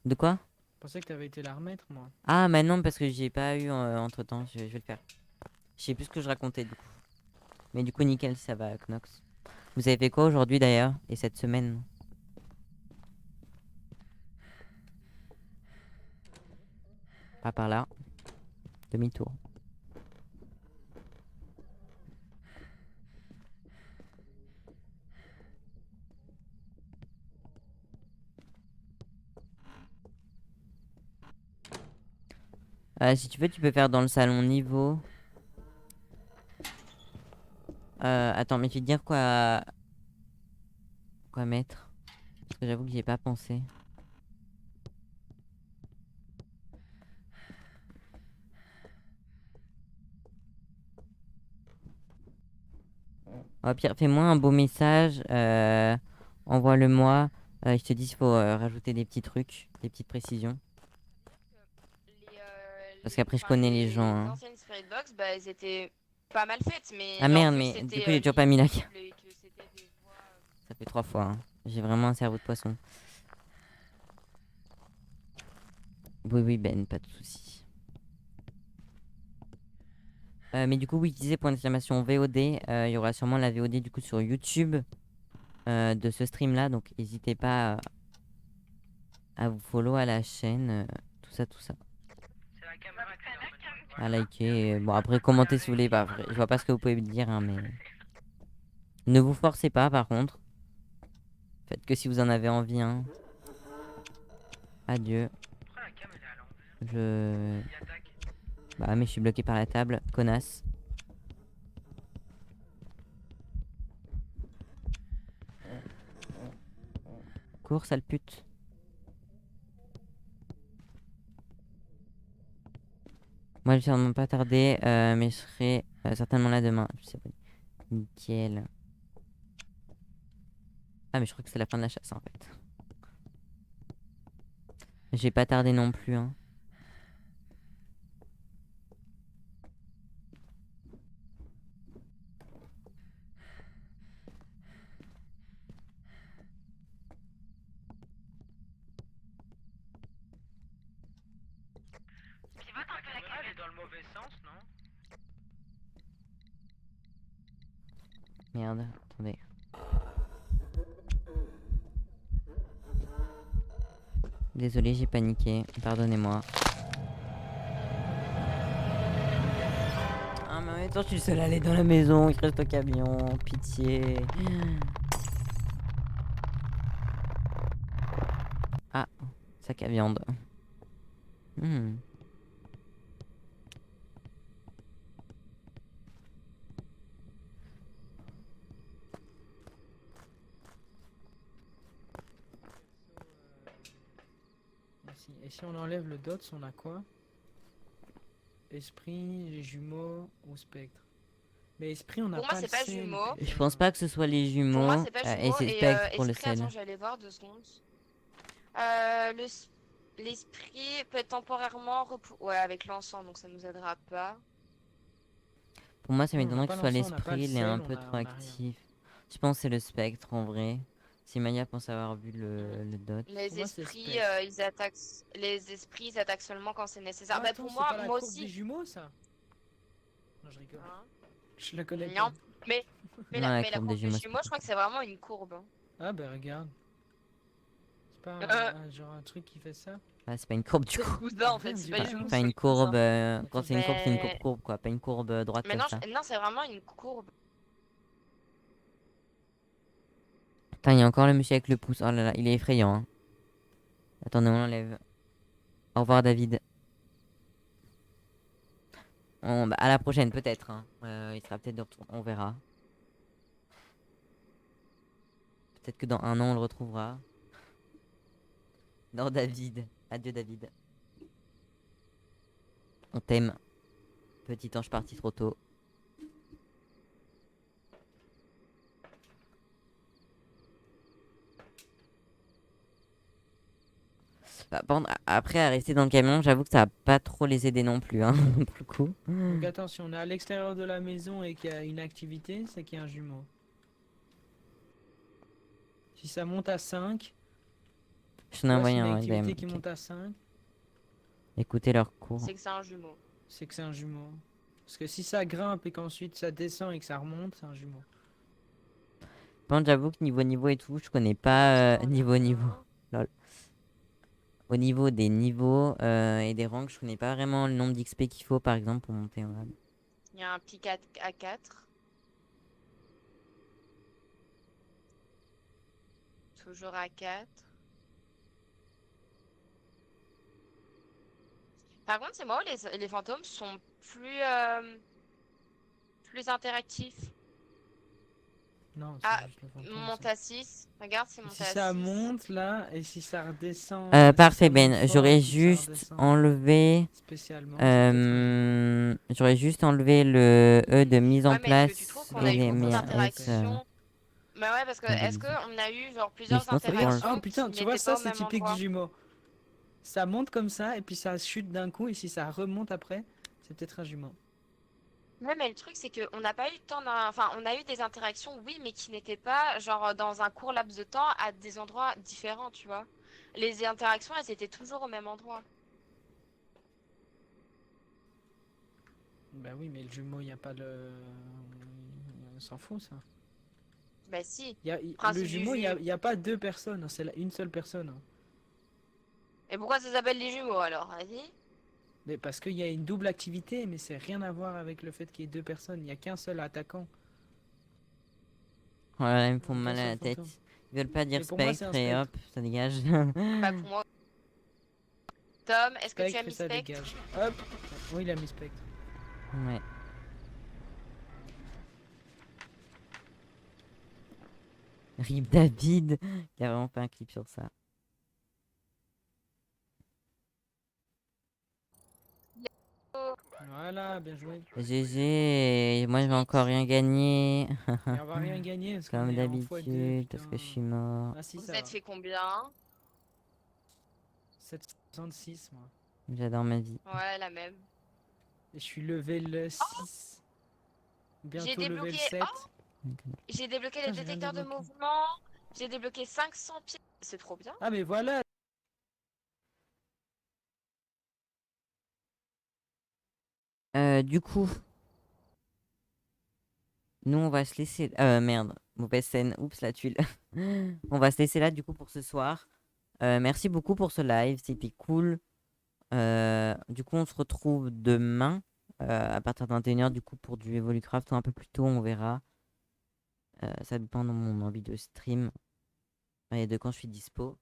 De quoi? Je pensais que t'avais été la remettre, moi. Ah, mais non, parce que j'y ai pas eu entre-temps, je vais le faire. Je sais plus ce que je racontais, du coup. Mais du coup, nickel, ça va, Knox. Vous avez fait quoi aujourd'hui, d'ailleurs? Et cette semaine? Pas par là. Demi-tour. Si tu veux, tu peux faire dans le salon niveau. Attends, mais tu veux dire quoi... Quoi mettre? Parce que j'avoue que j'y ai pas pensé. Au pire, fais-moi un beau message. Envoie-le-moi. Je te dis s'il faut rajouter des petits trucs, des petites précisions. Parce qu'après, je connais les gens, hein. anciennes Spirit Box, bah, elles étaient pas mal faites, mais Ah en merde, plus, mais du c'était coup, j'ai toujours pas mis la carte. lisible et que c'était des voix, Ça fait 3 fois, hein. J'ai vraiment un cerveau de poisson. Oui, oui, Ben, pas de soucis. Mais du coup, oui, je disais point d'exclamation VOD. Il y aura sûrement la VOD du coup sur YouTube de ce stream là. Donc, n'hésitez pas à vous follow à la chaîne. Tout ça, tout ça. C'est la caméra qui est en mode- À liker. Bon, après, commentez si vous voulez. Bah, je vois pas ce que vous pouvez me dire, hein, mais. Ne vous forcez pas, par contre. Faites que si vous en avez envie, hein. Adieu. Pourquoi la cam elle est à l'envers? Je. Il attaque. Bah, mais je suis bloqué par la table. Connasse. Cours, sale pute. Moi, je vais sûrement pas tarder, mais je serai certainement là demain. Je sais pas. Nickel. Ah, mais je crois que c'est la fin de la chasse en fait. J'ai pas tardé non plus, hein. Pivote un peu la cam. Elle est dans le mauvais sens, non? Merde, attendez. Désolé, j'ai paniqué. Pardonnez-moi. Ah, mais en même temps, je suis le seul à aller dans la maison. Il reste au camion. Pitié. Ah, sac à viande. Hmm. Merci. Et si on enlève le dots, on a quoi? Esprit, les jumeaux ou spectre? Mais esprit, on a Pour moi, pas c'est le pas sel, jumeaux. Je pense pas que ce soit les jumeaux. Pour moi, c'est pas Et jumeaux c'est et spectre pour le esprit, sel. attends, je vais aller voir 2 secondes. L'esprit peut être temporairement ouais, avec l'encens, donc ça nous aidera pas. Pour moi, ça Non, on m'étonnerait n'a que pas ce soit l'encens, on n'a pas l'esprit. le Il est un sel, peu on trop a rien. actif. Je pense que c'est le spectre en vrai. Si Maya pense avoir vu le dot. Les Pour moi, c'est esprits, spectre. ils attaquent. Les esprits, ils attaquent seulement quand c'est nécessaire. Ah, Bah, attends, pour c'est moi, pas la moi courbe des aussi. jumeaux, ça? Non, je rigole. Hein. Je la connais Non. pas. Mais, Non, la mais la courbe des courbe des jumeaux, c'est jumeaux, pas je crois que c'est vraiment une courbe. Hein. Ah, bah regarde. C'est pas Euh. genre un truc qui fait ça? Ah, c'est pas une courbe du C'est le coup. cousin en Rien, fait, on c'est dirait pas Pas, les jumeaux, pas c'est une le courbe. cousin. Quand c'est une courbe, c'est une courbe Mais, courbe quoi. Pas une courbe droite mais comme non, ça. non, c'est vraiment une courbe. Putain, il y a encore le monsieur avec le pouce. Oh là là, il est effrayant, hein. Attendez, on l'enlève. Au revoir, David. Bah, à la prochaine, peut-être, hein. Il sera peut-être de retour. On verra. Peut-être que dans un an, on le retrouvera. Non, David. Adieu, David. On t'aime. Petit ange parti trop tôt. Bah, par contre, après, à rester dans le camion, j'avoue que ça va pas trop les aider non plus, hein, pour le coup. Donc attends, si on est à l'extérieur de la maison et qu'il y a une activité, c'est qu'il y a un jumeau. Si ça monte à 5, Je tu t'en ai vois, s'il envoyé y a une un, activité qui ok. monte à 5, Écoutez leur cours. C'est que c'est un jumeau. c'est que c'est un jumeau. Parce que si ça grimpe et qu'ensuite ça descend et que ça remonte, c'est un jumeau. Par contre, j'avoue que niveau et tout, je connais Pour pas l'instant, on a niveau. rien. Lol. Au niveau des niveaux et des rangs, je connais pas vraiment le nombre d'XP qu'il faut, par exemple, pour monter en grade. Il y a un pic à 4. Toujours à 4. Par contre, c'est moi où les fantômes sont plus interactifs. Non, c'est Ah, juste le fantôme. monte à 6. Regarde, c'est Et monté si à ça 6. monte là, et si ça redescend, si Parfait, ça monte Ben. fort et puis que ça redescend spécialement, c'est peut-être un jumeau. J'aurais juste enlevé le E de mise en Ouais, mais est-ce que tu trouves place qu'on Non, a et eu je les vois beaucoup pas meilleurs ça dans le S texte. d'interactions? Bah ouais, parce que dans des est-ce bisous. qu'on a eu genre Mais plusieurs sinon, ça dépend. Regarde, oh interactions putain, qui tu vois n'étaient ça pas au c'est même typique du endroit? jumeau. Ça monte comme ça et puis ça chute d'un coup et si ça remonte après, c'est peut-être un jumeau. Ouais, mais le truc, c'est qu'on n'a pas eu le temps Enfin, on a eu des interactions, oui, mais qui n'étaient pas, genre, dans un court laps de temps à des endroits différents, tu vois. Les interactions, elles étaient toujours au même endroit. Bah oui, mais le jumeau, il n'y a pas le... On s'en fout ça. Bah si, Le principe du jumeau, jus. il y a pas deux personnes, c'est une seule personne. Et pourquoi ça s'appelle les jumeaux, alors? Vas-y. Mais parce qu'il y a une double activité, mais c'est rien à voir avec le fait qu'il y ait deux personnes. Il n'y a qu'un seul attaquant. Voilà, ils me font Qu'un mal à seul la tête. fantôme. Ils veulent pas dire Mais pour moi, c'est un spectre et hop, spectre. ça dégage. Bah pour moi. Tom, est-ce que tu as Spectre et mis ça spectre? dégage. Hop. Oui, il a mis spectre. Ouais. Rip David, qui a vraiment fait un clip sur ça. Voilà, bien joué. GG, et moi je vais encore rien gagner. Et on va rien gagner parce qu'on Comme est en x2, d'habitude, parce putain. que je suis mort. Ah si, Vous ça êtes va. fait combien? 766, moi. J'adore ma vie. Ouais, la même. Et je suis level 6. J'ai Bientôt level débloqué. 7. Oh! J'ai débloqué les Putain, j'ai rien détecteurs de débloqué. mouvement. J'ai débloqué 500 pieds. C'est trop bien. Ah mais voilà. Du coup, nous on va se laisser. Merde, mauvaise scène. Oups, la tuile. On va se laisser là du coup pour ce soir. Merci beaucoup pour ce live, c'était cool. Du coup, on se retrouve demain à partir de 21h du coup pour du Evolucraft ou un peu plus tôt, on verra. Ça dépend de mon envie de stream et de quand je suis dispo.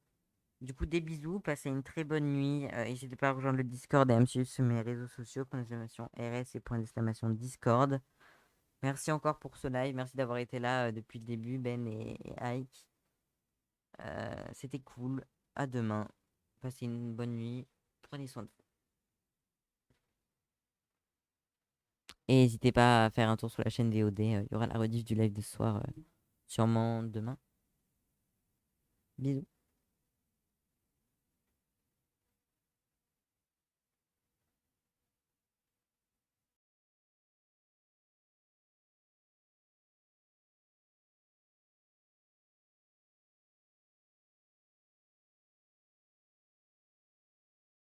Du coup, des bisous, passez une très bonne nuit. N'hésitez pas à rejoindre le Discord et à me suivre sur mes réseaux sociaux, point d'exclamation RS et point d'exclamation Discord. Merci encore pour ce live, merci d'avoir été là depuis le début, Ben et Ike. C'était cool. À demain. Passez une bonne nuit. Prenez soin de vous. Et n'hésitez pas à faire un tour sur la chaîne VOD. Il y aura la rediff du live de ce soir, sûrement demain. Bisous.